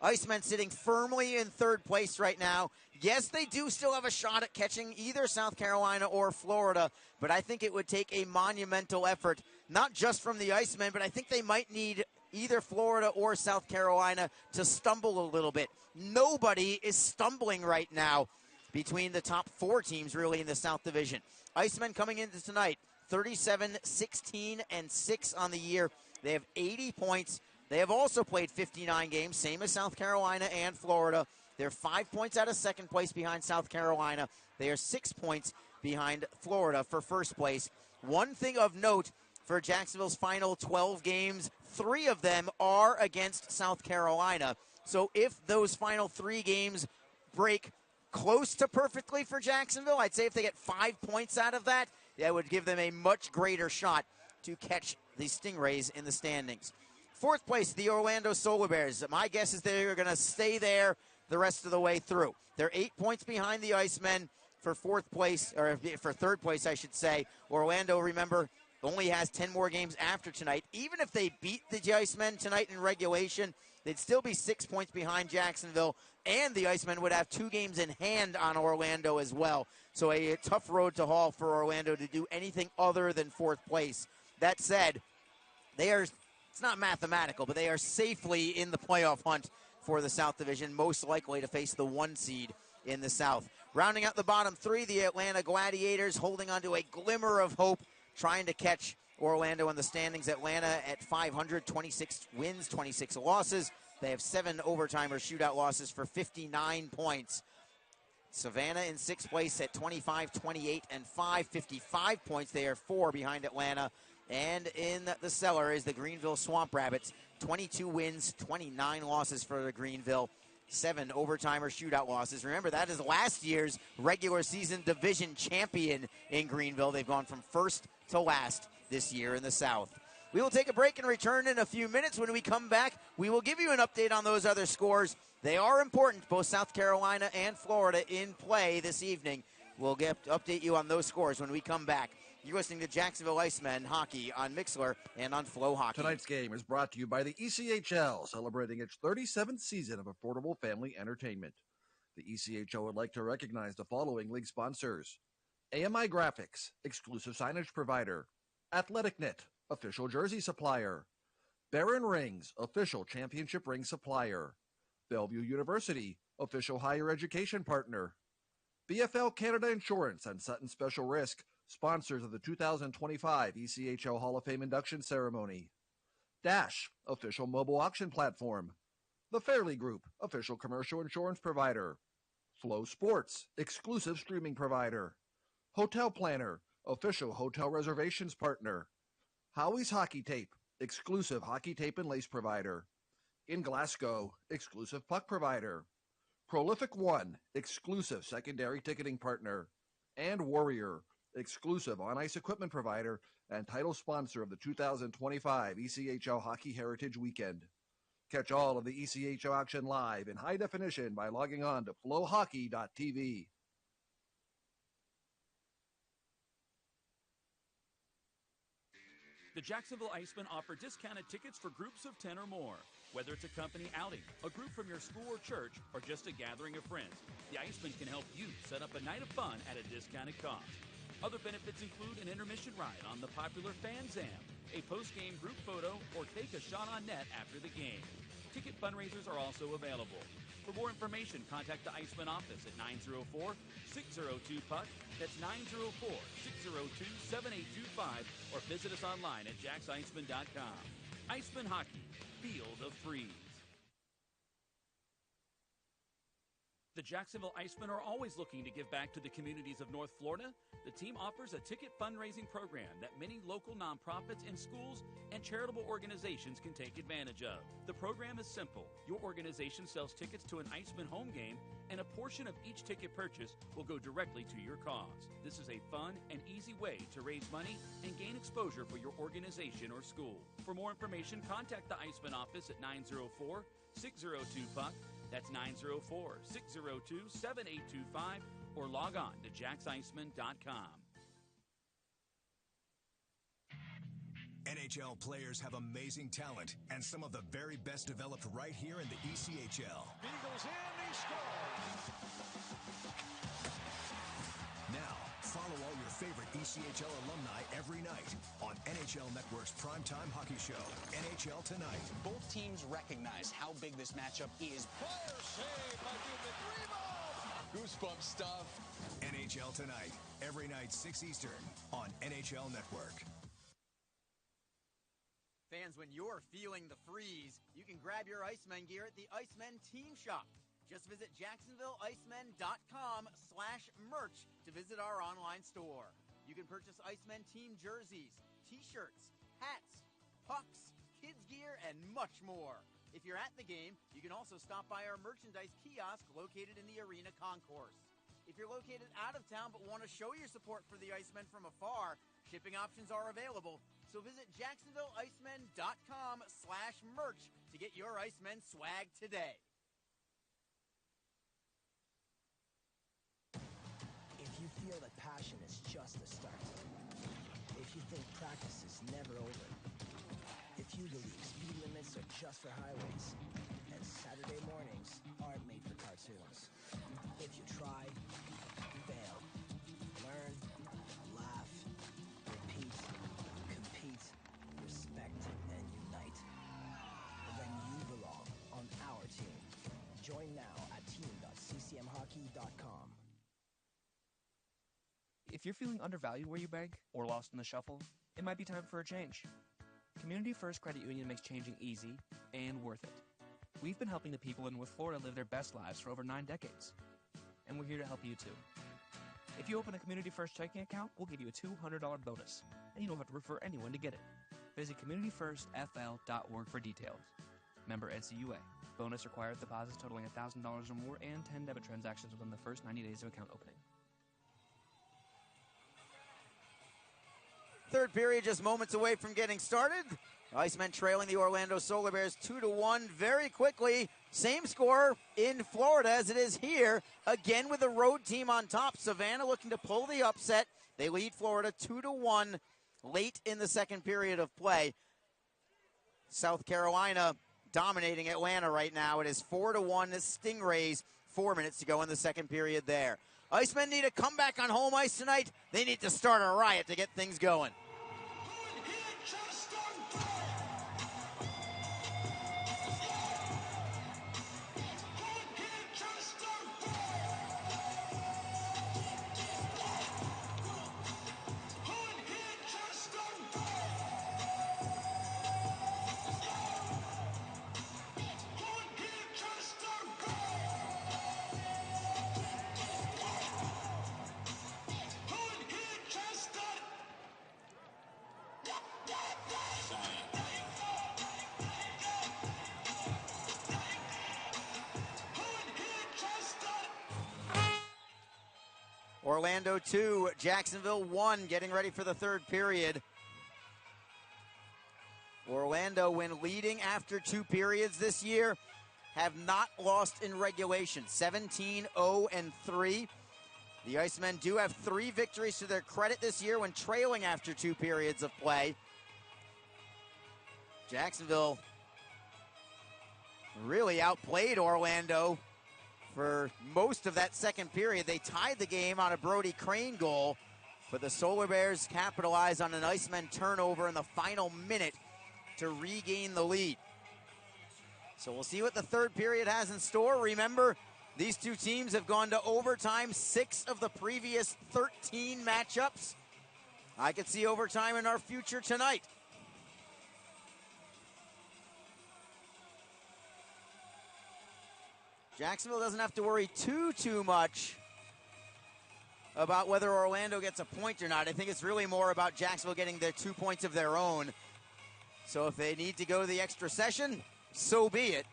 Icemen sitting firmly in third place right now. Yes, they do still have a shot at catching either South Carolina or Florida, but I think it would take a monumental effort, not just from the Icemen, but I think they might need either Florida or South Carolina to stumble a little bit. Nobody is stumbling right now between the top four teams really in the South Division. Icemen coming into tonight, 37-16-6 on the year. They have 80 points. They have also played 59 games, same as South Carolina and Florida. They're 5 points out of second place behind South Carolina. They are 6 points behind Florida for first place. One thing of note for Jacksonville's final 12 games, 3 of them are against South Carolina. So if those final 3 games break close to perfectly for Jacksonville, I'd say if they get 5 points out of that, that would give them a much greater shot to catch the Stingrays in the standings. Fourth place, the Orlando Solar Bears. My guess is they're going to stay there the rest of the way through. They're 8 points behind the Icemen for fourth place, or for third place, I should say. Orlando, remember, only has 10 more games after tonight. Even if they beat the Icemen tonight in regulation, they'd still be 6 points behind Jacksonville, and the Icemen would have 2 games in hand on Orlando as well. So a tough road to haul for Orlando to do anything other than fourth place. That said, it's not mathematical, but they are safely in the playoff hunt for the South Division, most likely to face the 1 seed in the South. Rounding out the bottom 3, the Atlanta Gladiators holding on to a glimmer of hope, trying to catch Orlando in the standings. Atlanta at 500, 26 wins, 26 losses. They have 7 overtime or shootout losses for 59 points. Savannah in 6th place at 25, 28, and 5, 55 points. They are 4 behind Atlanta. And in the cellar is the Greenville Swamp Rabbits. 22 wins, 29 losses for the Greenville. 7 overtime or shootout losses. Remember, that is last year's regular season division champion in Greenville. They've gone from first to last this year in the South. We will take a break and return in a few minutes. When we come back, we will give you an update on those other scores. They are important, both South Carolina and Florida in play this evening. We'll update you on those scores when we come back. You're listening to Jacksonville Icemen Hockey on Mixlr and on FloHockey. Tonight's game is brought to you by the ECHL, celebrating its 37th season of affordable family entertainment. The ECHL would like to recognize the following league sponsors: AMI Graphics, exclusive signage provider; AthleticNet, official jersey supplier; Barron Rings, official championship ring supplier; Bellevue University, official higher education partner; BFL Canada Insurance and Sutton Special Risk, sponsors of the 2025 ECHL Hall of Fame induction ceremony; Dash, official mobile auction platform; The Fairley Group, official commercial insurance provider; Flow Sports, exclusive streaming provider; Hotel Planner, official hotel reservations partner; Howie's Hockey Tape, exclusive hockey tape and lace provider; In Glasgow, exclusive puck provider; Prolific One, exclusive secondary ticketing partner; and Warrior, exclusive on-ice equipment provider and title sponsor of the 2025 ECHL Hockey Heritage Weekend. Catch all of the ECHL action live in high definition by logging on to FloHockey.tv. The Jacksonville Icemen offer discounted tickets for groups of 10 or more. Whether it's a company outing, a group from your school or church, or just a gathering of friends, the Icemen can help you set up a night of fun at a discounted cost. Other benefits include an intermission ride on the popular Fan Zam, a post-game group photo, or take a shot on net after the game. Ticket fundraisers are also available. For more information, contact the Icemen office at 904-602-PUCK. That's 904-602-7825, or visit us online at jacksicemen.com. Icemen Hockey, feel the freeze. The Jacksonville Icemen are always looking to give back to the communities of North Florida. The team offers a ticket fundraising program that many local nonprofits and schools and charitable organizations can take advantage of. The program is simple. Your organization sells tickets to an Iceman home game, and a portion of each ticket purchase will go directly to your cause. This is a fun and easy way to raise money and gain exposure for your organization or school. For more information, contact the Iceman office at 904-602-PUCK. That's 904-602-7825, or log on to jacksiceman.com. NHL players have amazing talent, and some of the very best developed right here in the ECHL. Eagles in, he scores. Now, follow all your favorite ECHL alumni every night on NHL Network's primetime hockey show, NHL Tonight. Both teams recognize how big this matchup is. Fire save by David Rebound. Goosebump stuff. NHL Tonight, every night 6 Eastern on NHL Network. Fans, when you're feeling the freeze, you can grab your Icemen gear at the Icemen Team Shop. Just visit JacksonvilleIcemen.com/merch to visit our online store. You can purchase Icemen team jerseys, t-shirts, hats, pucks, kids gear, and much more. If you're at the game, you can also stop by our merchandise kiosk located in the arena concourse. If you're located out of town but want to show your support for the Icemen from afar, shipping options are available. So visit JacksonvilleIcemen.com/merch to get your Icemen swag today. If you feel that passion is just the start, if you think practice is never over, if you believe speed limits are just for highways, and Saturday mornings aren't made for cartoons, if you try, fail, learn, laugh, repeat, compete, respect, and unite, then you belong on our team. Join now at team.ccmhockey.com. If you're feeling undervalued where you bank or lost in the shuffle, it might be time for a change. Community First Credit Union makes changing easy and worth it. We've been helping the people in North Florida live their best lives for over 9 decades, and we're here to help you too. If you open a Community First checking account, we'll give you a $200 bonus, and you don't have to refer anyone to get it. Visit communityfirstfl.org for details. Member NCUA. Bonus requires deposits totaling $1,000 or more and 10 debit transactions within the first 90 days of account opening. Third period just moments away from getting started. Icemen trailing the Orlando Solar Bears 2-1 very quickly. Same score in Florida as it is here. Again with the road team on top. Savannah looking to pull the upset. They lead Florida 2-1 late in the second period of play. South Carolina dominating Atlanta right now. It is 4-1 Stingrays. 4 minutes to go in the second period there. Icemen need a comeback on home ice tonight. They need to start a riot to get things going. Orlando 2, Jacksonville 1, getting ready for the third period. Orlando, when leading after 2 periods this year, have not lost in regulation. 17-0-3. The Icemen do have 3 victories to their credit this year when trailing after 2 periods of play. Jacksonville really outplayed Orlando for most of that second period. They tied the game on a Brody Crane goal, but the Solar Bears capitalized on an Iceman turnover in the final minute to regain the lead. So we'll see what the third period has in store. Remember, these two teams have gone to overtime 6 of the previous 13 matchups. I could see overtime in our future tonight. Jacksonville doesn't have to worry too much about whether Orlando gets a point or not. I think it's really more about Jacksonville getting their 2 points of their own. So if they need to go to the extra session, so be it.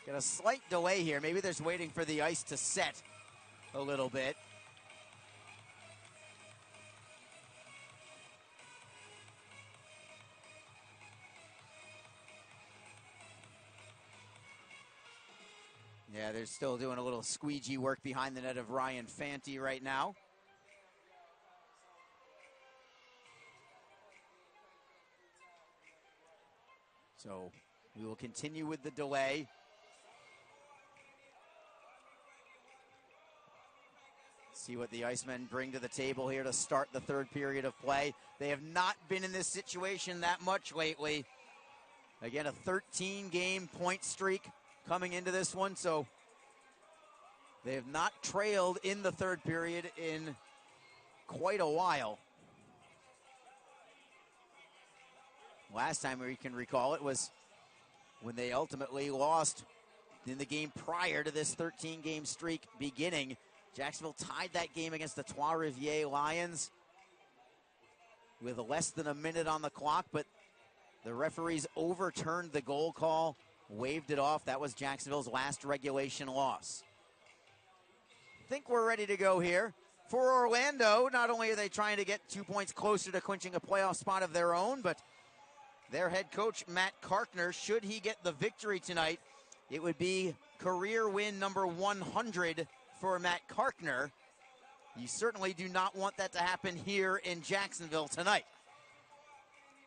Got a slight delay here. Maybe they're waiting for the ice to set a little bit. Yeah, they're still doing a little squeegee work behind the net of Ryan Fanti right now. So we will continue with the delay. See what the Icemen bring to the table here to start the third period of play. They have not been in this situation that much lately. Again, a 13-game point streak coming into this one, so they have not trailed in the third period in quite a while. Last time we can recall it was when they ultimately lost in the game prior to this 13-game streak beginning. Jacksonville tied that game against the Trois-Rivières Lions with less than a minute on the clock, but the referees overturned the goal call, waved it off. That was Jacksonville's last regulation loss. I think we're ready to go here. For Orlando, not only are they trying to get 2 points closer to clinching a playoff spot of their own, but their head coach, Matt Karkner, should he get the victory tonight, it would be career win number 100 for Matt Karkner. You certainly do not want that to happen here in Jacksonville tonight.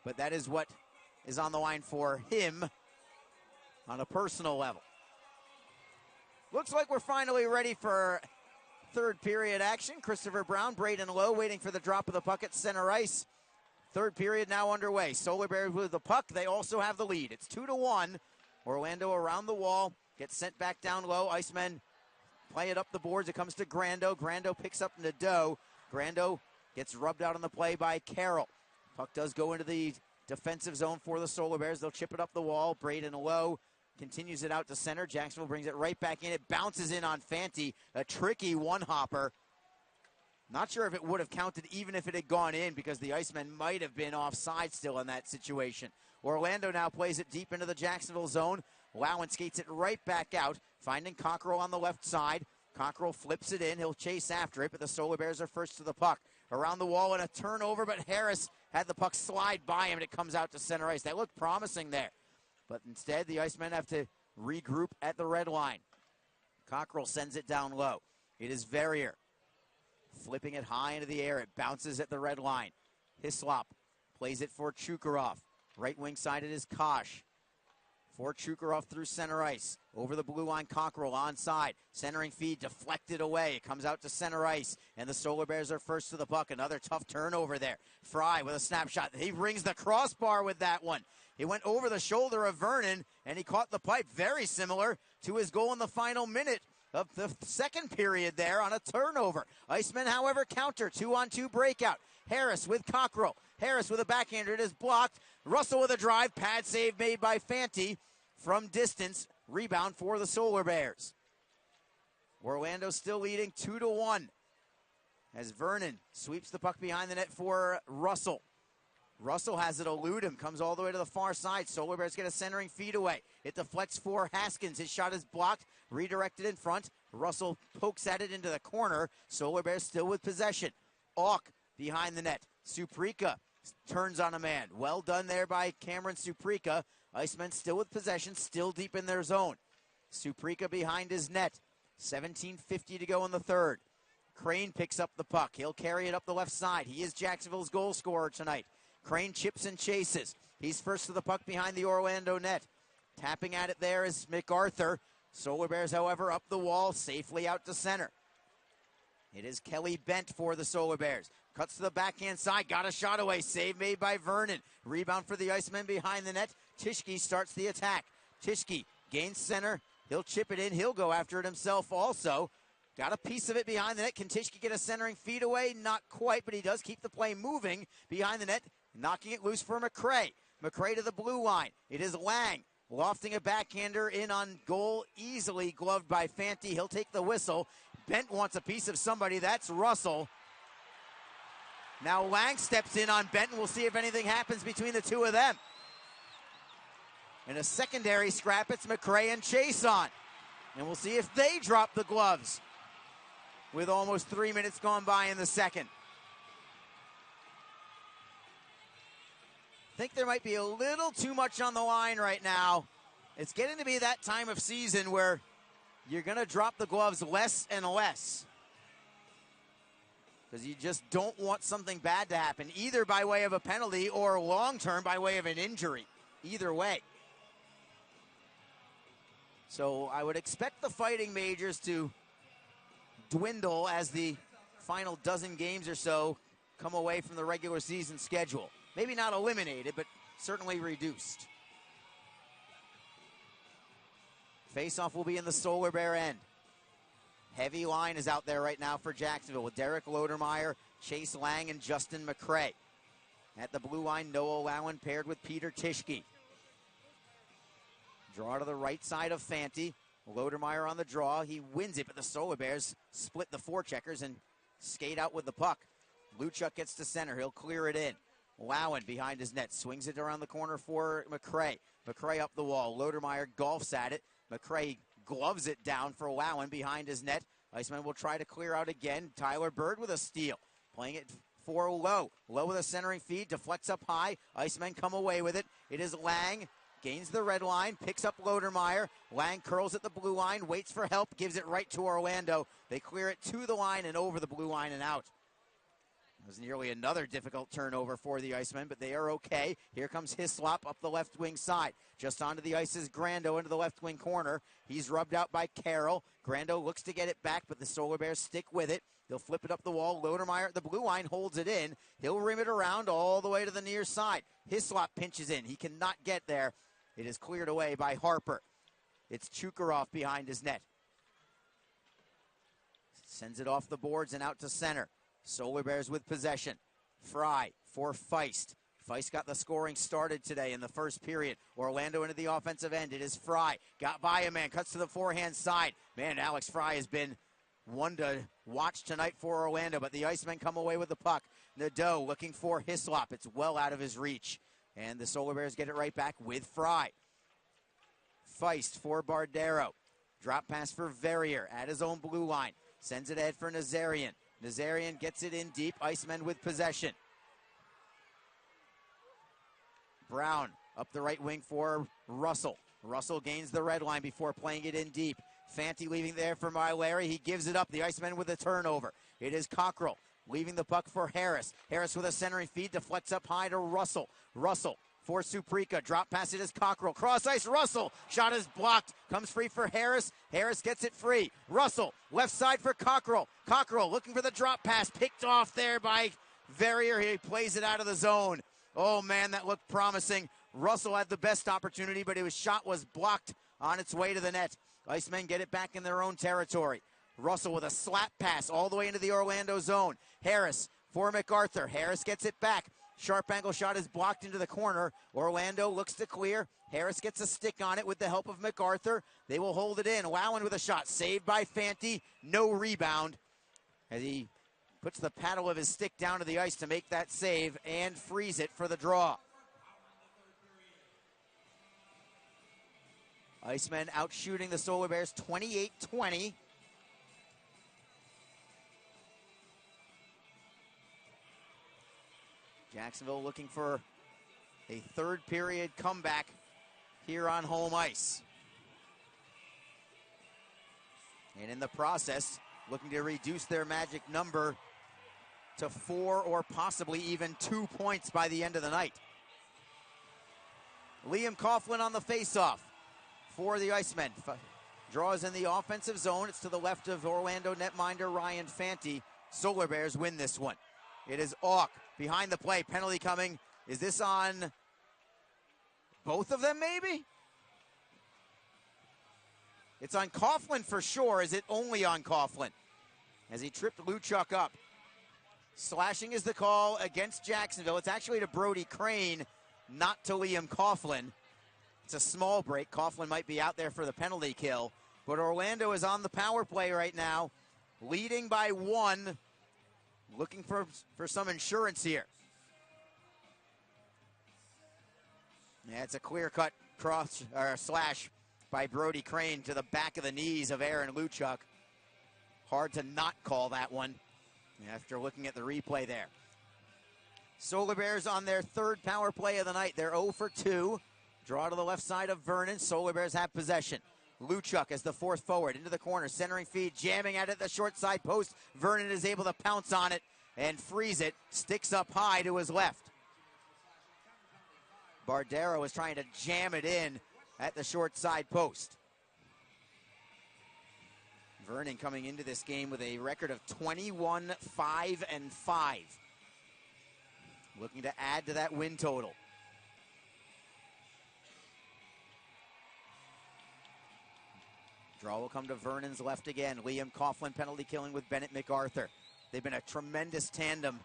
But that is what is on the line for him on a personal level. Looks like we're finally ready for third period action. Christopher Brown, Braden Lowe waiting for the drop of the puck at center ice. Third period now underway. Solar Bears with the puck. They also have the lead. It's 2-1. Orlando around the wall. Gets sent back down low. Icemen play it up the boards. It comes to Grando. Grando picks up Nadeau. Grando gets rubbed out on the play by Carroll. Puck does go into the defensive zone for the Solar Bears. They'll chip it up the wall. Braden Lowe continues it out to center. Jacksonville brings it right back in. It bounces in on Fanti. A tricky one-hopper. Not sure if it would have counted even if it had gone in, because the Icemen might have been offside still in that situation. Orlando now plays it deep into the Jacksonville zone. Lowen skates it right back out, finding Cockrell on the left side. Cockrell flips it in. He'll chase after it, but the Solar Bears are first to the puck. Around the wall and a turnover, but Harris had the puck slide by him, and it comes out to center ice. That looked promising there. But instead, the Icemen have to regroup at the red line. Cockrell sends it down low. It is Verrier flipping it high into the air. It bounces at the red line. Hislop plays it for Chukarov. Right wing side, it is Kosh. For Chukarov through center ice. Over the blue line, Cockrell onside. Centering feed deflected away. It comes out to center ice, and the Solar Bears are first to the puck. Another tough turnover there. Fry with a snapshot. He rings the crossbar with that one. He went over the shoulder of Vernon, and he caught the pipe. Very similar to his goal in the final minute of the second period there on a turnover. Icemen, however, counter. 2-on-2 breakout. Harris with Cockrell. Harris with a backhander. It is blocked. Russell with a drive. Pad save made by Fanti from distance. Rebound for the Solar Bears. Orlando still leading 2-1 as Vernon sweeps the puck behind the net for Russell. Russell has it elude him, comes all the way to the far side. Solar Bears get a centering feed away. It deflects for Haskins. His shot is blocked, redirected in front. Russell pokes at it into the corner. Solar Bears still with possession. Auk behind the net. Suprika turns on a man. Well done there by Cameron Suprika. Icemen still with possession, still deep in their zone. Suprika behind his net. 17:50 to go in the third. Crane picks up the puck. He'll carry it up the left side. He is Jacksonville's goal scorer tonight. Crane chips and chases. He's first to the puck behind the Orlando net. Tapping at it there is MacArthur. Solar Bears, however, up the wall, safely out to center. It is Kelly Bent for the Solar Bears. Cuts to the backhand side, got a shot away. Save made by Vernon. Rebound for the Icemen behind the net. Tischke starts the attack. Tischke gains center. He'll chip it in. He'll go after it himself also. Got a piece of it behind the net. Can Tischke get a centering feed away? Not quite, but he does keep the play moving behind the net. Knocking it loose for McCray. McCray to the blue line. It is Lang. lofting a backhander in on goal, easily gloved by Fanti. He'll take the whistle. Bent wants a piece of somebody. That's Russell. Now Lang steps in on Benton. We'll see if anything happens between the two of them. In a secondary scrap, it's McRae and Chase on. And we'll see if they drop the gloves with almost 3 minutes gone by in the second. I think there might be a little too much on the line right now. It's getting to be that time of season where you're going to drop the gloves less and less, because you just don't want something bad to happen, either by way of a penalty or long-term by way of an injury. Either way. So I would expect the fighting majors to dwindle as the final dozen games or so come away from the regular season schedule. Maybe not eliminated, but certainly reduced. Face-off will be in the Solar Bear end. Heavy line is out there right now for Jacksonville with Derek Lodermeyer, Chase Lang, and Justin McRae. At the blue line, Noah Lowen paired with Peter Tischke. Draw to the right side of Fanti. Lodermeyer on the draw. He wins it, but the Solar Bears split the forecheckers and skate out with the puck. Luchuk gets to center. He'll clear it in. Lowen behind his net. Swings it around the corner for McRae. McRae up the wall. Lodermeyer golfs at it. McRae gloves it down for Lowen behind his net. Iceman will try to clear out again. Tyler Bird with a steal. Playing it for Lowe. Lowe with a centering feed. Deflects up high. Icemen come away with it. It is Lang. Gains the red line. Picks up Lodermeyer. Lang curls at the blue line. Waits for help. Gives it right to Orlando. They clear it to the line and over the blue line and out. It was nearly another difficult turnover for the Icemen, but they are okay. Here comes Hislop up the left wing side. Just onto the ice is Grando into the left wing corner. He's rubbed out by Carroll. Grando looks to get it back, but the Solar Bears stick with it. They'll flip it up the wall. Lodermeyer at the blue line holds it in. He'll rim it around all the way to the near side. Hislop pinches in. He cannot get there. It is cleared away by Harper. It's Chukarov behind his net. Sends it off the boards and out to center. Solar Bears with possession. Fry for Feist. Feist got the scoring started today in the first period. Orlando into the offensive end. It is Fry. Got by a man. Cuts to the forehand side. Man, Alex Fry has been one to watch tonight for Orlando, but the Icemen come away with the puck. Nadeau looking for Hislop. It's well out of his reach. And the Solar Bears get it right back with Fry. Feist for Bardero. Drop pass for Verrier at his own blue line. Sends it ahead for Nazarian. Nazarian gets it in deep. Icemen with possession. Brown up the right wing for Russell. Russell gains the red line before playing it in deep. Fanti leaving there for Larry. He gives it up. The Icemen with a turnover. It is Cockrell leaving the puck for Harris. Harris with a centering feed. Deflects up high to Russell. Russell for Suprika. Drop pass, it is Cockrell. Cross ice, Russell. Shot is blocked. Comes free for Harris. Harris gets it free. Russell, left side for Cockrell. Cockrell looking for the drop pass. Picked off there by Verrier. He plays it out of the zone. Oh, man, that looked promising. Russell had the best opportunity, but his shot was blocked on its way to the net. Icemen get it back in their own territory. Russell with a slap pass all the way into the Orlando zone. Harris for MacArthur. Harris gets it back. Sharp angle shot is blocked into the corner. Orlando looks to clear. Harris gets a stick on it with the help of MacArthur. They will hold it in. Lowen with a shot. Saved by Fanti. No rebound. As he puts the paddle of his stick down to the ice to make that save and frees it for the draw. Icemen out shooting the Solar Bears 28-20. Jacksonville looking for a third period comeback here on home ice. And in the process, looking to reduce their magic number to 4 or possibly even 2 points by the end of the night. Liam Coughlin on the faceoff for the Icemen. Draws in the offensive zone. It's to the left of Orlando netminder Ryan Fanti. Solar Bears win this one. It is Auk behind the play. Penalty coming. Is this on both of them maybe? It's on Coughlin for sure. Is it only on Coughlin? As he tripped Luchuk up. Slashing is the call against Jacksonville. It's actually to Brody Crane, not to Liam Coughlin. It's a small break. Coughlin might be out there for the penalty kill. But Orlando is on the power play right now, leading by 1, looking for some insurance here. Yeah, it's a clear-cut cross or slash by Brody Crane to the back of the knees of Aaron Luchuk. Hard to not call that one after looking at the replay there. Solar Bears on their 3rd power play of the night. They're 0 for 2. Draw to the left side of Vernon. Solar Bears have possession. Luchuk as the 4th forward into the corner, centering feed, jamming at it, the short side post. Vernon is able to pounce on it and freeze it. Sticks up high to his left. Bardero is trying to jam it in at the short side post. Vernon coming into this game with a record of 21-5-5. Looking to add to that win total. Draw will come to Vernon's left again. Liam Coughlin penalty killing with Bennett MacArthur. They've been a tremendous tandem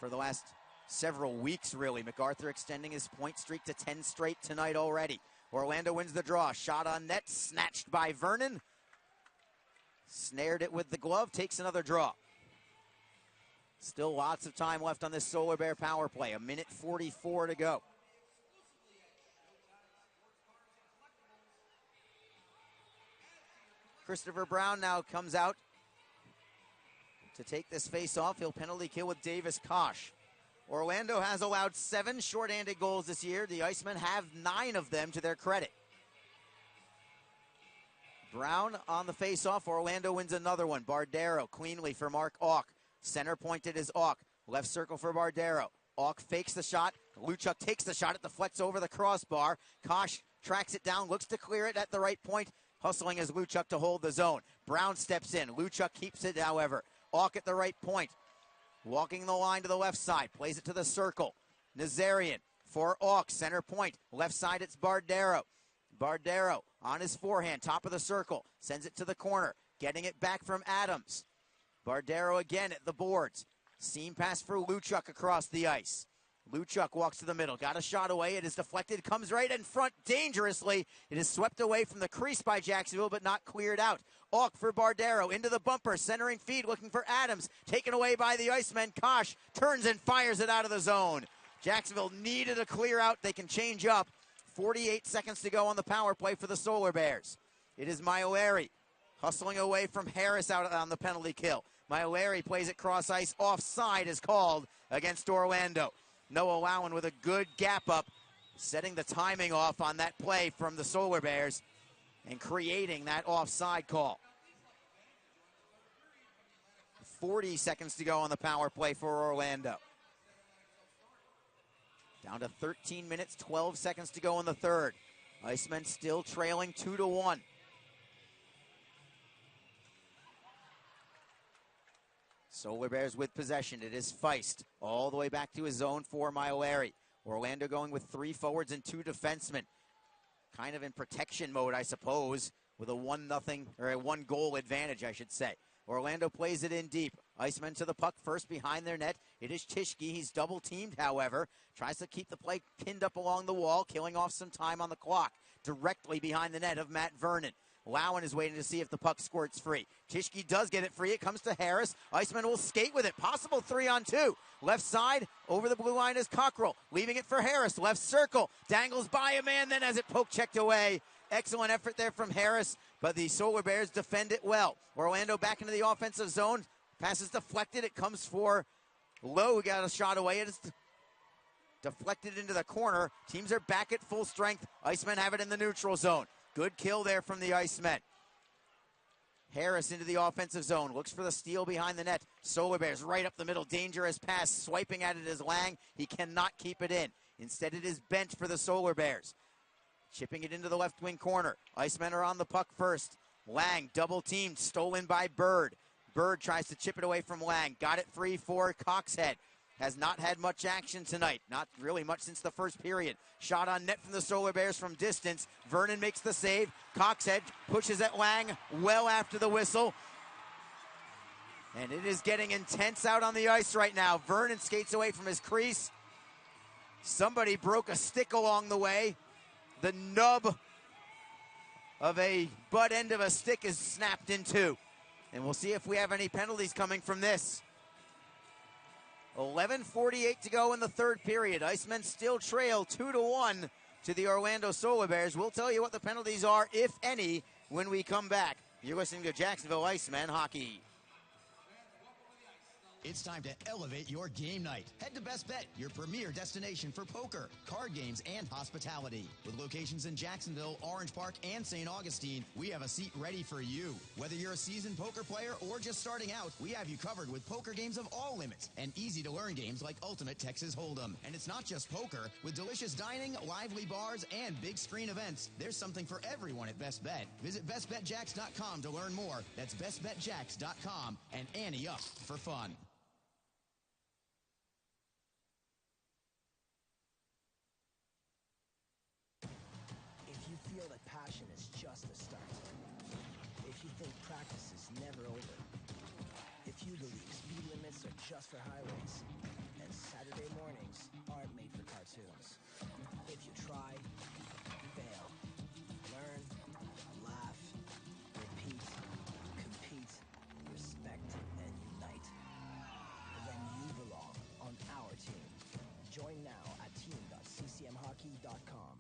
for the last several weeks, really. MacArthur extending his point streak to 10 straight tonight already. Orlando wins the draw. Shot on net, snatched by Vernon. Snared it with the glove, takes another draw. Still lots of time left on this Solar Bear power play. 1:44 to go. Christopher Brown now comes out to take this face-off. He'll penalty kill with Davis Kosh. Orlando has allowed 7 shorthanded goals this year. The Icemen have 9 of them to their credit. Brown on the face-off. Orlando wins another one. Bardero cleanly for Mark Auk. Center pointed is Auk. Left circle for Bardero. Auk fakes the shot. Luchuk takes the shot. It deflects over the crossbar. Kosh tracks it down, looks to clear it at the right point. Hustling as Luchuk to hold the zone. Brown steps in. Luchuk keeps it, however. Auk at the right point. Walking the line to the left side. Plays it to the circle. Nazarian for Auk. Center point. Left side, it's Bardero. Bardero on his forehand. Top of the circle. Sends it to the corner. Getting it back from Adams. Bardero again at the boards. Seam pass for Luchuk across the ice. Luchuk walks to the middle. Got a shot away. It is deflected. Comes right in front dangerously. It is swept away from the crease by Jacksonville, but not cleared out. Auk for Bardero. Into the bumper. Centering feed looking for Adams. Taken away by the Icemen. Kosh turns and fires it out of the zone. Jacksonville needed a clear out. They can change up. 48 seconds to go on the power play for the Solar Bears. It is Maiolari hustling away from Harris out on the penalty kill. Maiolari plays it cross ice. Offside is called against Orlando. Noah Lowen with a good gap up, setting the timing off on that play from the Solar Bears and creating that offside call. 40 seconds to go on the power play for Orlando. Down to 13 minutes, 12 seconds to go in the third. Icemen still trailing 2-1. Solar Bears with possession. It is Feist all the way back to his zone for Maiolari. Orlando going with 3 forwards and 2 defensemen. Kind of in protection mode, I suppose, with a 1-0 or a 1-goal advantage, I should say. Orlando plays it in deep. Icemen to the puck first behind their net. It is Tishke. He's double teamed, however. Tries to keep the play pinned up along the wall, killing off some time on the clock. Directly behind the net of Matt Vernon. Lowen is waiting to see if the puck squirts free. Tishke does get it free. It comes to Harris. Icemen will skate with it. Possible 3-on-2. Left side, over the blue line is Cockrell. Leaving it for Harris. Left circle. Dangles by a man, then has it poke checked away. Excellent effort there from Harris, but the Solar Bears defend it well. Orlando back into the offensive zone. Pass is deflected. It comes for Lowe, who got a shot away. It is deflected into the corner. Teams are back at full strength. Icemen have it in the neutral zone. Good kill there from the Icemen. Harris into the offensive zone. Looks for the steal behind the net. Solar Bears right up the middle. Dangerous pass. Swiping at it is Lang. He cannot keep it in. Instead, it is bent for the Solar Bears. Chipping it into the left wing corner. Icemen are on the puck first. Lang double teamed. Stolen by Bird. Bird tries to chip it away from Lang. Got it free for Coxhead. Has not had much action tonight. Not really much since the first period. Shot on net from the Solar Bears from distance. Vernon makes the save. Coxhead pushes at Lang well after the whistle. And it is getting intense out on the ice right now. Vernon skates away from his crease. Somebody broke a stick along the way. the nub of a butt end of a stick is snapped in two. And we'll see if we have any penalties coming from this. 11:48 to go in the third period. Icemen still trail 2-1 to the Orlando Solar Bears. We'll tell you what the penalties are, if any, when we come back. You're listening to Jacksonville Icemen Hockey. It's time to elevate your game night. Head to Best Bet, your premier destination for poker, card games, and hospitality. With locations in Jacksonville, Orange Park, and St. Augustine, we have a seat ready for you. Whether you're a seasoned poker player or just starting out, we have you covered with poker games of all limits and easy-to-learn games like Ultimate Texas Hold'em. And it's not just poker. With delicious dining, lively bars, and big screen events, there's something for everyone at Best Bet. Visit bestbetjacks.com to learn more. That's bestbetjacks.com, and ante up for fun. Passion is just the start. If you think practice is never over, if you believe speed limits are just for highways, and Saturday mornings aren't made for cartoons, if you try, fail, learn, laugh, repeat, compete, respect, and unite, then you belong on our team. Join now at team.ccmhockey.com.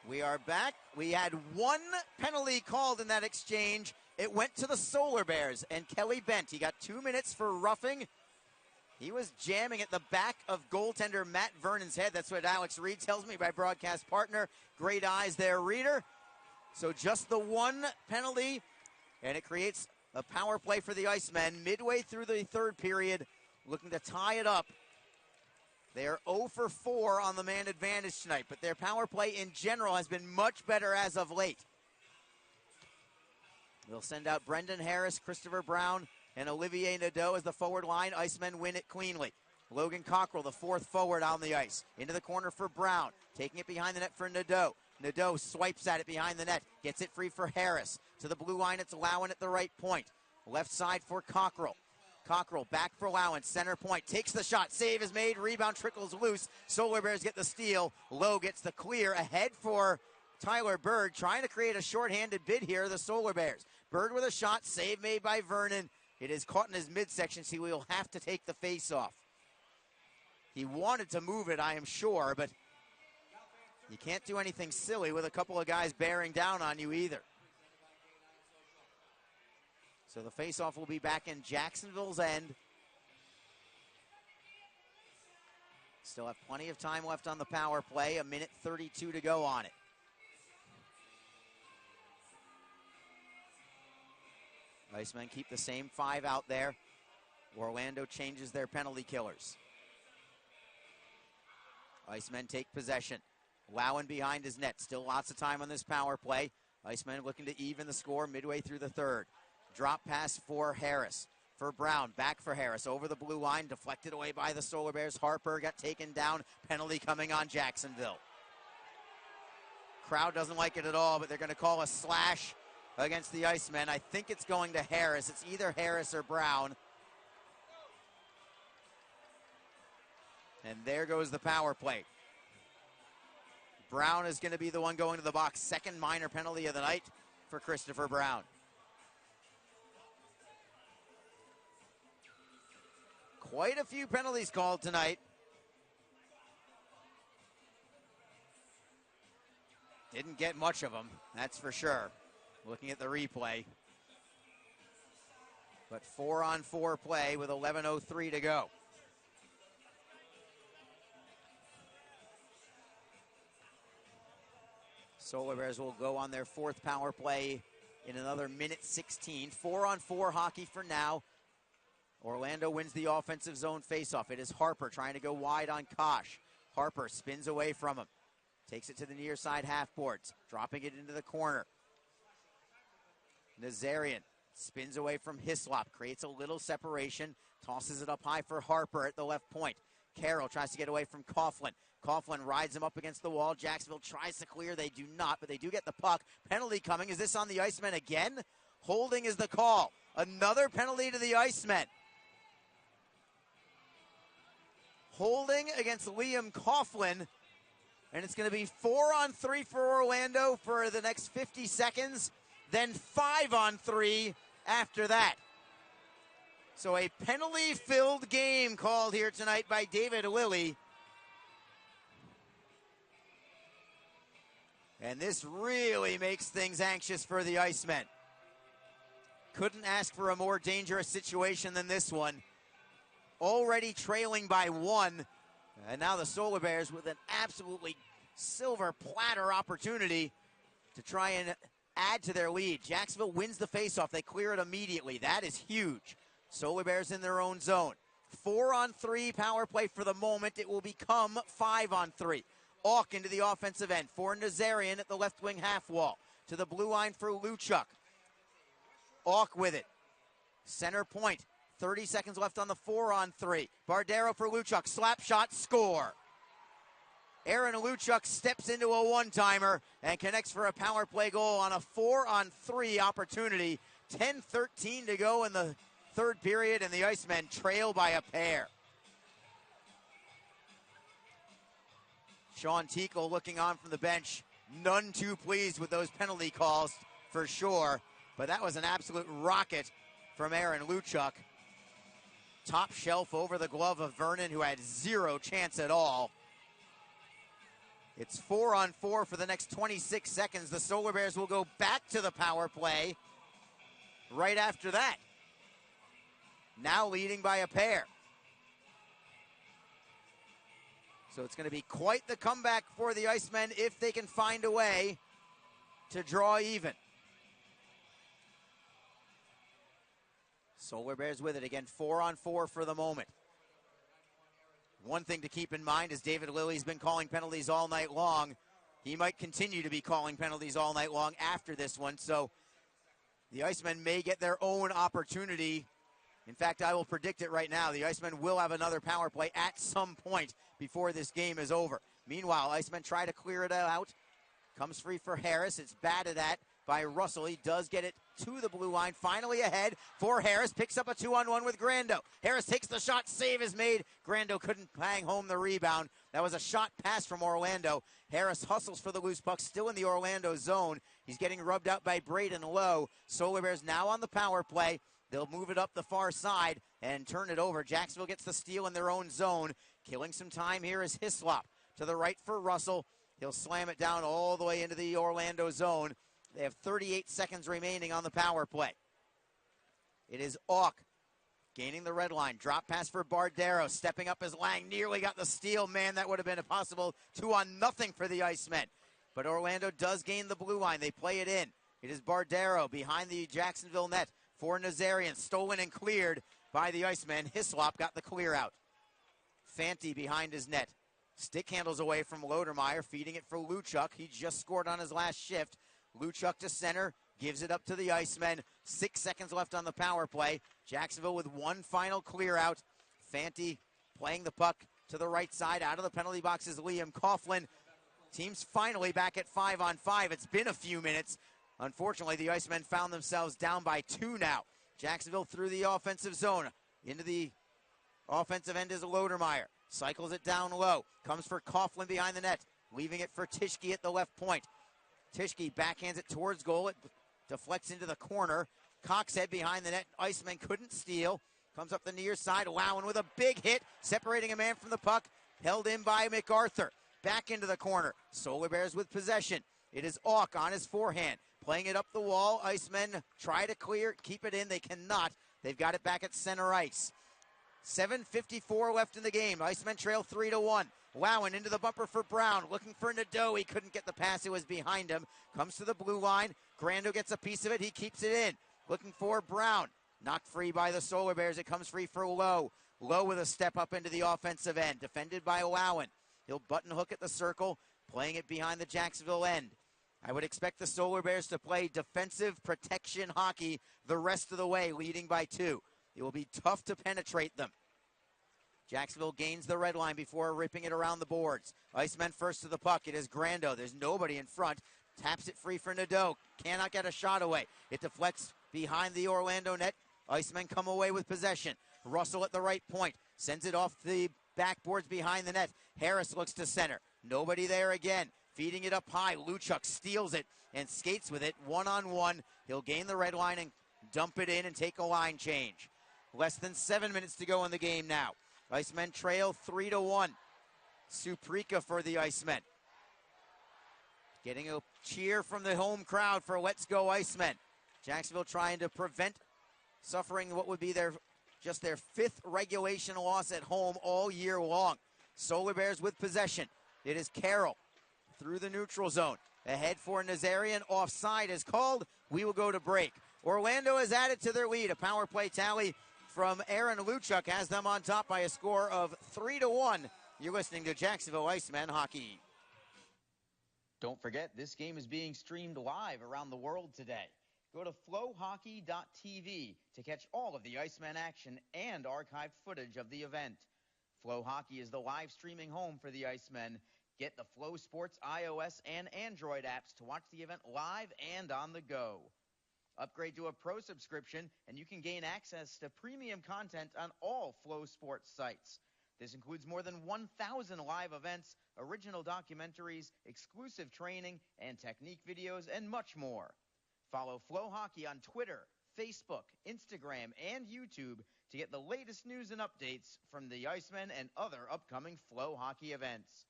We are back. We had one penalty called in that exchange. It went to the Solar Bears and Kelly Bent. He got 2 minutes for roughing. He was jamming at the back of goaltender Matt Vernon's head. That's what Alex Reed tells me, my broadcast partner. Great eyes there, Reader. So just the one penalty, and it creates a power play for the Icemen midway through the third period, looking to tie it up. They are 0 for 4 on the man advantage tonight, but their power play in general has been much better as of late. They'll send out Brendan Harris, Christopher Brown, and Olivier Nadeau as the forward line. Icemen win it cleanly. Logan Cockrell, the fourth forward on the ice. Into the corner for Brown, taking it behind the net for Nadeau. Nadeau swipes at it behind the net, gets it free for Harris. To the blue line, it's Lowen at the right point. Left side for Cockrell. Cockrell back for Lowen, center point, takes the shot, save is made, rebound trickles loose. Solar Bears get the steal. Lowe gets the clear, ahead for Tyler Bird, trying to create a shorthanded bid here, the Solar Bears. Bird with a shot, save made by Vernon. It is caught in his midsection, so he will have to take the face-off. He wanted to move it, I am sure, but you can't do anything silly with a couple of guys bearing down on you either. So the face-off will be back in Jacksonville's end. Still have plenty of time left on the power play. 1:32 to go on it. Icemen keep the same 5 out there. Orlando changes their penalty killers. Icemen take possession. Lowen behind his net. Still lots of time on this power play. Icemen looking to even the score midway through the third. Drop pass for Harris. For Brown, back for Harris. Over the blue line, deflected away by the Solar Bears. Harper got taken down. Penalty coming on Jacksonville. Crowd doesn't like it at all, but they're going to call a slash against the Icemen. I think it's going to Harris. It's either Harris or Brown. And there goes the power play. Brown is going to be the one going to the box. Second minor penalty of the night for Christopher Brown. Quite a few penalties called tonight. Didn't get much of them, that's for sure, looking at the replay. But 4-on-4 play with 11:03 to go. Solar Bears will go on their fourth power play in another 1:16. 4-on-4 hockey for now. Orlando wins the offensive zone faceoff. It is Harper trying to go wide on Kosh. Harper spins away from him. Takes it to the near side half boards. Dropping it into the corner. Nazarian spins away from Hislop. Creates a little separation. Tosses it up high for Harper at the left point. Carroll tries to get away from Coughlin. Coughlin rides him up against the wall. Jacksonville tries to clear. They do not, but they do get the puck. Penalty coming. Is this on the Icemen again? Holding is the call. Another penalty to the Icemen. Holding against Liam Coughlin. And it's going to be 4-on-3 for Orlando for the next 50 seconds, then 5-on-3 after that. So a penalty-filled game called here tonight by David Lilly. And this really makes things anxious for the Icemen. Couldn't ask for a more dangerous situation than this one. Already trailing by 1. And now the Solar Bears with an absolutely silver platter opportunity to try and add to their lead. Jacksonville wins the faceoff. They clear it immediately. That is huge. Solar Bears in their own zone. 4-on-3 power play for the moment. It will become 5-on-3. Auk into the offensive end for Nazarian at the left wing half wall. To the blue line for Luchuk. Auk with it. Center point. 30 seconds left on the 4-on-3. Bardero for Luchuk. Slap shot, score. Aaron Luchuk steps into a one-timer and connects for a power play goal on a 4-on-3 opportunity. 10-13 to go in the third period, and the Icemen trail by a pair. Sean Tickle looking on from the bench. None too pleased with those penalty calls for sure. But that was an absolute rocket from Aaron Luchuk. Top shelf over the glove of Vernon, who had zero chance at all. It's 4-on-4 for the next 26 seconds. The Solar Bears will go back to the power play right after that. Now leading by a pair. So it's going to be quite the comeback for the Icemen if they can find a way to draw even. Solar Bears with it again, 4-on-4 for the moment. One thing to keep in mind is David Lilly's been calling penalties all night long. He might continue to be calling penalties all night long after this one, so the Icemen may get their own opportunity. In fact, I will predict it right now. The Icemen will have another power play at some point before this game is over. Meanwhile, Icemen try to clear it out. Comes free for Harris. It's batted at by Russell. He does get it to the blue line. Finally ahead for Harris. Picks up a 2-on-1 with Grando. Harris takes the shot. Save is made. Grando couldn't bang home the rebound. That was a shot pass from Orlando. Harris hustles for the loose puck. Still in the Orlando zone. He's getting rubbed out by Braden Lowe. Solar Bears now on the power play. They'll move it up the far side and turn it over. Jacksonville gets the steal in their own zone. Killing some time here is Hislop. To the right for Russell. He'll slam it down all the way into the Orlando zone. They have 38 seconds remaining on the power play. It is Auk gaining the red line. Drop pass for Bardero. Stepping up as Lang nearly got the steal. Man, that would have been a possible 2-on-0 for the Icemen. But Orlando does gain the blue line. They play it in. It is Bardero behind the Jacksonville net for Nazarian. Stolen and cleared by the Icemen. Hislop got the clear out. Fanti behind his net. Stick handles away from Lodermeyer, feeding it for Luchuk. He just scored on his last shift. Luchuk to center, gives it up to the Icemen. 6 seconds left on the power play. Jacksonville with one final clear out. Fanti playing the puck to the right side. Out of the penalty box is Liam Coughlin. Team's finally back at 5-on-5. It's been a few minutes. Unfortunately, the Icemen found themselves down by 2 now. Jacksonville through the offensive zone. Into the offensive end is Lodermeyer. Cycles it down low. Comes for Coughlin behind the net. Leaving it for Tischke at the left point. Tischke backhands it towards goal. It deflects into the corner. Coxhead behind the net. Iceman couldn't steal. Comes up the near side. Lowen with a big hit. Separating a man from the puck. Held in by MacArthur. Back into the corner. Solar Bears with possession. It is Auk on his forehand. Playing it up the wall. Icemen try to clear. Keep it in. They cannot. They've got it back at center ice. 7:54 left in the game. Icemen trail 3-1. Lowen into the bumper for Brown. Looking for Nadeau. He couldn't get the pass. It was behind him. Comes to the blue line. Grando gets a piece of it. He keeps it in. Looking for Brown. Knocked free by the Solar Bears. It comes free for Lowe. Lowe with a step up into the offensive end. Defended by Lowen. He'll button hook at the circle. Playing it behind the Jacksonville end. I would expect the Solar Bears to play defensive protection hockey the rest of the way, leading by 2. It will be tough to penetrate them. Jacksonville gains the red line before ripping it around the boards. Icemen first to the puck. It is Grando. There's nobody in front. Taps it free for Nadeau. Cannot get a shot away. It deflects behind the Orlando net. Icemen come away with possession. Russell at the right point. Sends it off the backboards behind the net. Harris looks to center. Nobody there again. Feeding it up high. Luchuk steals it and skates with it. One-on-one. He'll gain the red line and dump it in and take a line change. Less than 7 minutes to go in the game now. Icemen trail 3-1. Suprika for the Icemen. Getting a cheer from the home crowd for Let's Go Icemen. Jacksonville trying to prevent suffering what would be just their 5th regulation loss at home all year long. Solar Bears with possession. It is Carroll through the neutral zone. Ahead for Nazarian. Offside is called. We will go to break. Orlando has added to their lead. A power play tally from Aaron Luchuk has them on top by a score of 3-1. You're listening to Jacksonville Icemen Hockey. Don't forget, this game is being streamed live around the world today. Go to FloHockey.tv to catch all of the Icemen action and archived footage of the event. FloHockey is the live streaming home for the Icemen. Get the Flo Sports iOS and Android apps to watch the event live and on the go. Upgrade to a pro subscription and you can gain access to premium content on all Flo Sports sites. This includes more than 1,000 live events, original documentaries, exclusive training and technique videos, and much more. Follow FloHockey on Twitter, Facebook, Instagram, and YouTube to get the latest news and updates from the Icemen and other upcoming FloHockey events.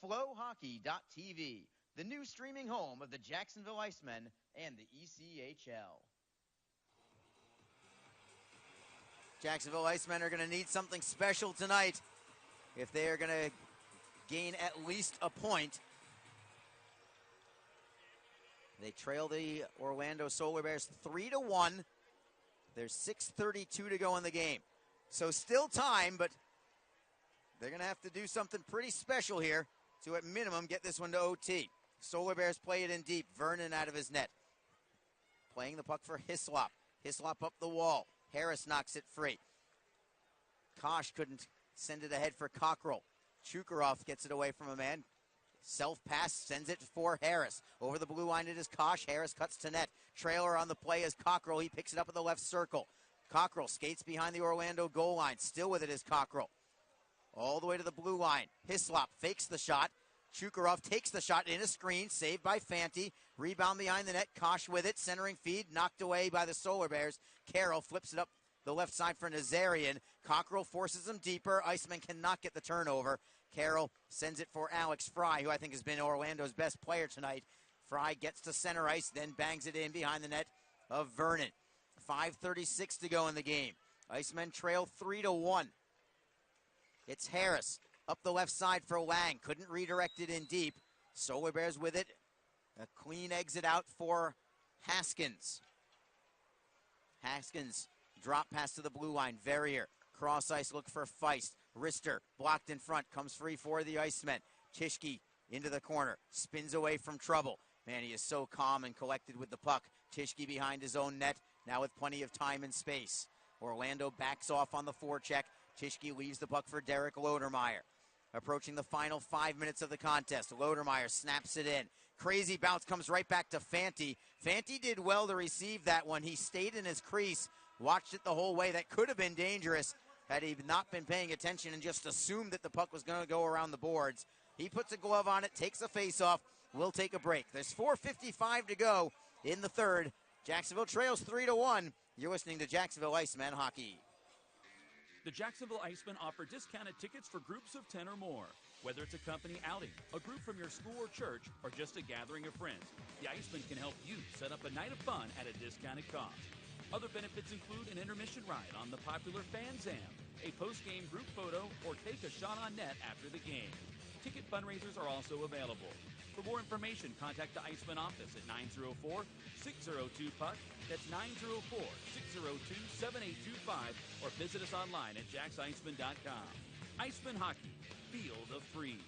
FloHockey.tv, the new streaming home of the Jacksonville Icemen and the ECHL. Jacksonville Icemen are going to need something special tonight if they are going to gain at least a point. They trail the Orlando Solar Bears 3-1. There's 6:32 to go in the game. So still time, but they're going to have to do something pretty special here to, at minimum, get this one to OT. Solar Bears play it in deep. Vernon out of his net. Playing the puck for Hislop. Hislop up the wall. Harris knocks it free. Kosh couldn't send it ahead for Cockrell. Chukarov gets it away from a man. Self-pass sends it for Harris. Over the blue line it is Kosh. Harris cuts to net. Trailer on the play is Cockrell. He picks it up in the left circle. Cockrell skates behind the Orlando goal line. Still with it is Cockrell. All the way to the blue line. Hislop fakes the shot. Chukarov takes the shot in a screen. Saved by Fanti. Rebound behind the net. Kosh with it. Centering feed. Knocked away by the Solar Bears. Carroll flips it up the left side for Nazarian. Cockrell forces him deeper. Iceman cannot get the turnover. Carroll sends it for Alex Fry, who I think has been Orlando's best player tonight. Fry gets to center ice, then bangs it in behind the net of Vernon. 5:36 to go in the game. Icemen trail 3-1. It's Harris up the left side for Lang. Couldn't redirect it in deep. Solar Bears with it. A clean exit out for Haskins. Haskins drop pass to the blue line. Verrier. Cross ice, look for Feist. Rister blocked in front. Comes free for the Icemen. Tishke into the corner. Spins away from trouble. Man, he is so calm and collected with the puck. Tishke behind his own net. Now with plenty of time and space. Orlando backs off on the forecheck. Tishke leaves the puck for Derek Lodermeyer. Approaching the final 5 minutes of the contest. Lodermeyer snaps it in. Crazy bounce comes right back to Fanti. Fanti did well to receive that one. He stayed in his crease. Watched it the whole way. That could have been dangerous had he not been paying attention and just assumed that the puck was going to go around the boards. He puts a glove on it, takes a face-off. We'll take a break. There's 4:55 to go in the third. Jacksonville trails 3-1. You're listening to Jacksonville Icemen Hockey. The Jacksonville Icemen offer discounted tickets for groups of 10 or more. Whether it's a company outing, a group from your school or church, or just a gathering of friends, the Icemen can help you set up a night of fun at a discounted cost. Other benefits include an intermission ride on the popular Fan Zam, a post-game group photo, or take a shot on net after the game. Ticket fundraisers are also available. For more information, contact the Iceman office at 904-602-PUCK. That's 904-602-7825, or visit us online at jacksiceman.com. Iceman Hockey, feel the freeze.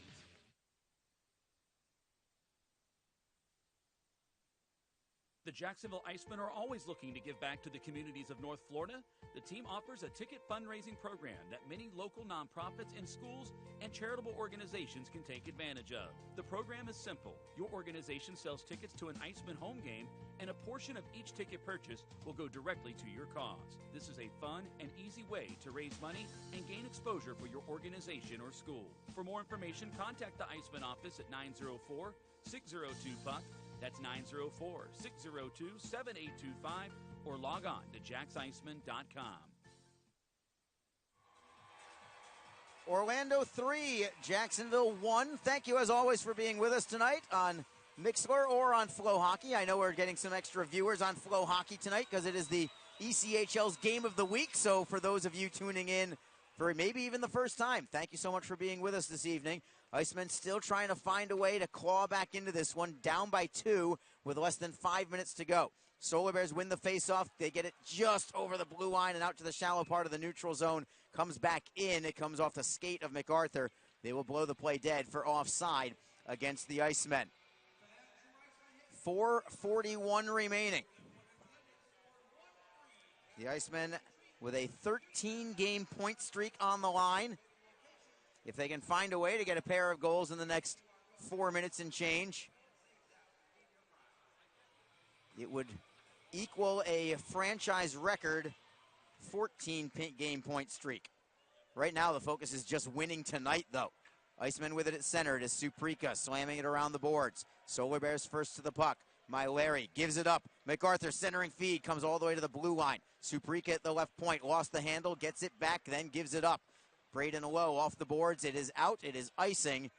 The Jacksonville Icemen are always looking to give back to the communities of North Florida. The team offers a ticket fundraising program that many local nonprofits and schools and charitable organizations can take advantage of. The program is simple. Your organization sells tickets to an Iceman home game, and a portion of each ticket purchase will go directly to your cause. This is a fun and easy way to raise money and gain exposure for your organization or school. For more information, contact the Iceman office at 904-602-PUCK. That's 904-602-7825, or log on to jaxiceman.com. Orlando 3, Jacksonville 1. Thank you, as always, for being with us tonight on Mixler or on FloHockey. I know we're getting some extra viewers on FloHockey tonight because it is the ECHL's Game of the Week. So for those of you tuning in for maybe even the first time, thank you so much for being with us this evening. Icemen still trying to find a way to claw back into this one, down by 2 with less than 5 minutes to go. Solar Bears win the faceoff. They get it just over the blue line and out to the shallow part of the neutral zone. Comes back in. It comes off the skate of MacArthur. They will blow the play dead for offside against the Icemen. 4:41 remaining. The Icemen with a 13-game point streak on the line. If they can find a way to get a pair of goals in the next 4 minutes and change, it would equal a franchise record 14-game point streak. Right now, the focus is just winning tonight, though. Icemen with it at center. It is Suprika slamming it around the boards. Solar Bears first to the puck. Larry gives it up. MacArthur centering feed comes all the way to the blue line. Suprika at the left point. Lost the handle. Gets it back, then gives it up. Braden Lowe off the boards. It is out. It is icing.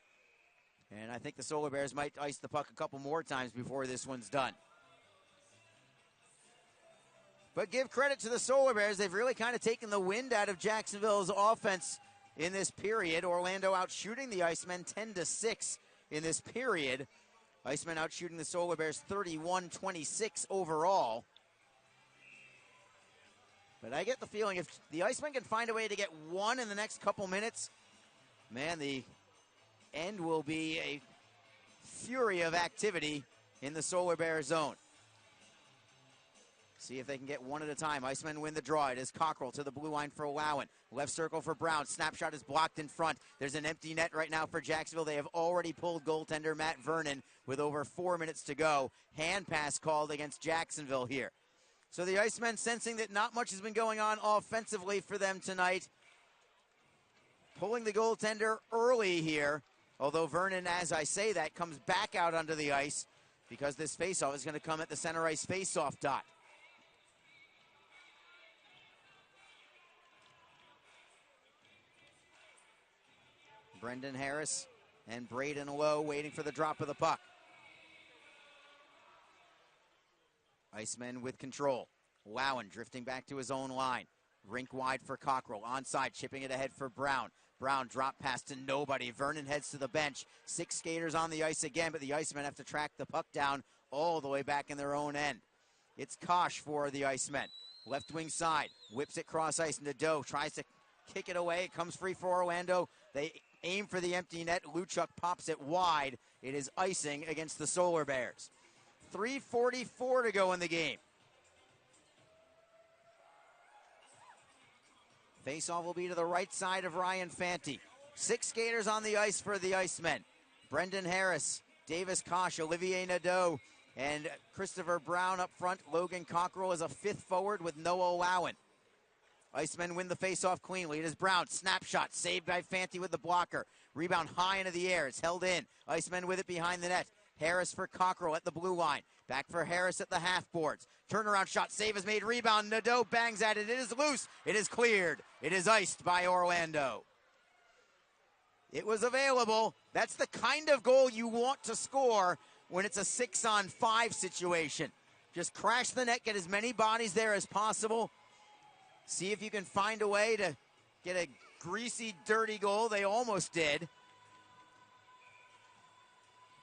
And I think the Solar Bears might ice the puck a couple more times before this one's done. But give credit to the Solar Bears. They've really kind of taken the wind out of Jacksonville's offense in this period. Orlando out shooting the Icemen 10-6 in this period. Icemen out shooting the Solar Bears 31-26 overall. But I get the feeling if the Icemen can find a way to get one in the next couple minutes, man, the end will be a fury of activity in the Solar Bear zone. See if they can get one at a time. Icemen win the draw. It is Cockrell to the blue line for Lowen. Left circle for Brown. Snapshot is blocked in front. There's an empty net right now for Jacksonville. They have already pulled goaltender Matt Vernon with over 4 minutes to go. Hand pass called against Jacksonville here. So the Icemen, sensing that not much has been going on offensively for them tonight, pulling the goaltender early here. Although Vernon, as I say that, comes back out onto the ice because this faceoff is going to come at the center ice faceoff dot. Brendan Harris and Braden Lowe waiting for the drop of the puck. Icemen with control. Lowen drifting back to his own line. Rink wide for Cockrell. Onside, chipping it ahead for Brown. Brown drop pass to nobody. Vernon heads to the bench. 6 skaters on the ice again, but the Icemen have to track the puck down all the way back in their own end. It's Kosh for the Icemen. Left wing side. Whips it cross ice. Nadeau tries to kick it away. It comes free for Orlando. They aim for the empty net. Luchuk pops it wide. It is icing against the Solar Bears. 3:44 to go in the game. Faceoff will be to the right side of Ryan Fanti. 6 skaters on the ice for the Icemen. Brendan Harris, Davis Kosh, Olivier Nadeau, and Christopher Brown up front. Logan Cockrell is a 5th forward with Noah Lowen. Icemen win the faceoff cleanly. It is Brown. Snapshot saved by Fanti with the blocker. Rebound high into the air. It's held in. Icemen with it behind the net. Harris for Cockrell at the blue line. Back for Harris at the half boards. Turnaround shot. Save is made. Rebound. Nadeau bangs at it. It is loose. It is cleared. It is iced by Orlando. It was available. That's the kind of goal you want to score when it's a 6-on-5 situation. Just crash the net. Get as many bodies there as possible. See if you can find a way to get a greasy, dirty goal. They almost did.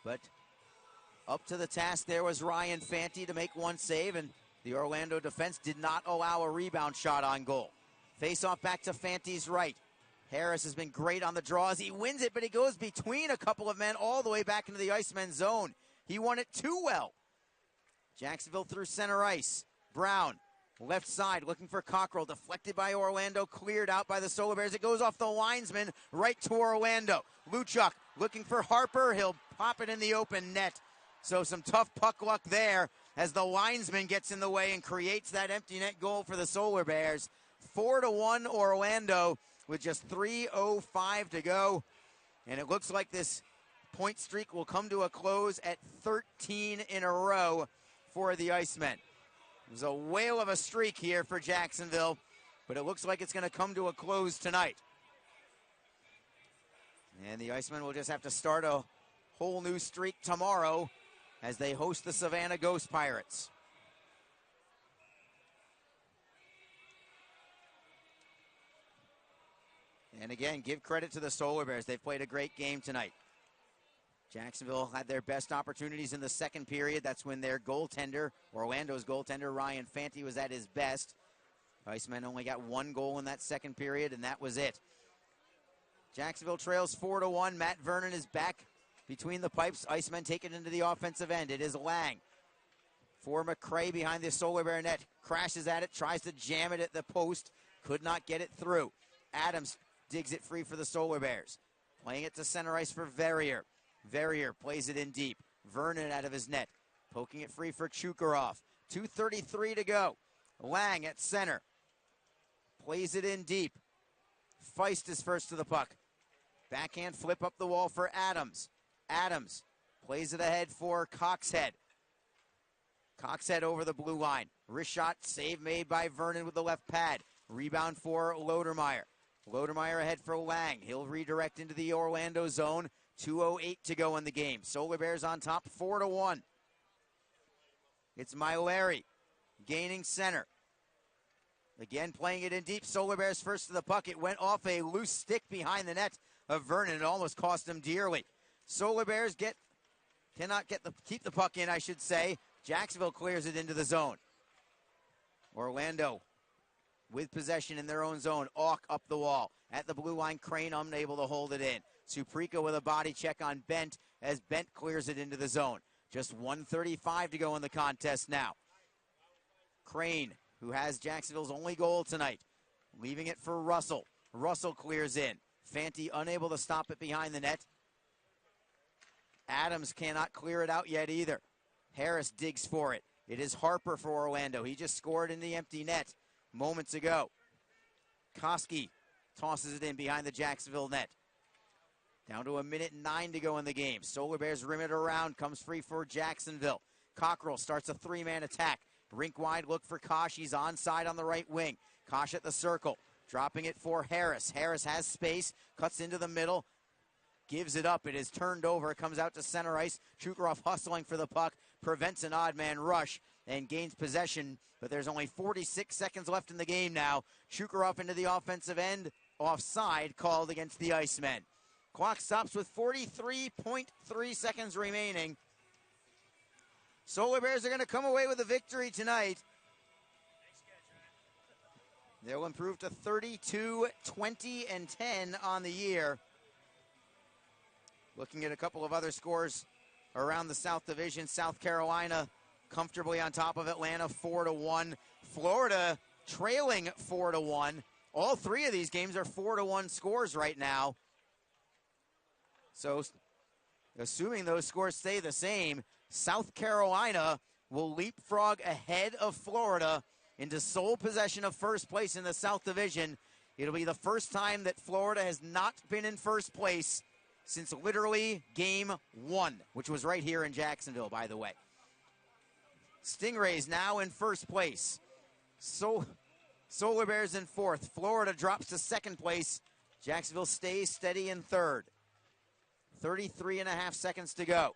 But up to the task there was Ryan Fanti to make one save, and the Orlando defense did not allow a rebound shot on goal. Face-off back to Fanti's right. Harris has been great on the draws. He wins it, but he goes between a couple of men all the way back into the Icemen zone. He won it too well. Jacksonville through center ice. Brown, left side, looking for Cockrell. Deflected by Orlando, cleared out by the Solar Bears. It goes off the linesman right to Orlando. Luchuk looking for Harper. He'll pop it in the open net. So some tough puck luck there as the linesman gets in the way and creates that empty net goal for the Solar Bears. 4-1 Orlando with just 3:05 to go. And it looks like this point streak will come to a close at 13 in a row for the Icemen. It was a whale of a streak here for Jacksonville, but it looks like it's going to come to a close tonight. And the Icemen will just have to start a whole new streak tomorrow as they host the Savannah Ghost Pirates. And again, give credit to the Solar Bears. They've played a great game tonight. Jacksonville had their best opportunities in the second period. That's when their goaltender, Orlando's goaltender, Ryan Fanti, was at his best. Icemen only got one goal in that second period, and that was it. Jacksonville trails 4-1. Matt Vernon is back between the pipes. Icemen take it into the offensive end. It is Lang for McCray behind the Solar Bear net. Crashes at it, tries to jam it at the post. Could not get it through. Adams digs it free for the Solar Bears. Playing it to center ice for Verrier. Verrier plays it in deep. Vernon out of his net. Poking it free for Chukarov. 2:33 to go. Lang at center. Plays it in deep. Feist is first to the puck. Backhand flip up the wall for Adams. Adams plays it ahead for Coxhead. Coxhead over the blue line. Wrist shot, save made by Vernon with the left pad. Rebound for Lodermeyer. Lodermeyer ahead for Lang. He'll redirect into the Orlando zone. 2:08 to go in the game. Solar Bears on top, 4-1. It's Maileri gaining center. Again, playing it in deep. Solar Bears first to the puck. It went off a loose stick behind the net of Vernon. It almost cost them dearly. Solar Bears cannot keep the puck in, I should say. Jacksonville clears it into the zone. Orlando with possession in their own zone. Auk up the wall. At the blue line, Crane unable to hold it in. Suprika with a body check on Bent as Bent clears it into the zone. Just 1:35 to go in the contest now. Crane, who has Jacksonville's only goal tonight, leaving it for Russell. Russell clears in. Fanti unable to stop it behind the net. Adams cannot clear it out yet either. Harris digs for it. It is Harper for Orlando. He just scored in the empty net moments ago. Koski tosses it in behind the Jacksonville net. Down to 1:09 to go in the game. Solar Bears rim it around. Comes free for Jacksonville. Cockrell starts a three-man attack. Rink wide look for Kosh. He's onside on the right wing. Kosh at the circle. Dropping it for Harris. Harris has space. Cuts into the middle. Gives it up. It is turned over. It comes out to center ice. Chukarov hustling for the puck. Prevents an odd man rush and gains possession. But there's only 46 seconds left in the game now. Chukarov into the offensive end. Offside called against the Icemen. Clock stops with 43.3 seconds remaining. Solar Bears are going to come away with a victory tonight. They'll improve to 32-20-10 on the year. Looking at a couple of other scores around the South Division. South Carolina comfortably on top of Atlanta, 4-1. Florida trailing 4-1. All three of these games are 4-1 scores right now. So, assuming those scores stay the same, South Carolina will leapfrog ahead of Florida into sole possession of first place in the South Division. It'll be the first time that Florida has not been in first place since literally game one, which was right here in Jacksonville, by the way. Stingrays now in first place. Solar Bears in fourth. Florida drops to second place. Jacksonville stays steady in third. 33.5 seconds to go.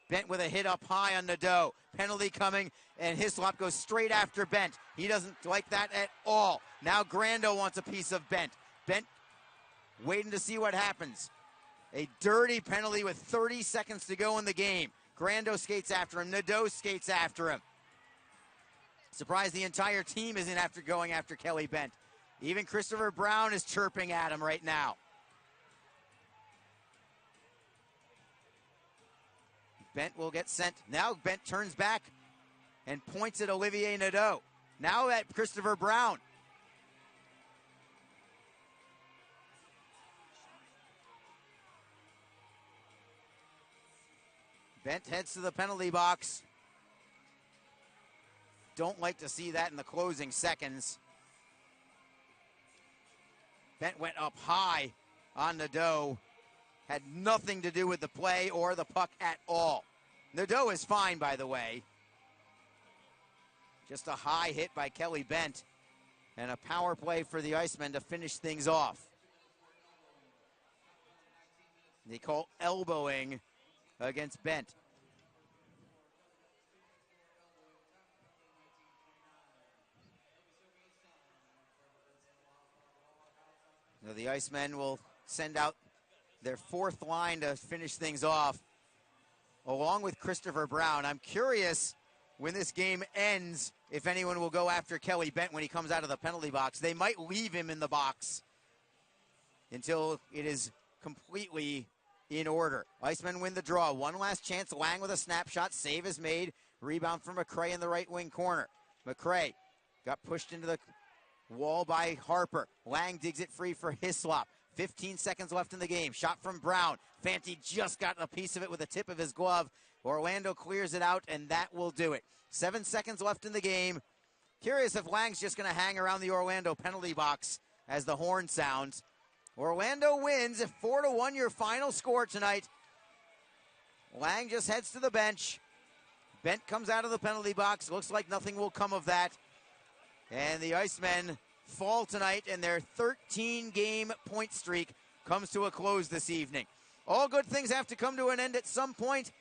Bent with a hit up high on Nadeau. Penalty coming, and Hislop goes straight after Bent. He doesn't like that at all. Now Grando wants a piece of Bent. Bent waiting to see what happens. A dirty penalty with 30 seconds to go in the game. Grando skates after him. Nadeau skates after him. Surprised the entire team isn't going after Kelly Bent. Even Christopher Brown is chirping at him right now. Bent will get sent. Now Bent turns back. and points at Olivier Nadeau. Now at Christopher Brown. Bent heads to the penalty box. Don't like to see that in the closing seconds. Bent went up high on Nadeau. Had nothing to do with the play or the puck at all. Nadeau is fine, by the way. Just a high hit by Kelly Bent. And a power play for the Icemen to finish things off. They call elbowing against Bent. So the Icemen will send out their fourth line to finish things off, along with Christopher Brown. I'm curious when this game ends if anyone will go after Kelly Bent when he comes out of the penalty box. They might leave him in the box until it is completely in order. Icemen win the draw. One last chance. Lang with a snapshot. Save is made. Rebound from McRae in the right wing corner. McRae got pushed into the wall by Harper. Lang digs it free for Hislop. 15 seconds left in the game. Shot from Brown. Fanti just got a piece of it with the tip of his glove. Orlando clears it out, and that will do it. 7 seconds left in the game. Curious if Lang's just going to hang around the Orlando penalty box as the horn sounds. Orlando wins. 4-1 your final score tonight. Lang just heads to the bench. Bent comes out of the penalty box. Looks like nothing will come of that. And the Icemen fall tonight, and their 13-game point streak comes to a close this evening. All good things have to come to an end at some point.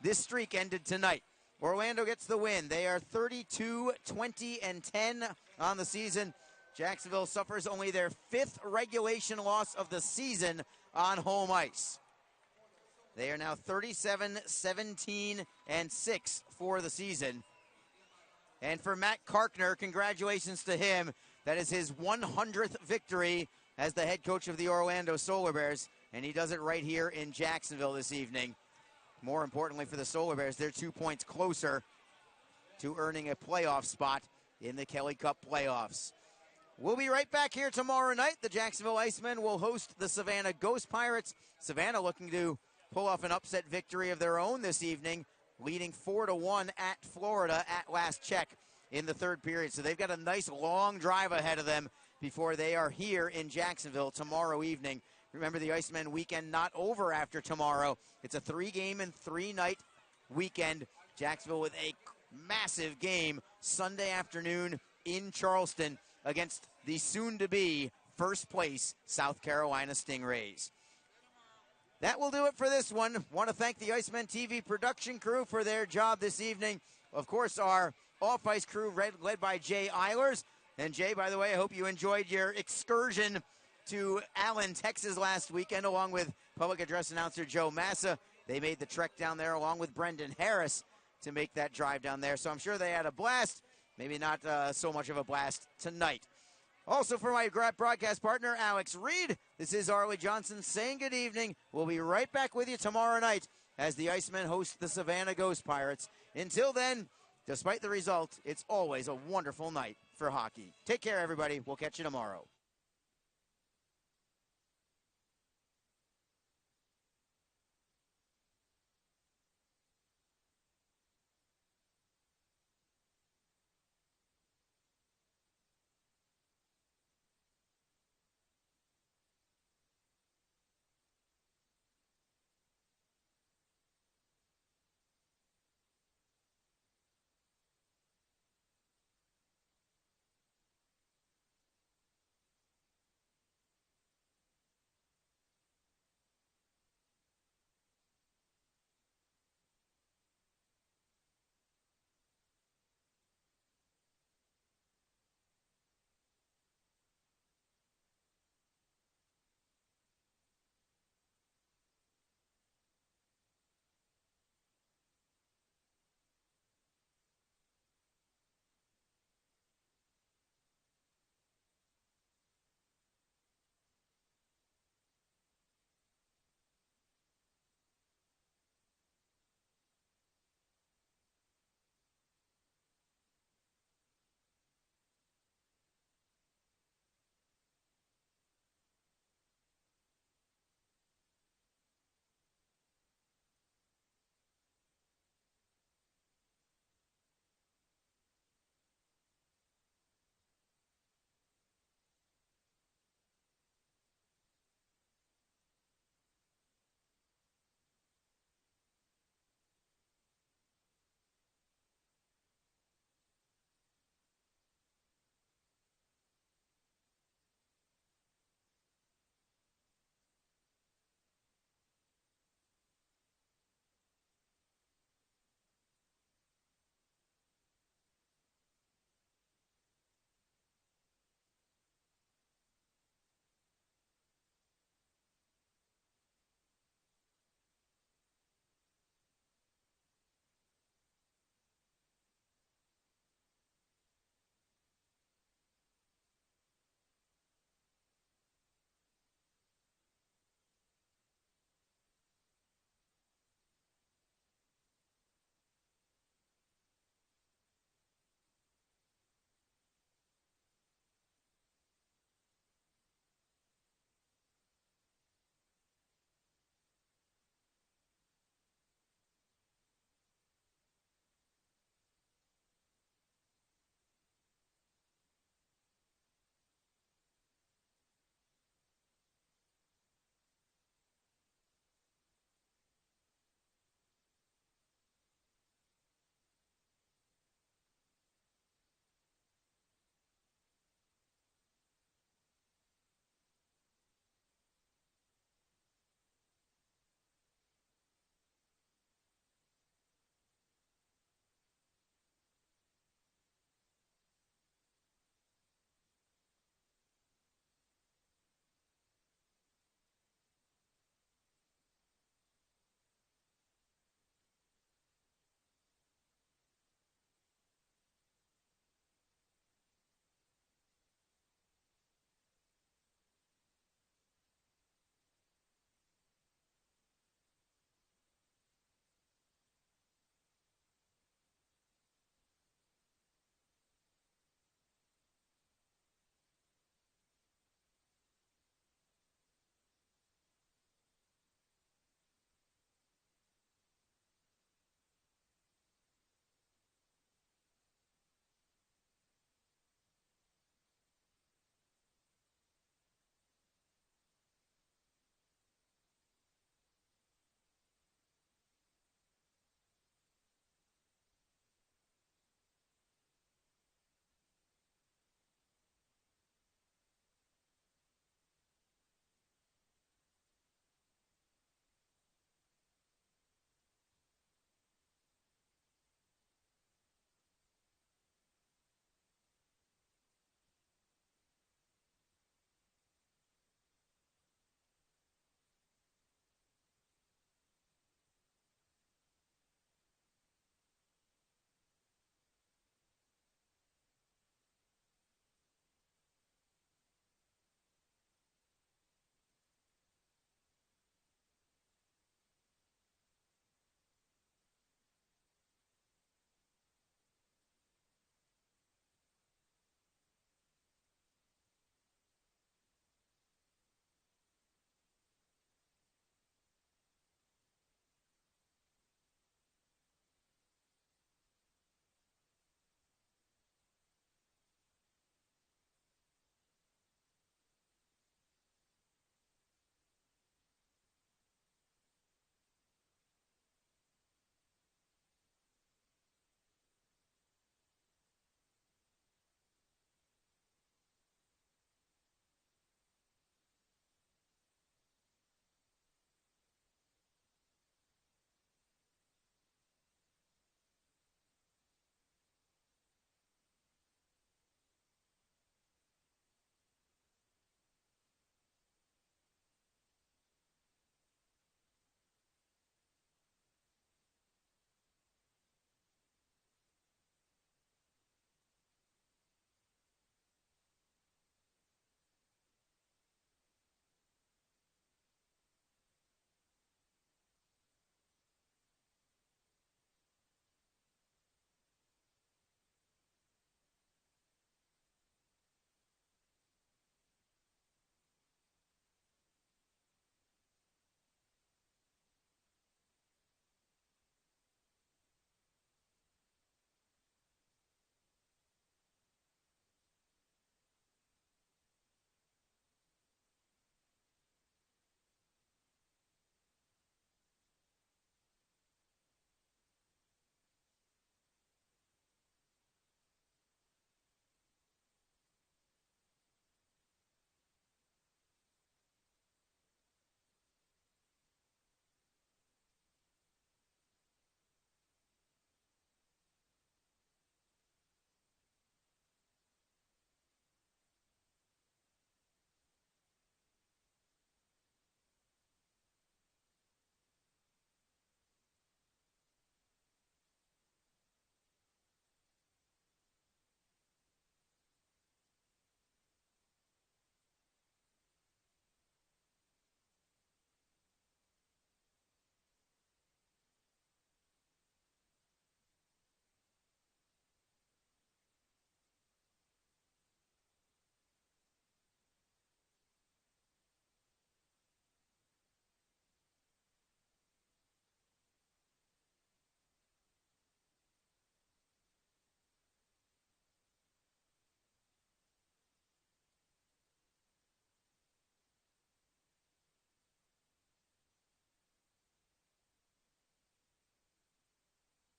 This streak ended tonight. Orlando gets the win. They are 32-20-10 on the season. Jacksonville suffers only their 5th regulation loss of the season on home ice. They are now 37-17-6 for the season. And for Matt Karkner, congratulations to him. That is his 100th victory as the head coach of the Orlando Solar Bears, and he does it right here in Jacksonville this evening. More importantly for the Solar Bears, they're 2 points closer to earning a playoff spot in the Kelly Cup playoffs. We'll be right back here tomorrow night. The Jacksonville Icemen will host the Savannah Ghost Pirates. Savannah looking to pull off an upset victory of their own this evening, leading 4-1 at Florida at last check in the third period. So they've got a nice long drive ahead of them before they are here in Jacksonville tomorrow evening. Remember, the Icemen weekend not over after tomorrow. It's a 3-game and 3-night weekend. Jacksonville with a massive game Sunday afternoon in Charleston against the soon-to-be first place South Carolina Stingrays. That will do it for this one. Want to thank the Icemen TV production crew for their job this evening. Of course, our off-ice crew led by Jay Eilers. And Jay, by the way, I hope you enjoyed your excursion to Allen, Texas last weekend, along with public address announcer Joe Massa. They made the trek down there along with Brendan Harris to make that drive down there. So I'm sure they had a blast. Maybe not so much of a blast tonight. Also for my broadcast partner, Alex Reed, this is Arlie Johnson saying good evening. We'll be right back with you tomorrow night as the Icemen host the Savannah Ghost Pirates. Until then, despite the result, it's always a wonderful night for hockey. Take care, everybody. We'll catch you tomorrow.